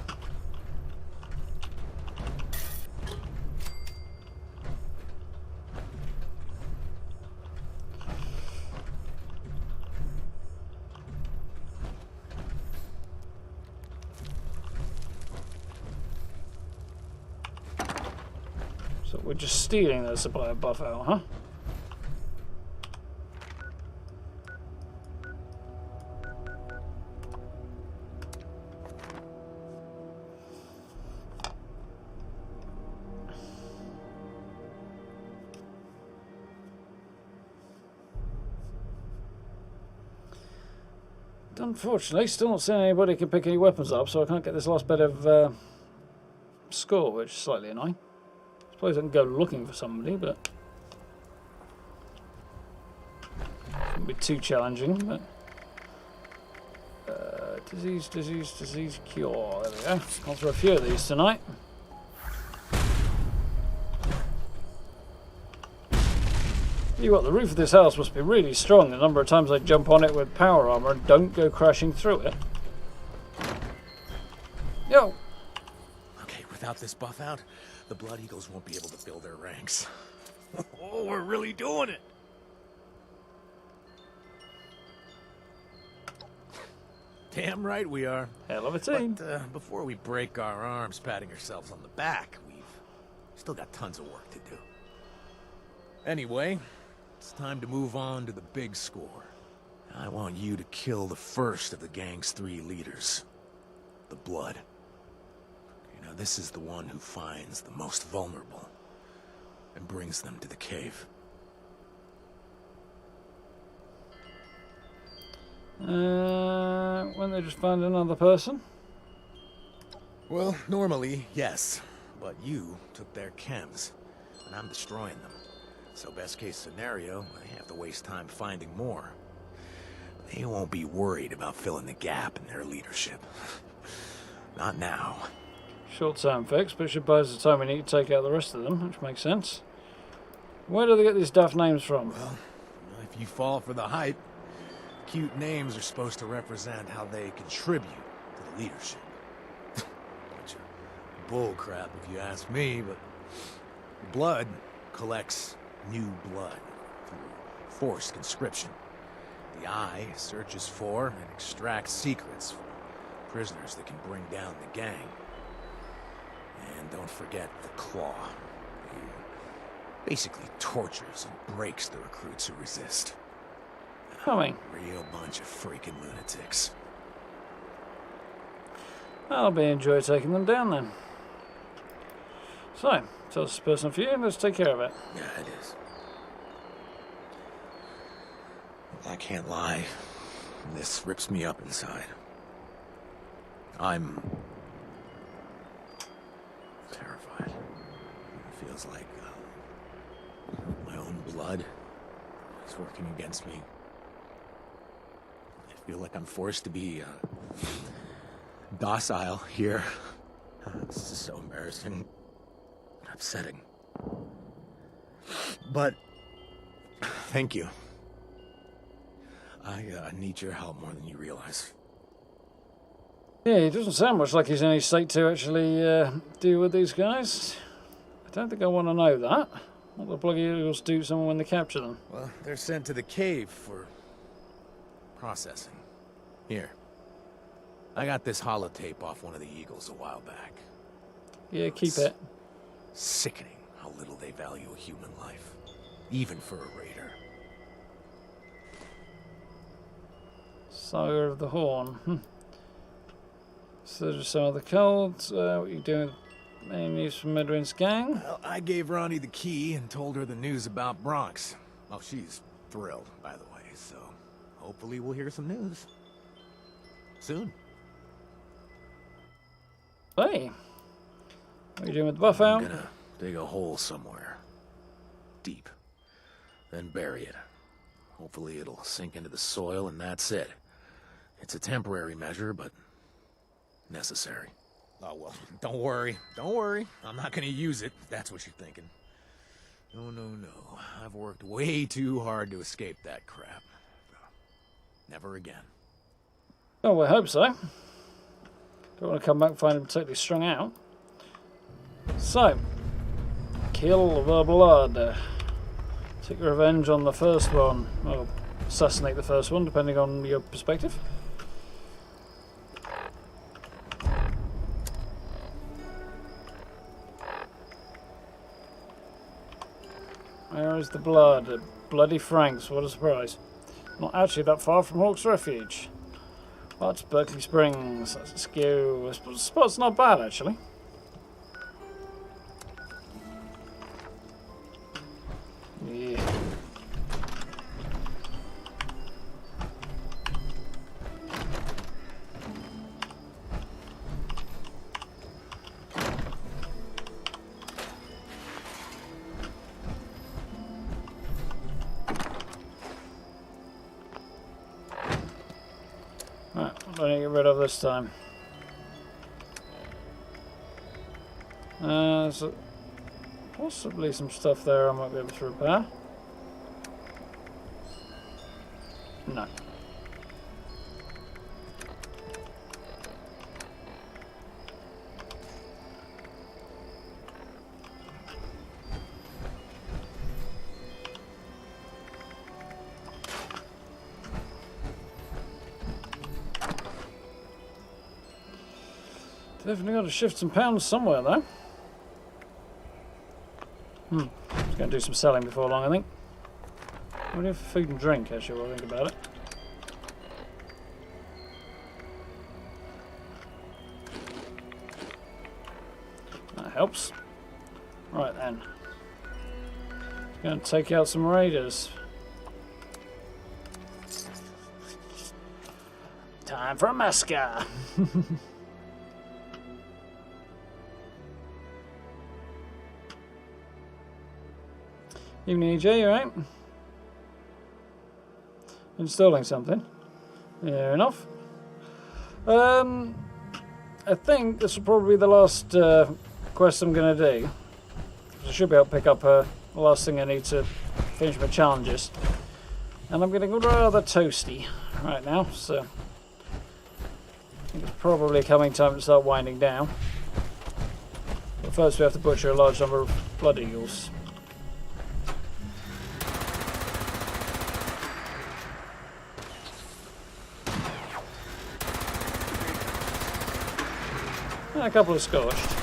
So we're just stealing the supply of buff ale, huh? Unfortunately, still not seeing anybody who can pick any weapons up, so I can't get this last bit of score, which is slightly annoying. I suppose I can go looking for somebody, but it wouldn't be too challenging. But disease cure. There we go. Gone through a few of these tonight. You what, the roof of this house must be really strong. The number of times I jump on it with power armor and don't go crashing through it. Yo! Okay, without this buff out, the Blood Eagles won't be able to build their ranks. Oh, we're really doing it! Damn right we are. Hell of a team. But before we break our arms patting ourselves on the back, we've still got tons of work to do. Anyway, it's time to move on to the big score. I want you to kill the first of the gang's 3 leaders. The Blood. You know, this is the one who finds the most vulnerable and brings them to the cave. Won't they just find another person? Well, normally, yes. But you took their chems, and I'm destroying them. So best case scenario, I have to waste time finding more. They won't be worried about filling the gap in their leadership. Not now. Short-term fix, but it should buy us the time we need to take out the rest of them, which makes sense. Where do they get these daft names from? Well, if you fall for the hype, cute names are supposed to represent how they contribute to the leadership. Bunch of bullcrap, if you ask me, but blood collects new blood through forced conscription. The Eye searches for and extracts secrets from prisoners that can bring down the gang. And don't forget the Claw. He basically tortures and breaks the recruits who resist. Coming. Real bunch of freaking lunatics. I'll be enjoy taking them down then. So, tell us the person for you, and let's take care of it. Yeah, it is. I can't lie. This rips me up inside. I'm terrified. It feels like my own blood is working against me. I feel like I'm forced to be docile here. This is so embarrassing, upsetting. But thank you. I need your help more than you realize. Yeah, he doesn't sound much like he's in any state to actually deal with these guys. I don't think I want to know that. What the bloody Eagles do to someone when they capture them? Well, they're sent to the cave for processing. Here. I got this holotape off one of the Eagles a while back. Yeah, keep it. Sickening how little they value a human life. Even for a raider. Saga of the Horn. So there's some of the codes. What are you doing with any news from Medrin's gang? Well, I gave Ronnie the key and told her the news about Bronx. Oh, she's thrilled, by the way, so hopefully we'll hear some news. Soon. Hey. What are you doing with the buff out? I'm gonna dig a hole somewhere. Deep. Then bury it. Hopefully it'll sink into the soil and that's it. It's a temporary measure, but necessary. Oh, well, don't worry. Don't worry. I'm not gonna use it, if that's what you're thinking. No, no, no. I've worked way too hard to escape that crap. Never again. Oh, I hope so. Don't want to come back and find him totally strung out. So, kill the blood. Take revenge on the first one. Or assassinate the first one, depending on your perspective. Where is the blood? Bloody Franks, what a surprise. Not actually that far from Hawk's Refuge. What's Berkeley Springs? That's a skew. The spot's not bad, actually. Yeah. Right, what do I need to get rid of this time? So possibly some stuff there I might be able to repair. No. Definitely got to shift some pounds somewhere though. Just going to do some selling before long, I think. What do you have for food and drink, actually, while I think about it? That helps. Right then. Going to take out some raiders. Time for a masca. Evening, EJ, you alright? Installing something. Fair enough. I think this will probably be the last quest I'm going to do. I should be able to pick up the last thing I need to finish my challenges. And I'm getting rather toasty right now, so I think it's probably coming time to start winding down. But first we have to butcher a large number of blood eagles. And a couple of scorched.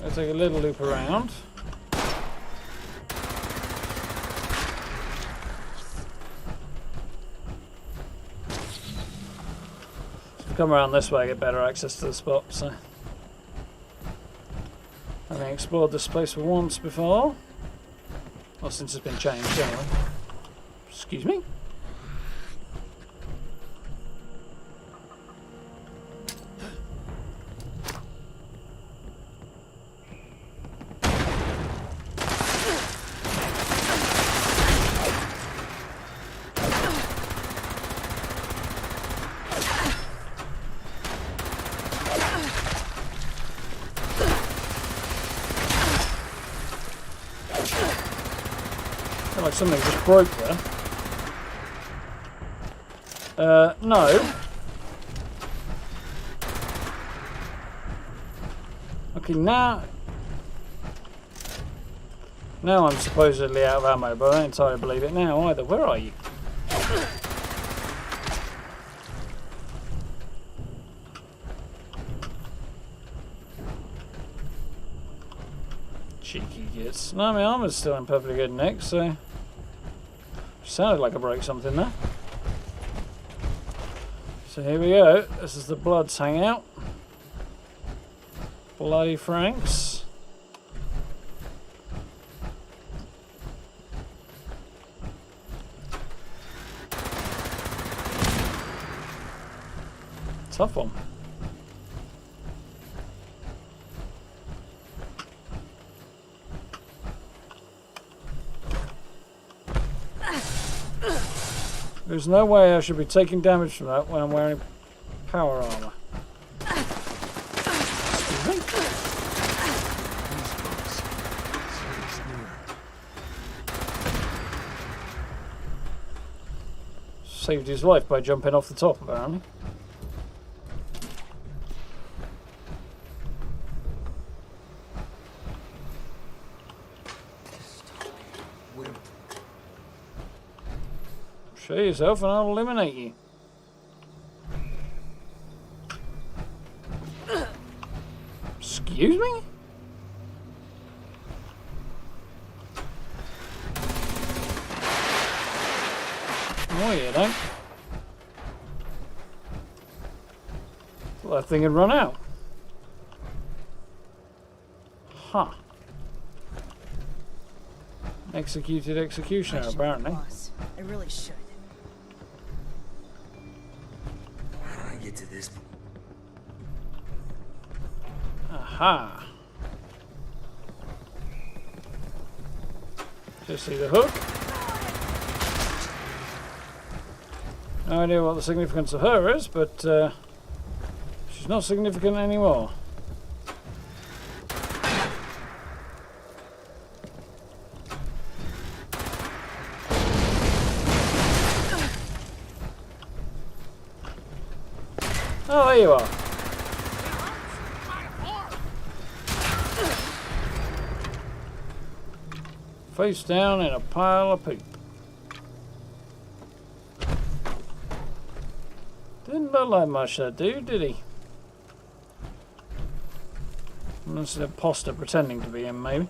Let's take a little loop around. Come around this way, get better access to the spot. So, having explored this place once before, well, since it's been changed anyway. Excuse me. Like something just broke there. No. Okay, now I'm supposedly out of ammo, but I don't entirely believe it now either. Where are you? Cheeky gits. No, my armor's still in perfectly good nick, so... Sounded like I broke something there. So here we go. This is the Bloods hangout. Bloody Franks. Tough one. There's no way I should be taking damage from that when I'm wearing power armor. Saved his life by jumping off the top, apparently. Show yourself and I'll eliminate you. Excuse me? Oh, you don't. Well, that thing had run out. Huh. Executed executioner, apparently. I really should. How do I get to this? Aha. Just see the hook. No idea what the significance of her is, but she's not significant anymore. Oh, there you are. Face down in a pile of poop. Didn't look like much, that dude, did he? Unless an imposter pretending to be him, maybe.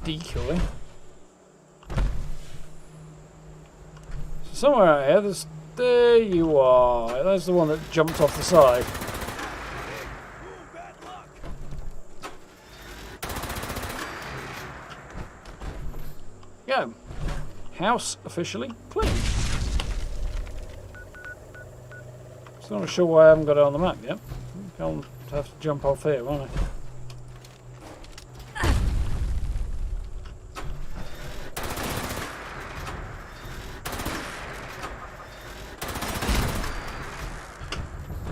Decoy. So somewhere out here, there's There you are. There's the one that jumped off the side. Go. House officially clean. Still not sure why I haven't got it on the map yet. I'll have to jump off here, won't I?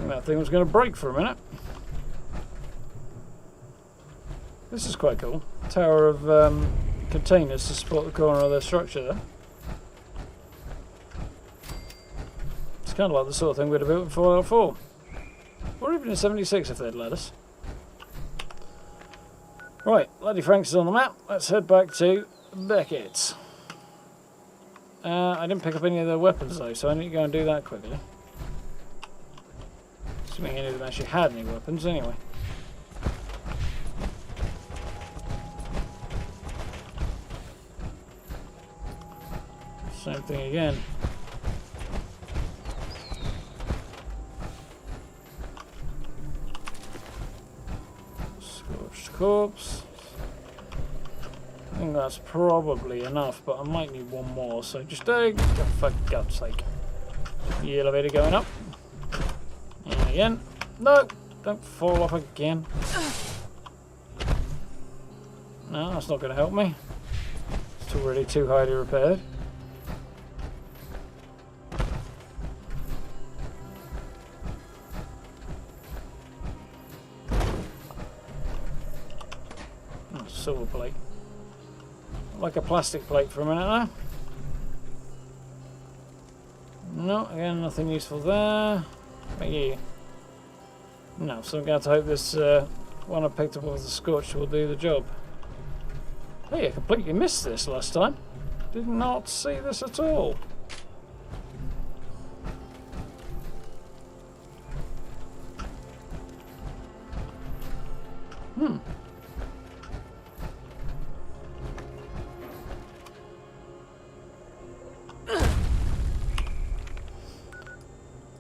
That thing was going to break for a minute. This is quite cool. Tower of containers to support the corner of their structure there. It's kind of like the sort of thing we'd have built in Fallout 4. Or even in 76 if they'd let us. Right, Lady Frank's is on the map. Let's head back to Beckett. I didn't pick up any of their weapons though, so I need to go and do that quickly. Assuming any of them actually had any weapons anyway. Same thing again. Scorched corpse. I think that's probably enough, but I might need one more, so just for God's sake. The elevator going up. And again. No! Don't fall off again. No, that's not going to help me. It's already too highly repaired. Oh, silver plate. Like a plastic plate for a minute now. No, again, nothing useful there. But yeah. No, so I'm going to hope this one I picked up off the Scorch will do the job. Hey, I completely missed this last time. Did not see this at all.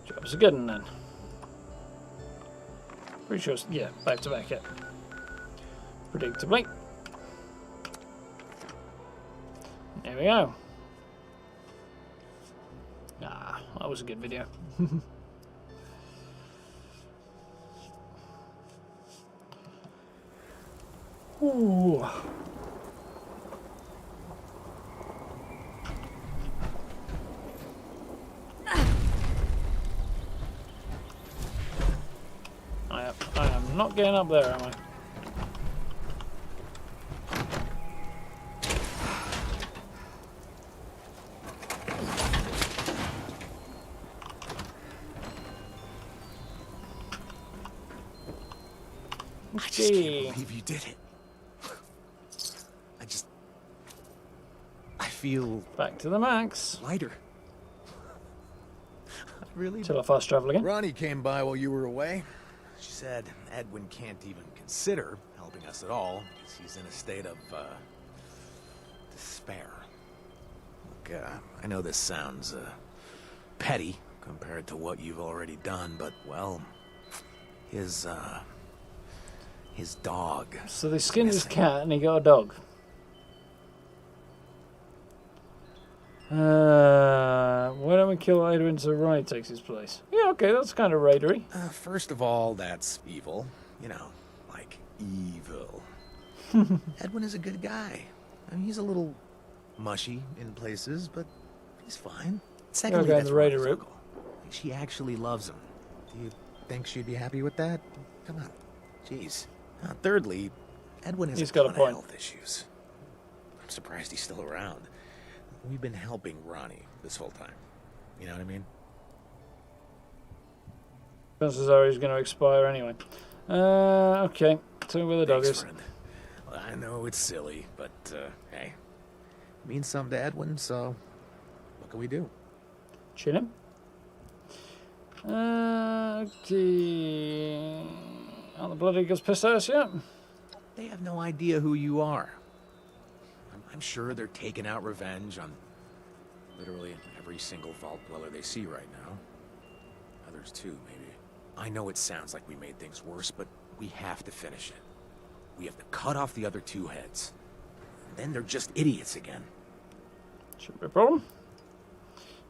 Job's a good one then. Pretty sure it's, yeah, back to Beckett. Predictably. There we go. Ah, that was a good video. Ooh. I am not getting up there, am I? I just can't believe you did it. I feel Back to the max. lighter. I really Till I fast travel again. Ronnie came by while you were away. She said Edwin can't even consider helping us at all because he's in a state of despair. Look, I know this sounds petty compared to what you've already done, but well, his dog. So they skinned his cat and he got a dog. Why don't we kill Edwin so Ronnie takes his place? Yeah, okay, that's kind of raidery. First of all, that's evil. You know, like evil. Edwin is a good guy. I mean, he's a little mushy in places, but he's fine. Secondly, Go down that's the raider Ronnie's route. uncle. She actually loves him. Do you think she'd be happy with that? Come on. Jeez. Thirdly, Edwin has He's a got a ton of point. health issues. I'm surprised he's still around. We've been helping Ronnie this whole time. You know what I mean? Chances are he's going to expire anyway. Okay. Tell me where the dog Thanks, is. friend. Well, I know it's silly, but hey, it means something to Edwin, so what can we do? Chin him. Okay. Aren't the bloody girls pissed at us yet? They have no idea who you are. I'm sure they're taking out revenge on Literally every single vault dweller they see right now. Others too, maybe. I know it sounds like we made things worse, but we have to finish it. We have to cut off the other two heads. Then they're just idiots again. Shouldn't be a problem.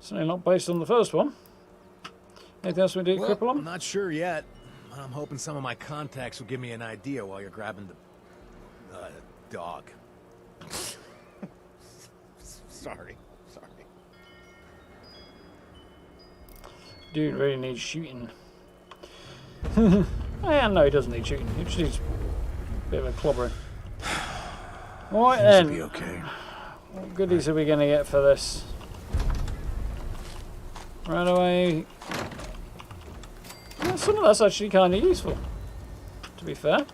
Certainly not based on the first one. Anything else we do to cripple I'm them? not sure yet. I'm hoping some of my contacts will give me an idea while you're grabbing the dog. Sorry. Dude really needs shooting. Yeah, no, he doesn't need shooting. He just needs a bit of a clobbering. Right then. Be okay. What goodies are we going to get for this? Right away. Yeah, some of that's actually kind of useful, to be fair.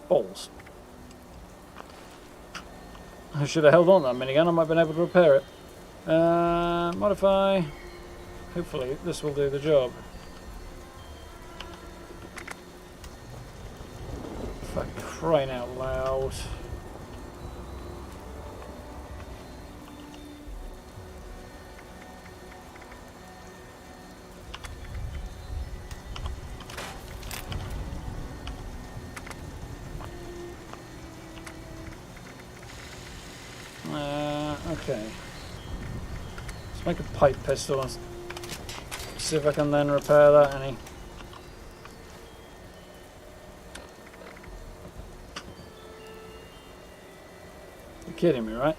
Balls. I should have held on to that minigun. I might have been able to repair it. Modify. Hopefully this will do the job. For crying out loud. Okay. Let's make a pipe pistol and see if I can then repair that any. You're kidding me, right?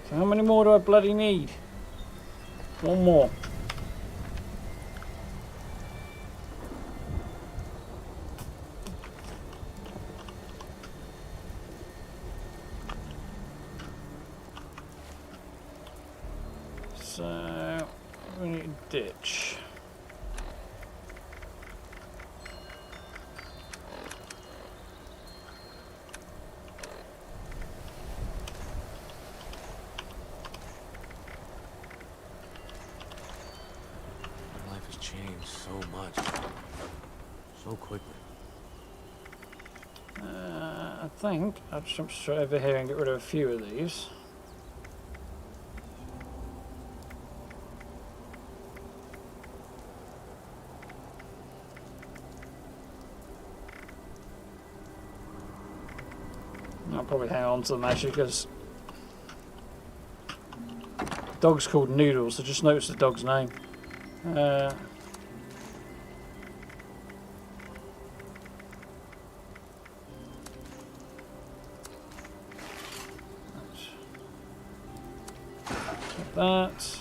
So how many more do I bloody need? One more. So we need a ditch. Life has changed so much. So quickly. I think I'll jump straight over here and get rid of a few of these. I'll probably hang on to them actually because dog's called Noodles, so just notice the dog's name. That.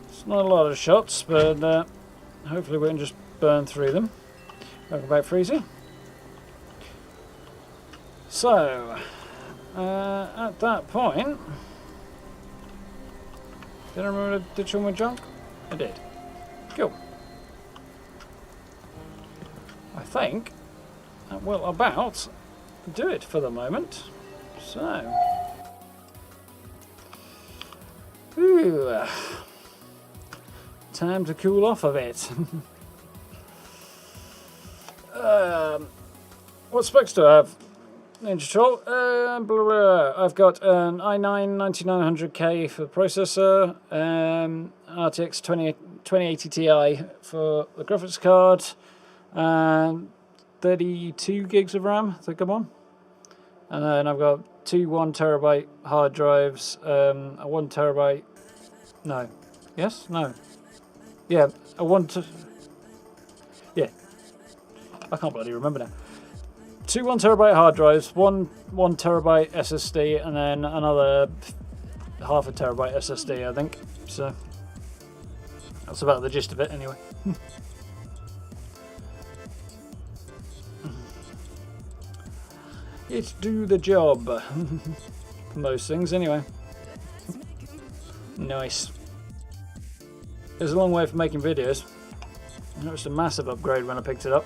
It's not a lot of shots, but hopefully we can just burn through them. Welcome back, Freezy. So, at that point, did I remember to ditch all my junk? I did. Cool. I think that will about do it for the moment. So, whew, time to cool off a bit. What specs do I have? Ninja Troll. Blah, blah. I've got an i9 9900K for the processor, RTX 2080 Ti for the graphics card, and 32 gigs of RAM, I think I'm on. And then I've got two 1TB hard drives, a 1TB. No. Yes? No. Yeah, yeah. I can't bloody remember now. Two 1TB hard drives, one 1TB SSD, and then another half a terabyte SSD, I think. So that's about the gist of it, anyway. It do the job. Most things, anyway. Nice. It's a long way from making videos. It was a massive upgrade when I picked it up.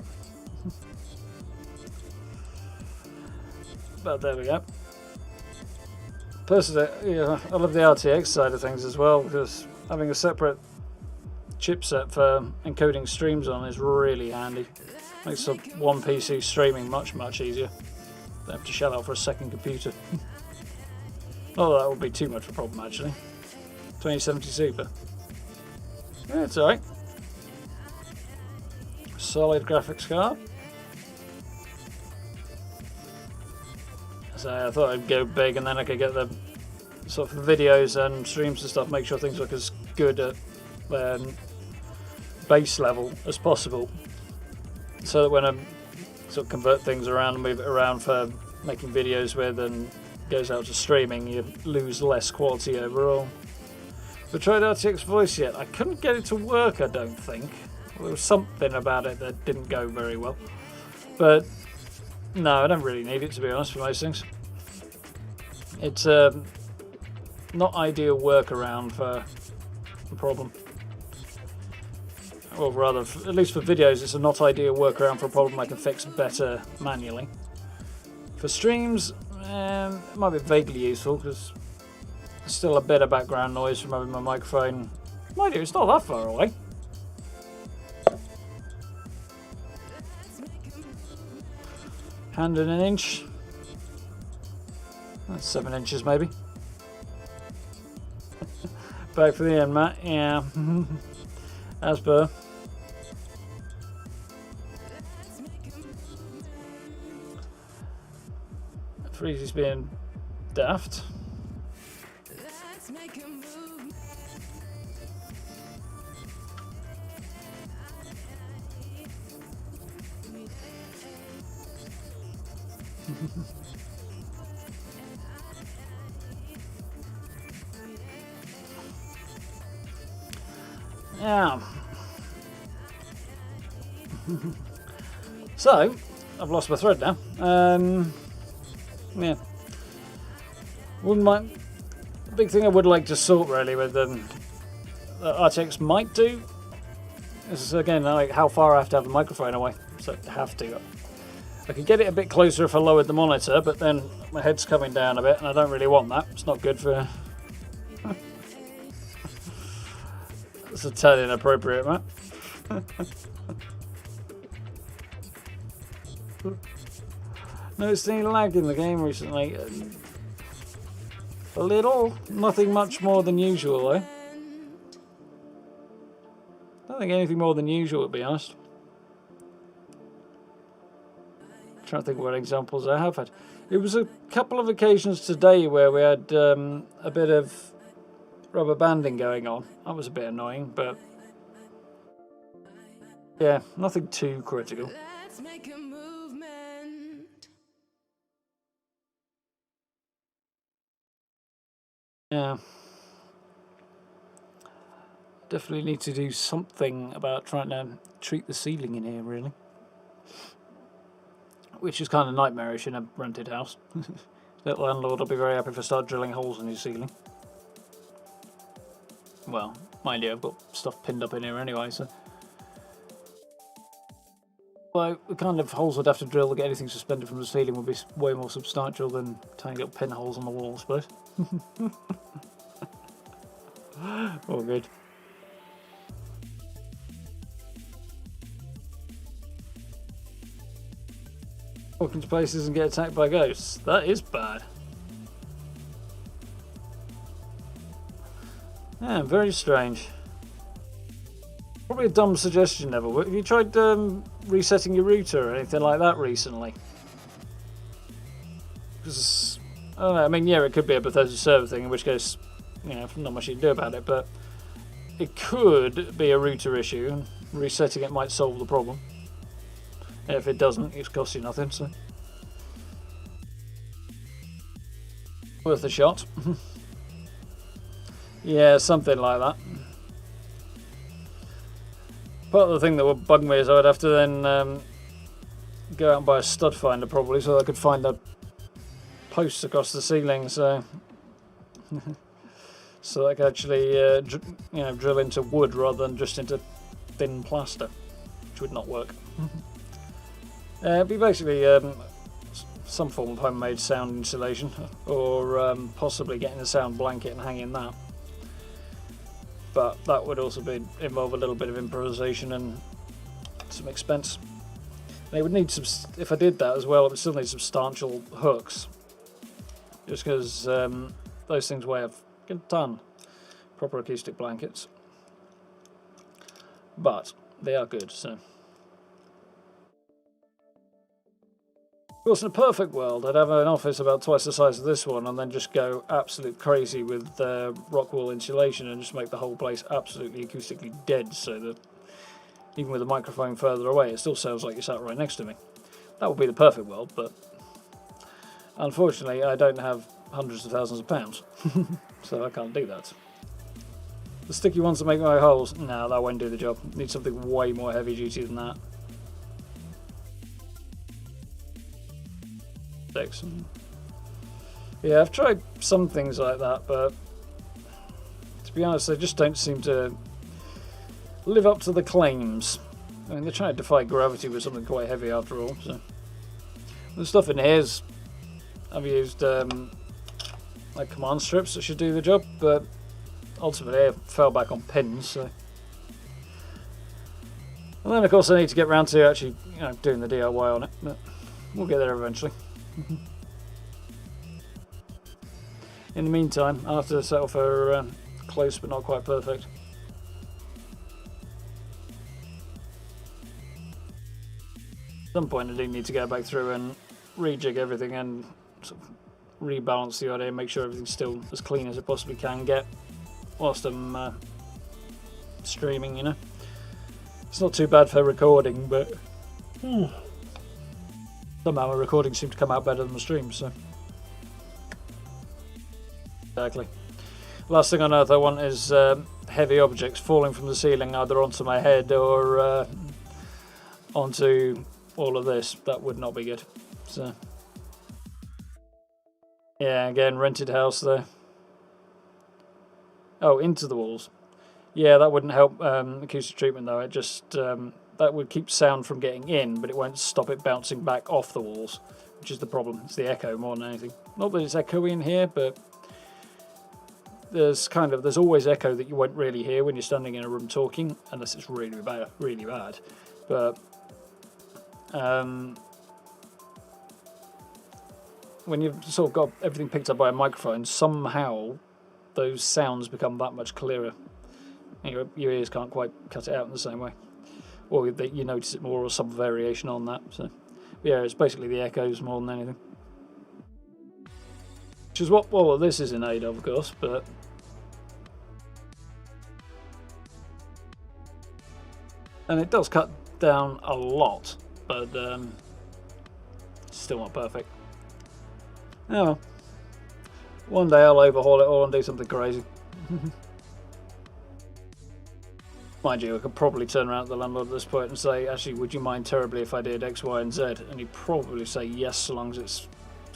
But there we go. Personally, yeah, I love the RTX side of things as well, because having a separate chipset for encoding streams on is really handy. Makes one PC streaming much easier. Don't have to shell out for a second computer. Not that would be too much of a problem actually. 2070 Super. Yeah, it's alright. Solid graphics card. So I thought I'd go big and then I could get the sort of videos and streams and stuff, make sure things look as good at base level as possible. So that when I sort of convert things around and move it around for making videos with and goes out to streaming, you lose less quality overall. But tried RTX voice yet? I couldn't get it to work, I don't think. There was something about it that didn't go very well. But no, I don't really need it, to be honest, for most things. It's not ideal workaround for the problem. Or rather, at least for videos, it's a not ideal workaround for a problem I can fix better manually. For streams, it might be vaguely useful, because there's still a bit of background noise from having my microphone. Mind you, it's not that far away. Hand in an inch. That's 7 inches maybe. Back for the end, Matt. Yeah. As per. Freezy's being daft. Yeah. So, I've lost my thread now. Yeah. Wouldn't mind. The big thing I would like to sort really with that RTX might do is again like how far I have to have the microphone away. So I have to. I could get it a bit closer if I lowered the monitor, but then my head's coming down a bit, and I don't really want that. It's not good for. It's a tad inappropriate, Matt. Noticed any lag in the game recently? A little, nothing much more than usual though. I don't think anything more than usual, to be honest. I'm trying to think what examples I have had. It was a couple of occasions today where we had a bit of rubber banding going on. That was a bit annoying, but yeah, nothing too critical. Let's make a movement. Yeah. Definitely need to do something about trying to treat the ceiling in here, really. Which is kind of nightmarish in a rented house. The landlord will be very happy if I start drilling holes in his ceiling. Well, mind you, I've got stuff pinned up in here anyway, so. Well, the kind of holes I'd have to drill to get anything suspended from the ceiling would be way more substantial than tiny little pinholes on the wall, I suppose. All good. Walk into places and get attacked by ghosts. That is bad. Yeah, very strange. Probably a dumb suggestion, Neville. Have you tried resetting your router or anything like that recently? Because, I don't know, I mean, yeah, it could be a Bethesda server thing, in which case, you know, not much you can do about it, but it could be a router issue. Resetting it might solve the problem. If it doesn't, it's cost you nothing, so. Worth a shot. Yeah, something like that. Part of the thing that would bug me is I would have to then go out and buy a stud finder probably so I could find the posts across the ceiling, so so I can actually drill into wood rather than just into thin plaster, which would not work. It'd be basically some form of homemade sound insulation, or possibly getting a sound blanket and hanging that. But that would also involve a little bit of improvisation and some expense. And it would need if I did that as well, it would still need substantial hooks, just because those things weigh a ton. Proper acoustic blankets, but they are good. So, of course, in a perfect world, I'd have an office about twice the size of this one, and then just go absolute crazy with rock wool insulation and just make the whole place absolutely acoustically dead, so that even with the microphone further away, it still sounds like you sat right next to me. That would be the perfect world, but unfortunately, I don't have hundreds of thousands of pounds, so I can't do that. The sticky ones that make my holes, no, that won't do the job. Need something way more heavy duty than that. Yeah, I've tried some things like that, but to be honest, they just don't seem to live up to the claims. I mean, they're trying to defy gravity with something quite heavy after all. So the stuff in here is, I've used like command strips that should do the job, but ultimately I fell back on pins. So, and then of course I need to get around to actually, doing the DIY on it, but we'll get there eventually. In the meantime, I'll have to settle for close but not quite perfect. At some point I do need to go back through and rejig everything and sort of rebalance the audio and make sure everything's still as clean as it possibly can get whilst I'm streaming, It's not too bad for recording, but somehow my recordings seem to come out better than the streams, so. Exactly. Last thing on earth I want is heavy objects falling from the ceiling either onto my head or onto all of this. That would not be good. So, yeah, again, rented house there. Oh, into the walls. Yeah, that wouldn't help acoustic treatment though. It just that would keep sound from getting in, but it won't stop it bouncing back off the walls, which is the problem. It's the echo more than anything. Not that it's echoey in here, but there's always echo that you won't really hear when you're standing in a room talking, unless it's really bad, really bad. But when you've sort of got everything picked up by a microphone, somehow those sounds become that much clearer. Your ears can't quite cut it out in the same way, or that you notice it more, or some variation on that. So, yeah, it's basically the echoes more than anything. Which is what this is in aid of course, but and it does cut down a lot, but it's still not perfect. Oh well. One day I'll overhaul it all and do something crazy. Mind you, I could probably turn around to the landlord at this point and say, actually, would you mind terribly if I did X, Y, and Z? And he'd probably say yes, so long as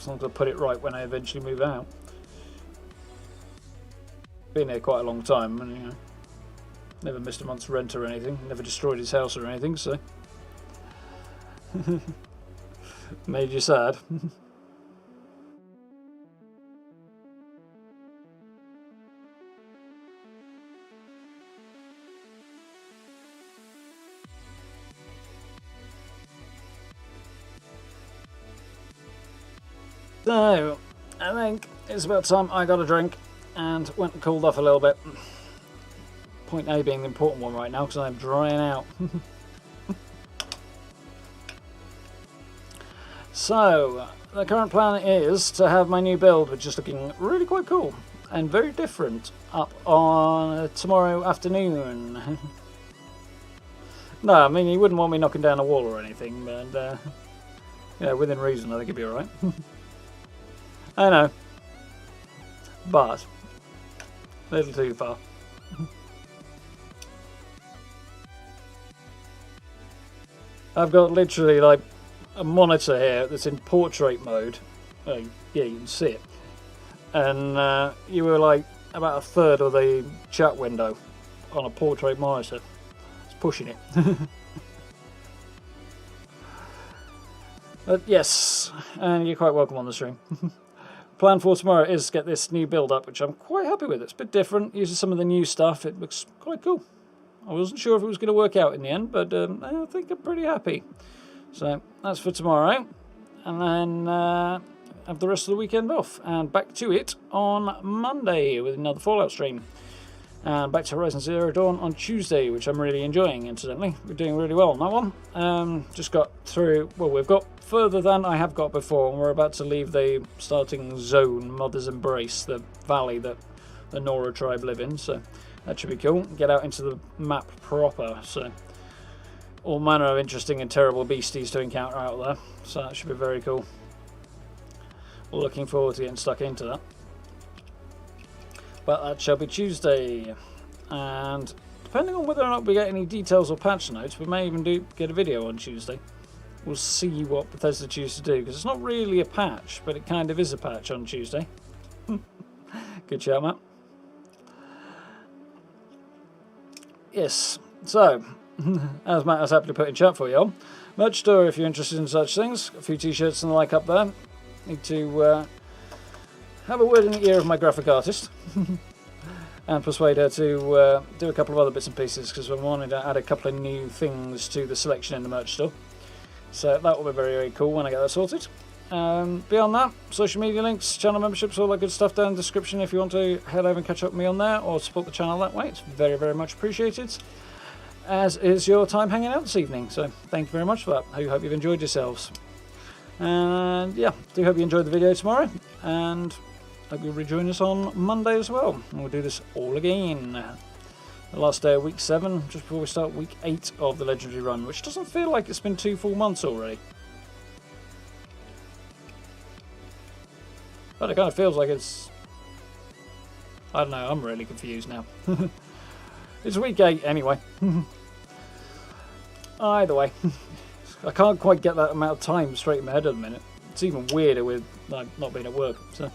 I put it right when I eventually move out. Been here quite a long time, and never missed a month's rent or anything, never destroyed his house or anything, so made you sad. So, I think it's about time I got a drink and went and cooled off a little bit. Point A being the important one right now because I'm drying out. So, the current plan is to have my new build, which is looking really quite cool and very different, up on tomorrow afternoon. No, I mean, you wouldn't want me knocking down a wall or anything, but yeah, within reason, I think it'd be alright. I know, but a little too far. I've got literally like a monitor here that's in portrait mode. Yeah, you can see it. And you were like about a third of the chat window on a portrait monitor. It's pushing it. But yes, and you're quite welcome on the stream. Plan for tomorrow is to get this new build up, which I'm quite happy with. It's a bit different, uses some of the new stuff. It looks quite cool. I wasn't sure if it was going to work out in the end, but I think I'm pretty happy. So that's for tomorrow, and then have the rest of the weekend off, and back to it on Monday with another Fallout stream. And back to Horizon Zero Dawn on Tuesday, which I'm really enjoying, incidentally. We're doing really well on that one. Just got through, well, we've got further than I have got before, and we're about to leave the starting zone, Mother's Embrace, the valley that the Nora tribe live in, so that should be cool. Get out into the map proper, so all manner of interesting and terrible beasties to encounter out there, so that should be very cool. Looking forward to getting stuck into that. But that shall be Tuesday, and depending on whether or not we get any details or patch notes, we may even get a video on Tuesday. We'll see what Bethesda choose to do, because it's not really a patch, but it kind of is a patch on Tuesday. Good shout, Matt. Yes, so, as Matt has happily put in chat for you all, merch store if you're interested in such things. A few t-shirts and the like up there. Need to have a word in the ear of my graphic artist and persuade her to do a couple of other bits and pieces, because I'm wanting to add a couple of new things to the selection in the merch store. So that will be very, very cool when I get that sorted. Beyond that, social media links, channel memberships, all that good stuff down in the description if you want to head over and catch up with me on there or support the channel that way. It's very, very much appreciated, as is your time hanging out this evening. So thank you very much for that. I hope you've enjoyed yourselves. And yeah, do hope you enjoyed the video tomorrow, and hope you'll rejoin us on Monday as well. And we'll do this all again. The last day of week 7, just before we start week 8 of the Legendary run, which doesn't feel like it's been 2 full months already. But it kind of feels like it's... I don't know, I'm really confused now. It's week 8 anyway. Either way. I can't quite get that amount of time straight in my head at the minute. It's even weirder with not being at work. So,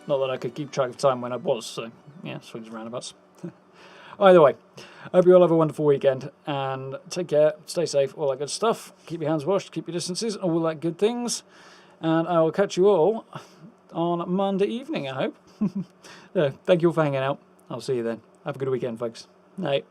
not that I could keep track of time when I was. So, yeah, swings and roundabouts. Either way, I hope you all have a wonderful weekend. And take care, stay safe, all that good stuff. Keep your hands washed, keep your distances, all that good things. And I will catch you all on Monday evening, I hope. Yeah, thank you all for hanging out. I'll see you then. Have a good weekend, folks. Night.